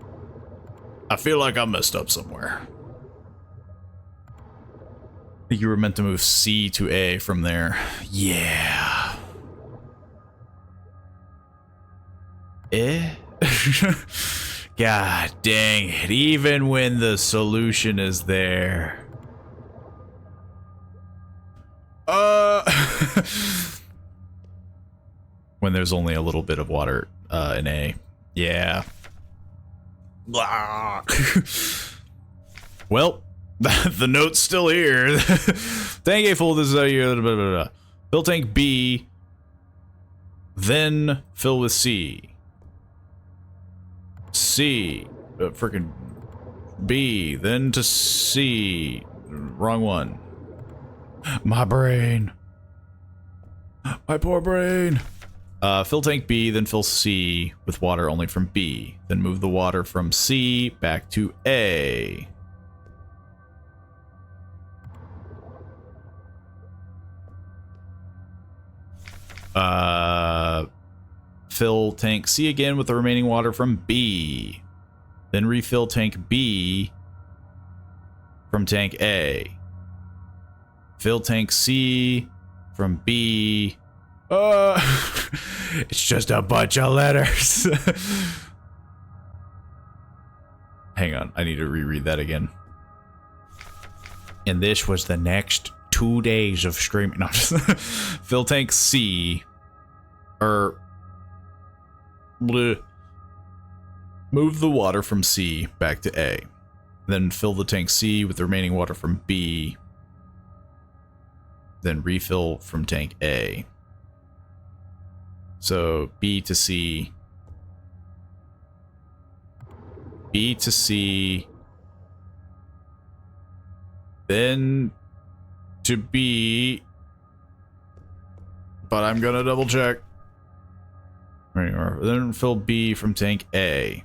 I feel like I messed up somewhere. I think you were meant to move C to A from there. Yeah. Eh? God dang it. Even when the solution is there. When there's only a little bit of water in A. Yeah. Blah. Well, the note's still here. Tank A full, this is out here. Fill tank B. then fill with C. C, freaking B, then to C. Wrong one. My brain. My poor brain. Fill tank B, then fill C with water only from B. Then move the water from C back to A. Fill tank C again with the remaining water from B. Then refill tank B from tank A. Fill tank C from B. It's just a bunch of letters. Hang on, I need to reread that again. And this was the next 2 days of streaming. No, just fill tank C. Bleh. Move the water from C back to A. Then fill the tank C with the remaining water from B. Then refill from tank A. So B to C. B to C. Then to B. But I'm gonna double check. Then fill B from tank A.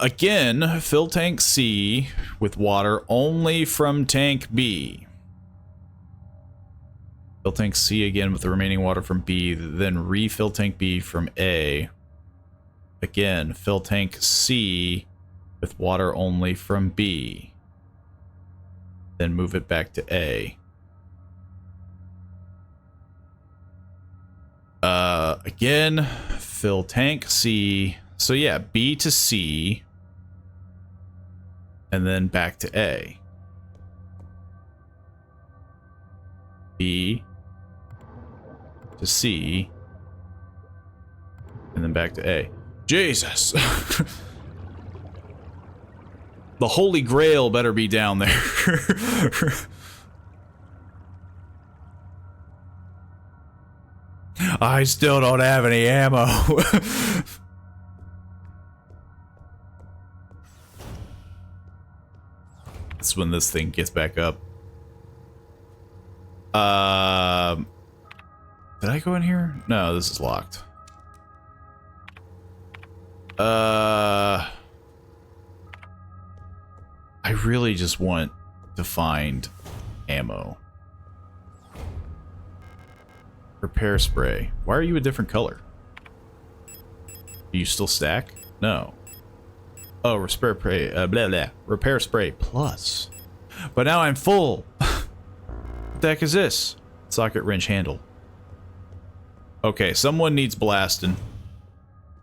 Again, fill tank C with water only from tank B. Fill tank C again with the remaining water from B, then refill tank B from A. Again, fill tank C with water only from B. Then move it back to A. Again, fill tank C. So yeah, B to C. And then back to A. B to C. And then back to A. Jesus! The Holy Grail better be down there. I still don't have any ammo. That's when this thing gets back up. Did I go in here? No, this is locked. I really just want to find ammo. Repair spray. Why are you a different color? Do you still stack? No. Oh, repair spray. Blah blah. Repair spray plus. But now I'm full. What the heck is this? Socket wrench handle. Okay, someone needs blasting.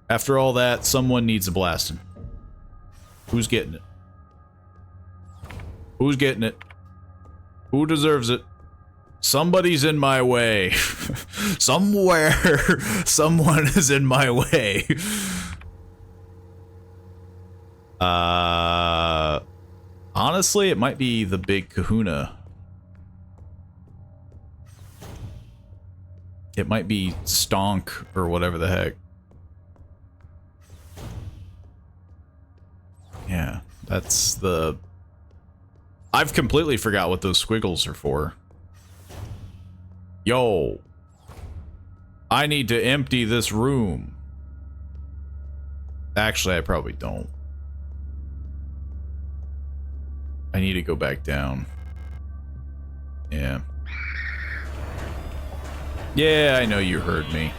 After all that, someone needs a blasting. Who's getting it? Who's getting it? Who deserves it? Somebody's in my way. Somewhere, someone is in my way. Honestly, it might be the big kahuna. It might be Stonk or whatever the heck. Yeah, that's the... I've completely forgot what those squiggles are for. Yo. I need to empty this room. Actually, I probably don't. I need to go back down. Yeah. Yeah, I know you heard me.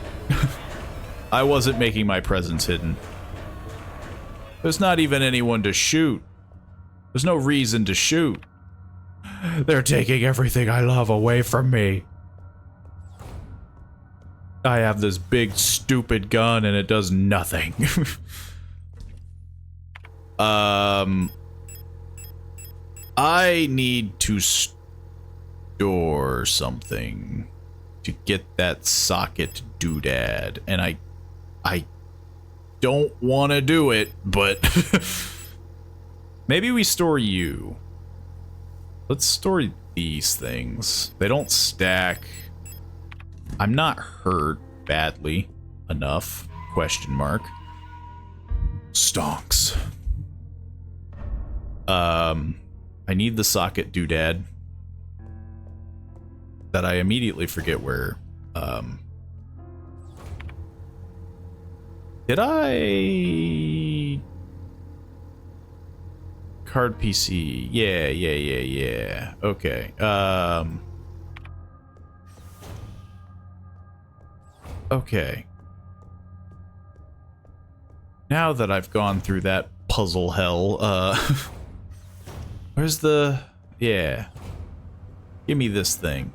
I wasn't making my presence hidden. There's not even anyone to shoot. There's no reason to shoot. They're taking everything I love away from me. I have this big stupid gun and it does nothing. I need to store something to get that socket doodad, and I don't want to do it, but Maybe we store you. Let's store these things. They don't stack. I'm not hurt badly enough, question mark. Stonks. I need the socket doodad that I immediately forget where. Did I... Card PC. Yeah. Okay. Okay. Now that I've gone through that puzzle hell, where's the... Yeah. Give me this thing.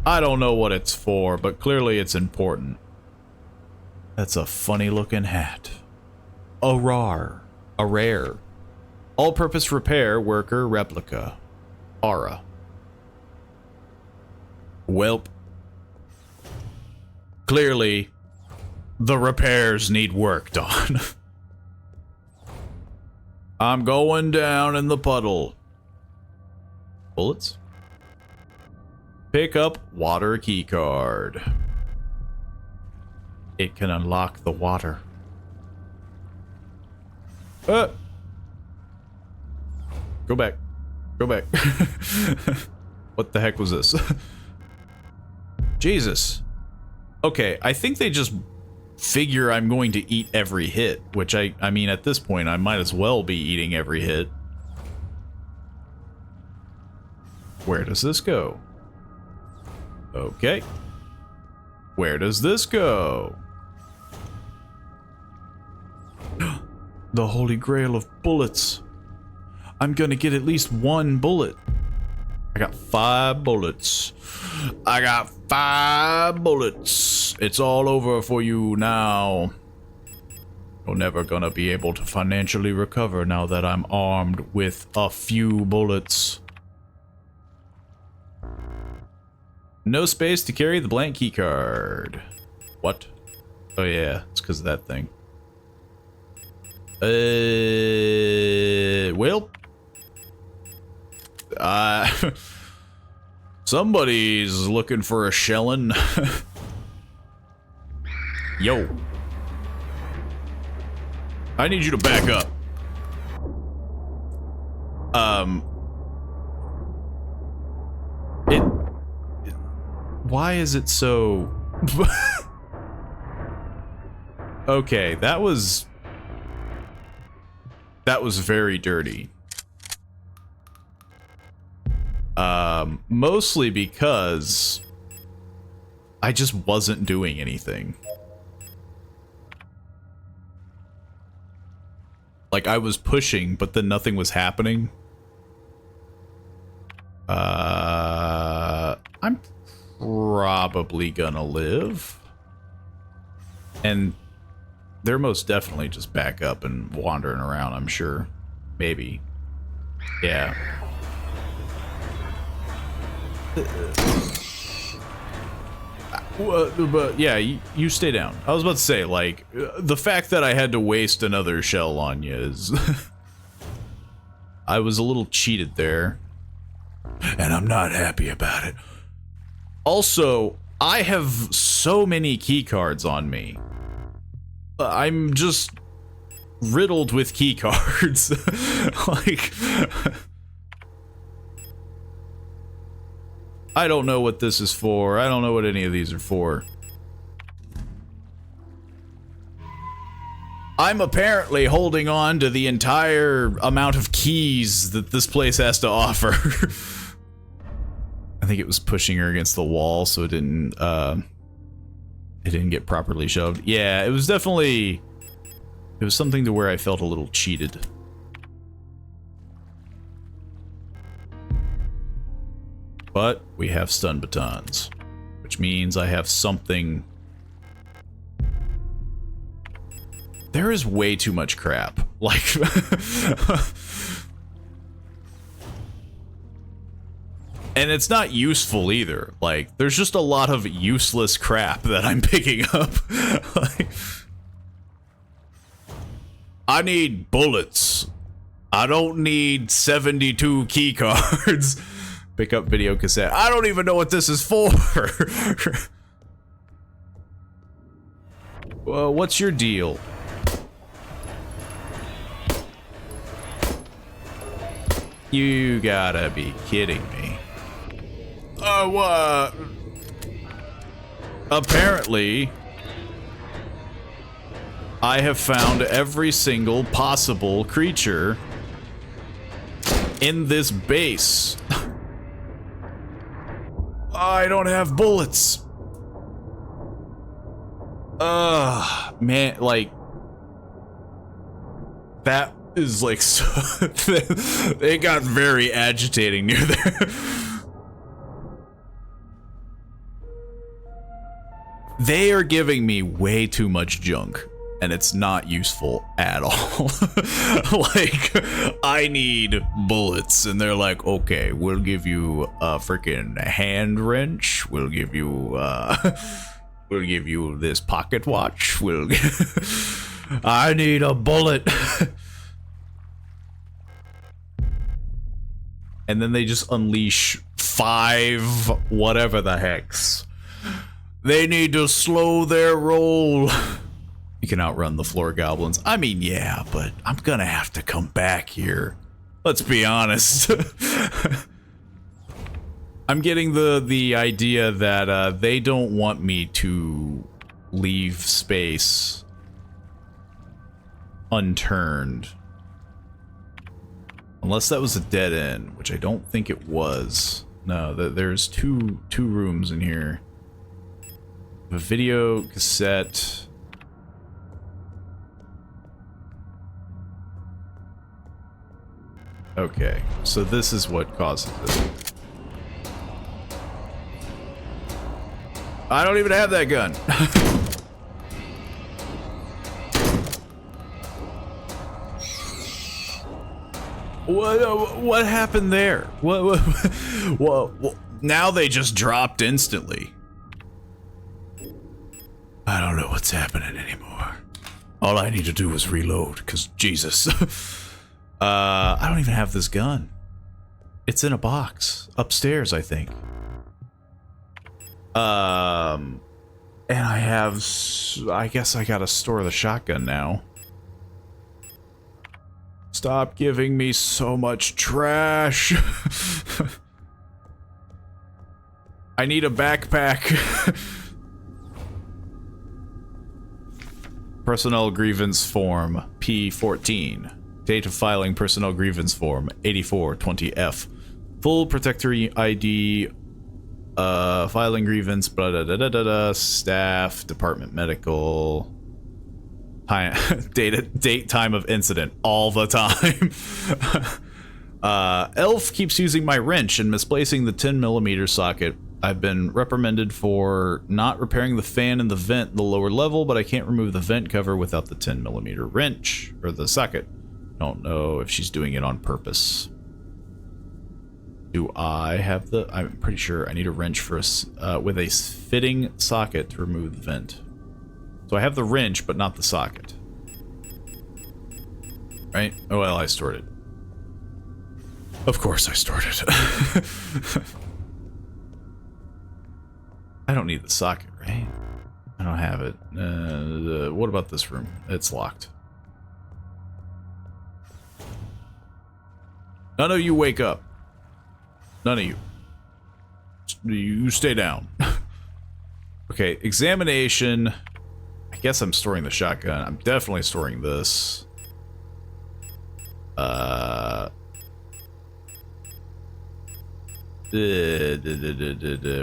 I don't know what it's for, but clearly it's important. That's a funny looking hat. A rare. All-purpose repair worker replica. Aura. Welp. Clearly, the repairs need work done. I'm going down in the puddle. Bullets? Pick up water key card. It can unlock the water. Go back. Go back. What the heck was this? Jesus. Okay, I think they just figure I'm going to eat every hit, which I mean, at this point, I might as well be eating every hit. Where does this go? Okay. Where does this go? The Holy Grail of bullets. I'm gonna get at least one bullet. I got 5 bullets. I got 5 bullets. It's all over for you now. You're never gonna be able to financially recover now that I'm armed with a few bullets. No space to carry the blank key card. What? Oh yeah, it's because of that thing. Well, somebody's looking for a shellin'. Yo, I need you to back up. Why is it so? Okay, that was very dirty. Mostly because I just wasn't doing anything. Like, I was pushing, but then nothing was happening. I'm probably gonna live. And they're most definitely just back up and wandering around, I'm sure. Maybe. Yeah. But yeah, you stay down. I was about to say, like, the fact that I had to waste another shell on you is... I was a little cheated there. And I'm not happy about it. Also, I have so many key cards on me. I'm just riddled with key cards. Like, I don't know what this is for. I don't know what any of these are for. I'm apparently holding on to the entire amount of keys that this place has to offer. I think it was pushing her against the wall, so it didn't get properly shoved. Yeah, it was definitely... It was something to where I felt a little cheated. But we have stun batons, which means I have something... There is way too much crap. Like... And it's not useful either. Like, there's just a lot of useless crap that I'm picking up. Like, I need bullets. I don't need 72 key cards. Pick up video cassette. I don't even know what this is for. Well, what's your deal? You gotta be kidding me. What? Apparently, I have found every single possible creature in this base. I don't have bullets. Man, like, that is like so it got very agitating near there. They are giving me way too much junk, and it's not useful at all. Like, I need bullets, and they're like, okay, we'll give you a freaking hand wrench. We'll give you this pocket watch. I need a bullet. And then they just unleash 5 whatever the hecks. They need to slow their roll. You can outrun the floor goblins. I mean, yeah, but I'm gonna have to come back here. Let's be honest. I'm getting the idea that they don't want me to leave space unturned. Unless that was a dead end, which I don't think it was. No, there's two rooms in here. A video cassette. Okay, so this is what causes this. I don't even have that gun. What happened there? What? Now they just dropped instantly. I don't know what's happening anymore. All I need to do is reload, because Jesus. I don't even have this gun. It's in a box upstairs, I think. And I guess I gotta store the shotgun now. Stop giving me so much trash. I need a backpack. Personnel grievance form P14. Date of filing personnel grievance form 8420F. Full protectory ID. Filing grievance. Blah, da, da, da, da, da, staff. Department medical. Time, date time of incident all the time. Elf keeps using my wrench and misplacing the 10mm socket. I've been reprimanded for not repairing the fan and the vent in the lower level, but I can't remove the vent cover without the 10mm wrench or the socket. Don't know if she's doing it on purpose. Do I have the? I'm pretty sure I need a wrench for with a fitting socket to remove the vent. So I have the wrench, but not the socket. Right? Oh, well, I stored it. Of course I stored it. I don't need the socket, right? I don't have it. What about this room? It's locked. None of you wake up. None of you. You stay down. Okay, examination. I guess I'm storing the shotgun. I'm definitely storing this.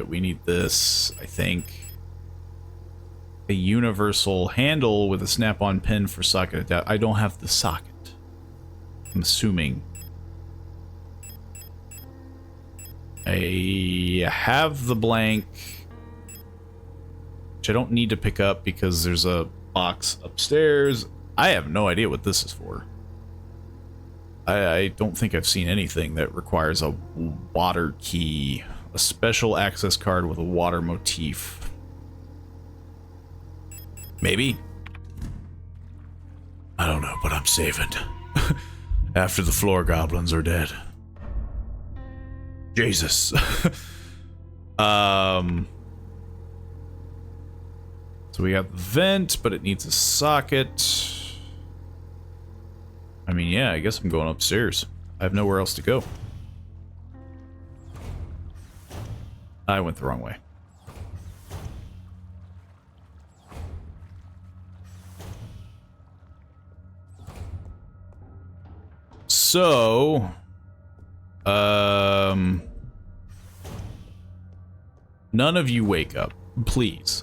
We need this, I think. A universal handle with a snap-on pin for socket. I don't have the socket. I'm assuming. I have the blank, which I don't need to pick up because there's a box upstairs. I have no idea what this is for. I don't think I've seen anything that requires a water key. A special access card with a water motif. Maybe? I don't know, but I'm saving. After the floor goblins are dead. Jesus. So we got the vent, but it needs a socket. I mean, yeah, I guess I'm going upstairs. I have nowhere else to go. I went the wrong way. So, none of you wake up, please.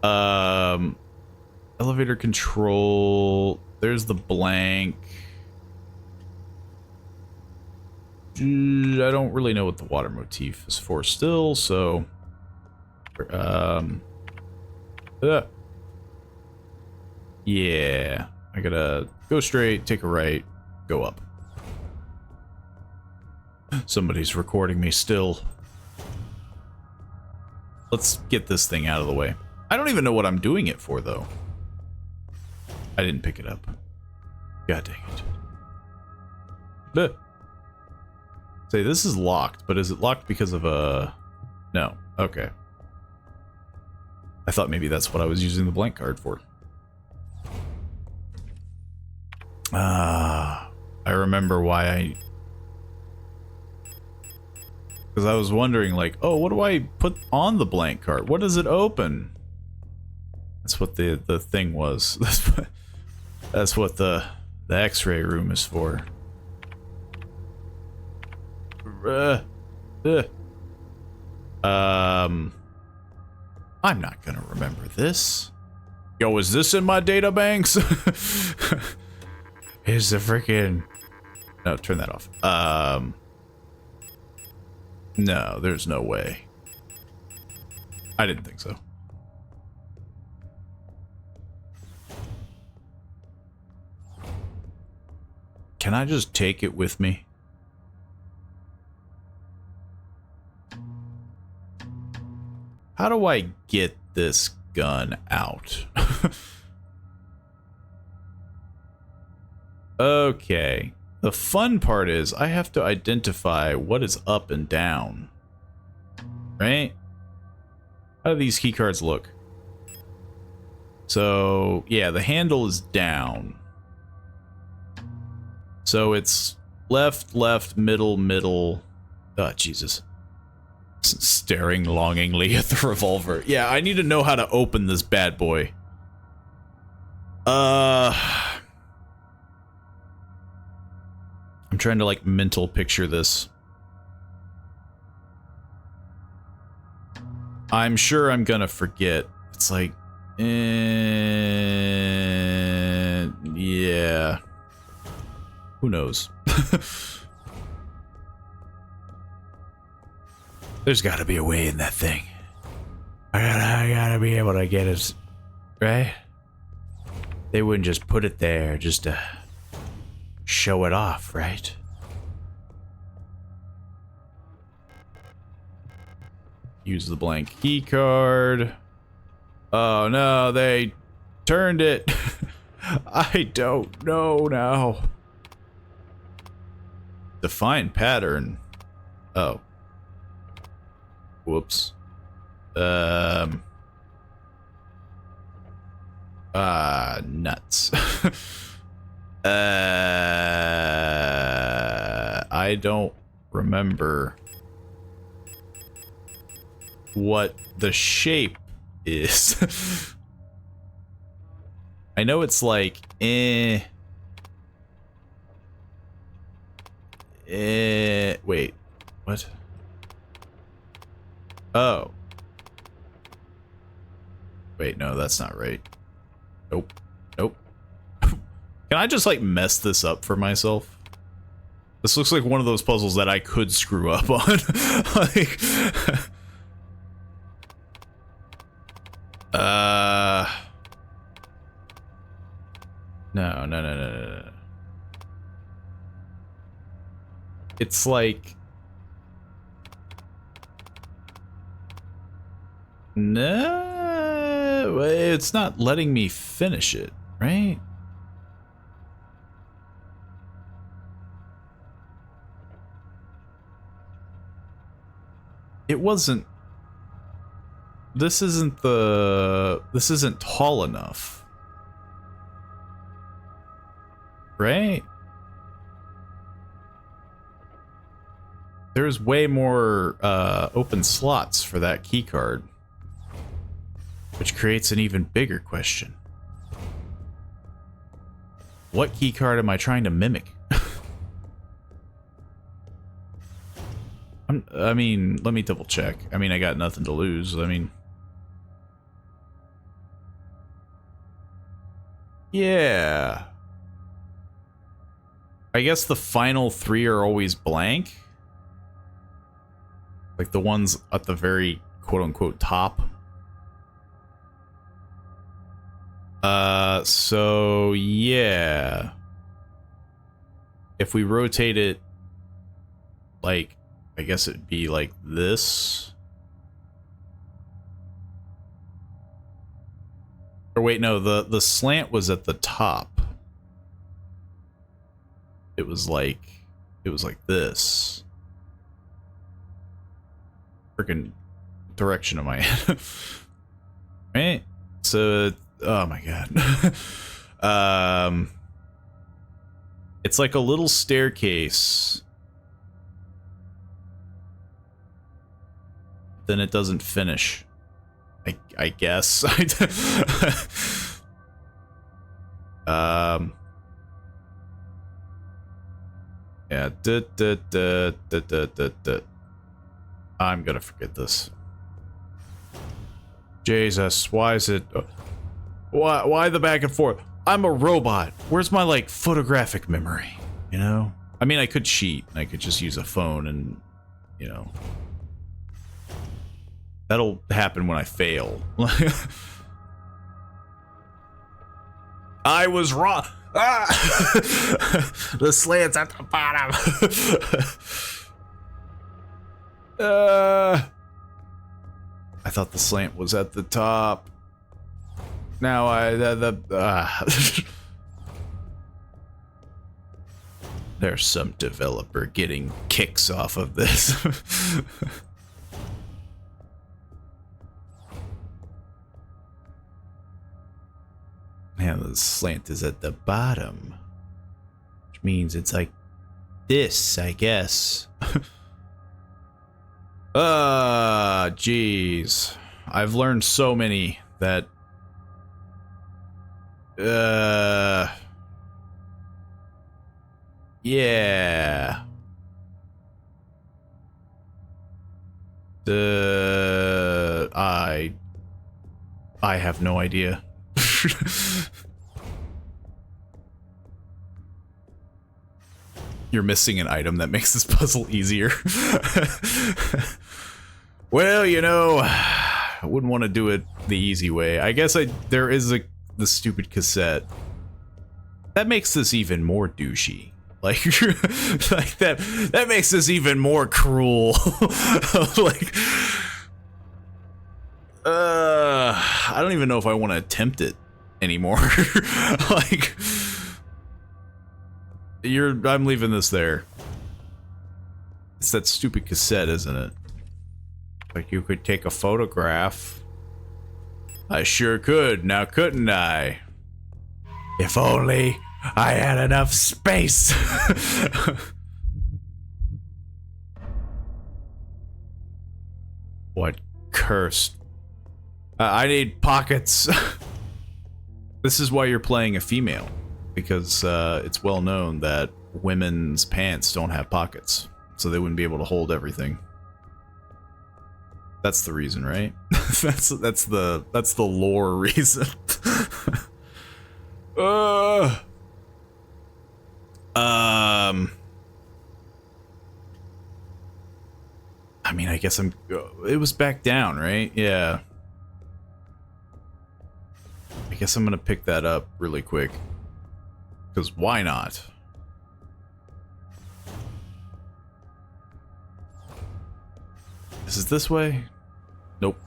Elevator control. There's the blank. I don't really know what the water motif is for still, so yeah, I gotta go straight, take a right, go up. Somebody's recording me still. Let's get this thing out of the way. I don't even know what I'm doing it for, though. I didn't pick it up. God dang it. Bleh. Say, this is locked, but is it locked because of a... No. Okay. I thought maybe that's what I was using the blank card for. I remember why I... Because I was wondering, like, oh, what do I put on the blank card? What does it open? That's what the thing was. That's what the X-ray room is for. I'm not gonna remember this. Yo, is this in my data banks? Is the freaking... No, turn that off. No, there's no way. I didn't think so. Can I just take it with me? How do I get this gun out? Okay. The fun part is I have to identify what is up and down. Right? How do these keycards look? So, yeah, the handle is down. So it's left, left, middle, middle. Oh, Jesus. Staring longingly at the revolver. Yeah, I need to know how to open this bad boy. I'm trying to, like, mental picture this. I'm sure I'm gonna forget. It's like, yeah. Who knows? There's gotta be a way in that thing. I gotta be able to get it, right? They wouldn't just put it there just to show it off, right? Use the blank key card. Oh no, they turned it. I don't know now. Define pattern. Oh. Whoops. Nuts. I don't remember what the shape is. I know it's like, wait, what? Oh. Wait, no, that's not right. Nope. Nope. Can I just, like, mess this up for myself? This looks like one of those puzzles that I could screw up on. Like... No. It's like... No, it's not letting me finish it, right? It wasn't... This isn't tall enough. Right? There's way more open slots for that key card, which creates an even bigger question. What key card am I trying to mimic? I mean, let me double check. I mean, I got nothing to lose. I mean... Yeah. I guess the final 3 are always blank. Like the ones at the very quote-unquote top. So yeah. If we rotate it, like, I guess it'd be like this. Or wait, no, the slant was at the top. It was like this. Freaking direction am I in? Right? So, oh my god. It's like a little staircase. Then it doesn't finish. I guess. Yeah. I'm gonna forget this. Jesus, why is it? Why the back and forth? I'm a robot. Where's my, like, photographic memory? You know? I mean, I could cheat. I could just use a phone and, you know. That'll happen when I fail. I was wrong. Ah! The slant's at the bottom. I thought the slant was at the top. Now there's some developer getting kicks off of this. Yeah, the slant is at the bottom, which means it's like this, I guess. Jeez. I've learned so many that yeah. I have no idea. You're missing an item that makes this puzzle easier. Well, you know, I wouldn't want to do it the easy way. I guess there is the stupid cassette. That makes this even more douchey. Like, like that makes this even more cruel. Like, I don't even know if I want to attempt it anymore. Like, I'm leaving this there. It's that stupid cassette, isn't it? Like, you could take a photograph. I sure could, now couldn't I? If only I had enough space. What cursed? I need pockets. This is why you're playing a female, because it's well known that women's pants don't have pockets, so they wouldn't be able to hold everything. That's the reason, right? that's the lore reason. I mean, I guess it was back down, right? Yeah. I guess I'm gonna pick that up really quick. Because why not? Is it this way? Nope.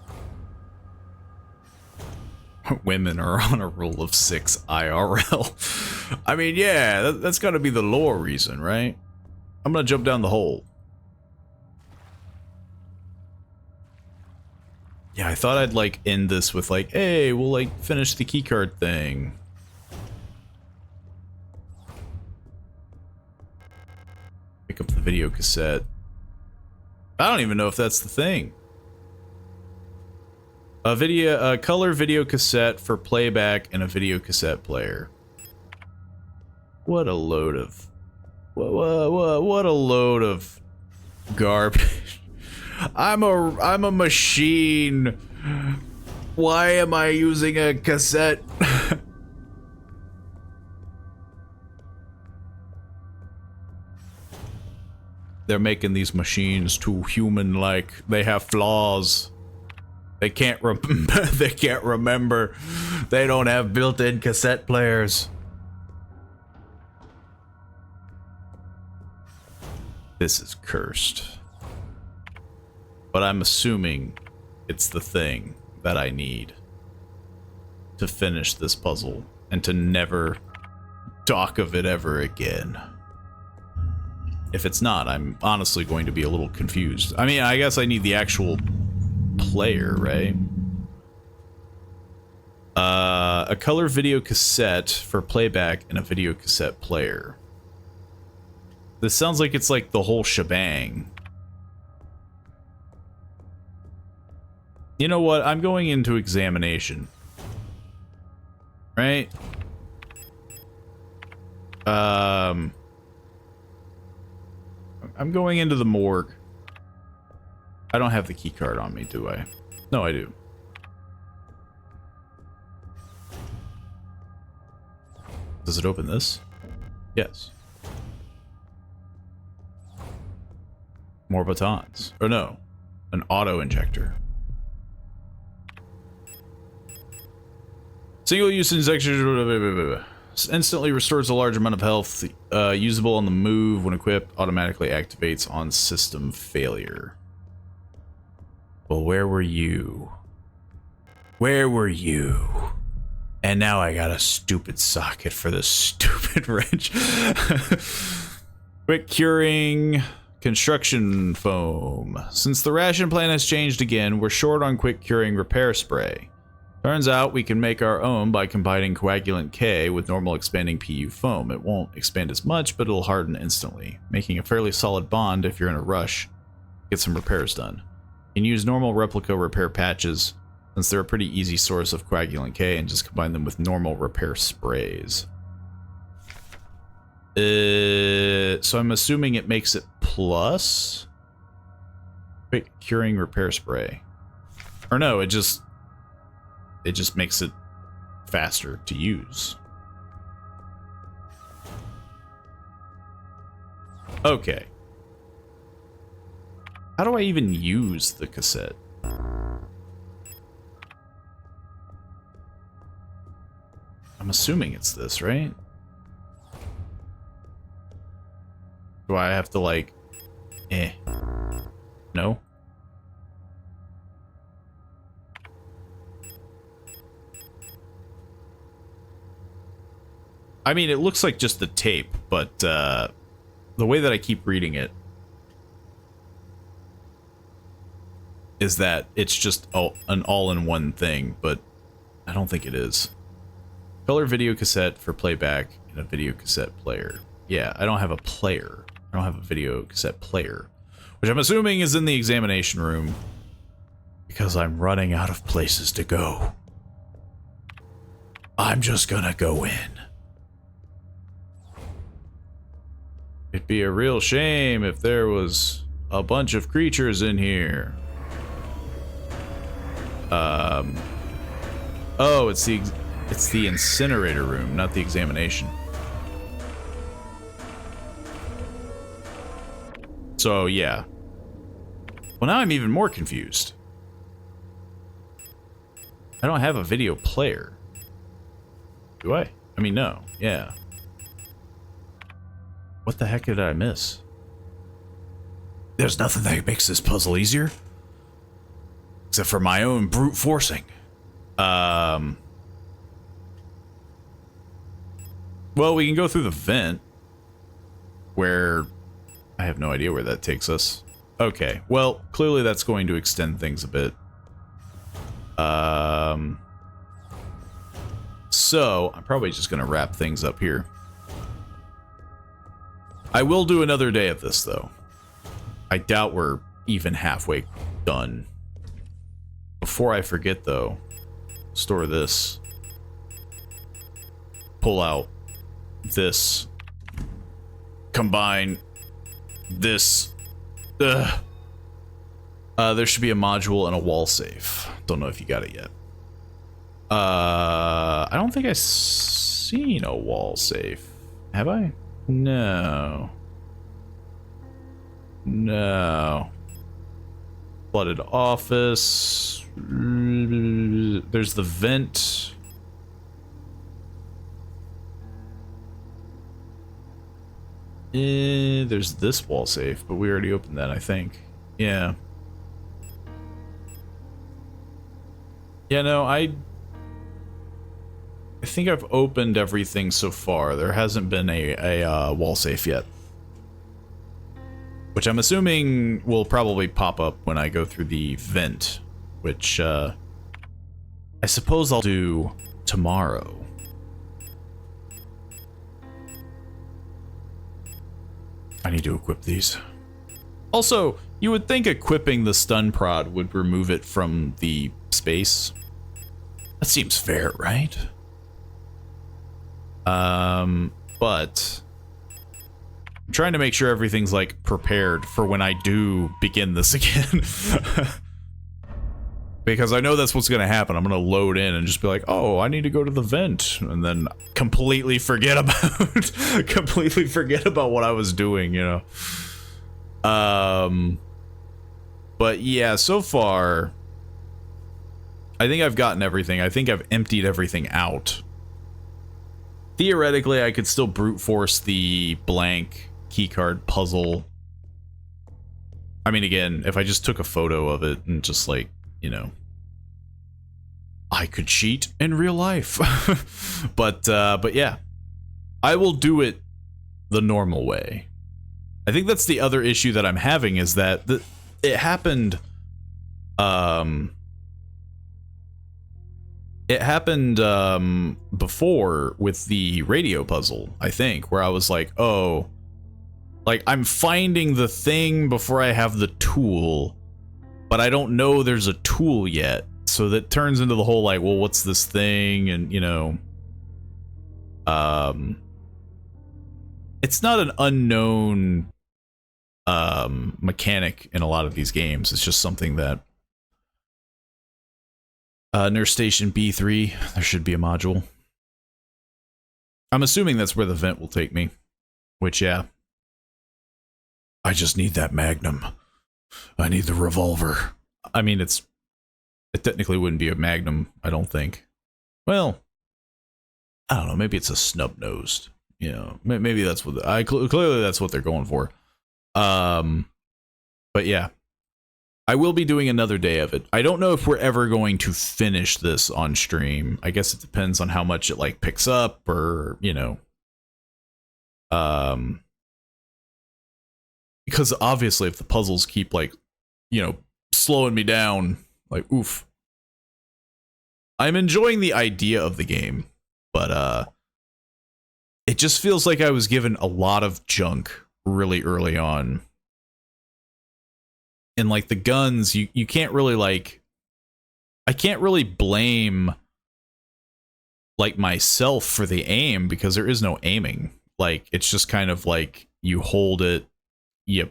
Women are on a rule of 6 IRL. I mean, yeah, that's gotta be the lore reason, right? I'm gonna jump down the hole. Yeah, I thought I'd like end this with like, hey, we'll like finish the keycard thing. Pick up the video cassette. I don't even know if that's the thing. A color video cassette for playback and a video cassette player. What a load of what a load of garbage. I'm a machine. Why am I using a cassette? They're making these machines too human-like. They have flaws. They can't they can't remember. They don't have built-in cassette players. This is cursed. But I'm assuming it's the thing that I need to finish this puzzle and to never talk of it ever again. If it's not, I'm honestly going to be a little confused. I mean, I guess I need the actual player, right? A color video cassette for playback and a video cassette player. This sounds like it's like the whole shebang. You know what? I'm going into examination. Right? I'm going into the morgue. I don't have the key card on me, do I? No, I do. Does it open this? Yes. More batons. Or no. An auto injector. Single-use injection instantly restores a large amount of health. Usable on the move when equipped. Automatically activates on system failure. Well, where were you? Where were you? And now I got a stupid socket for this stupid wrench. Quick curing construction foam. Since the ration plan has changed again, we're short on quick curing repair spray. Turns out we can make our own by combining coagulant K with normal expanding PU foam. It won't expand as much, but it'll harden instantly, making a fairly solid bond if you're in a rush. Get some repairs done. You can use normal replica repair patches, since they're a pretty easy source of coagulant K, and just combine them with normal repair sprays. So I'm assuming it makes it plus? Quick curing repair spray. Or no, it just makes it faster to use. Okay. How do I even use the cassette? I'm assuming it's this, right? Do I have to like... No? I mean, it looks like just the tape, but the way that I keep reading it is that it's just an all-in-one thing, but I don't think it is. Color video cassette for playback and a video cassette player. Yeah, I don't have a player. I don't have a video cassette player, which I'm assuming is in the examination room because I'm running out of places to go. I'm just gonna go in. It'd be a real shame if there was a bunch of creatures in here. Oh, it's the incinerator room, not the examination. So, yeah. Well, now I'm even more confused. I don't have a video player. Do I? I mean, no. Yeah. What the heck did I miss? There's nothing that makes this puzzle easier. Except for my own brute forcing. Well, we can go through the vent. Where... I have no idea where that takes us. Okay, well, clearly that's going to extend things a bit. So I'm probably just gonna wrap things up here. I will do another day of this though. I doubt we're even halfway done. Before I forget though, store this. Pull out this. Combine this. There should be a module and a wall safe. Don't know if you got it yet. I don't think I've seen a wall safe. Have I? No. No. Flooded office. There's the vent. There's this wall safe, but we already opened that, I think. Yeah. Yeah, no, I think I've opened everything so far. There hasn't been a wall safe yet. Which I'm assuming will probably pop up when I go through the vent. Which, I suppose I'll do tomorrow. I need to equip these. Also, you would think equipping the stun prod would remove it from the space. That seems fair, right? But I'm trying to make sure everything's like prepared for when I do begin this again. Because I know that's what's gonna happen. I'm gonna load in and just be like, oh, I need to go to the vent, and then completely forget about completely forget about what I was doing, you know. But yeah, so far I think I've gotten everything. I think I've emptied everything out. Theoretically, I could still brute force the blank keycard puzzle. I mean, again, if I just took a photo of it and just like, you know, I could cheat in real life. but yeah, I will do it the normal way. I think that's the other issue that I'm having is that it happened. It happened before with the radio puzzle, I think, where I was like, oh, like I'm finding the thing before I have the tool, but I don't know there's a tool yet. So that turns into the whole like, well, what's this thing? And, you know, it's not an unknown mechanic in a lot of these games. It's just something that Nurse Station B3, there should be a module. I'm assuming that's where the vent will take me. Which, yeah. I just need that magnum. I need the revolver. I mean, it technically wouldn't be a magnum, I don't think. Well, I don't know, maybe it's a snub-nosed. You know, maybe that's what... clearly that's what they're going for. But yeah. I will be doing another day of it. I don't know if we're ever going to finish this on stream. I guess it depends on how much it like picks up or, you know. Because obviously if the puzzles keep like, you know, slowing me down, like oof. I'm enjoying the idea of the game, but it just feels like I was given a lot of junk really early on. And like the guns, you can't really like, I can't really blame like myself for the aim because there is no aiming. Like it's just kind of like you hold it, you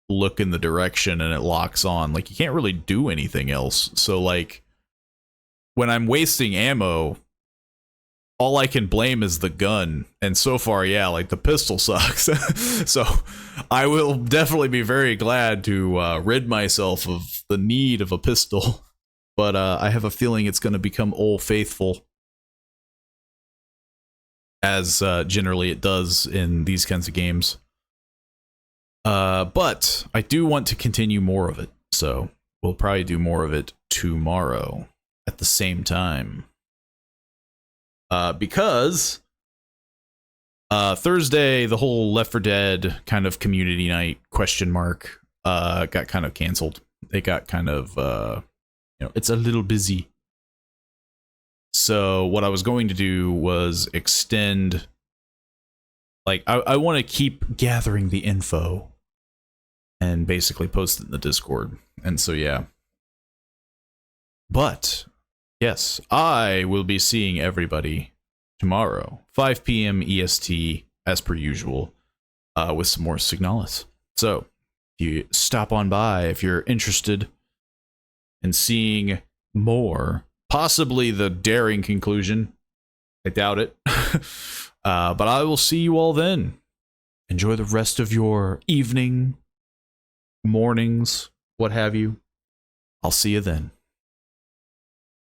look in the direction and it locks on. Like you can't really do anything else. So like when I'm wasting ammo, all I can blame is the gun. And so far, yeah, like the pistol sucks. So I will definitely be very glad to rid myself of the need of a pistol. But I have a feeling it's going to become Old Faithful. As generally it does in these kinds of games. But I do want to continue more of it. So we'll probably do more of it tomorrow at the same time. Because Thursday, the whole Left 4 Dead kind of community night question mark got kind of canceled. It got kind of, you know, it's a little busy So what I was going to do was extend, like, I want to keep gathering the info and basically post it in the Discord. And so, yeah. But, yes, I will be seeing everybody tomorrow, 5 p.m. EST, as per usual, with some more Signalis. So, if you stop on by, if you're interested in seeing more, possibly the daring conclusion, I doubt it, but I will see you all then. Enjoy the rest of your evening, mornings, what have you. I'll see you then.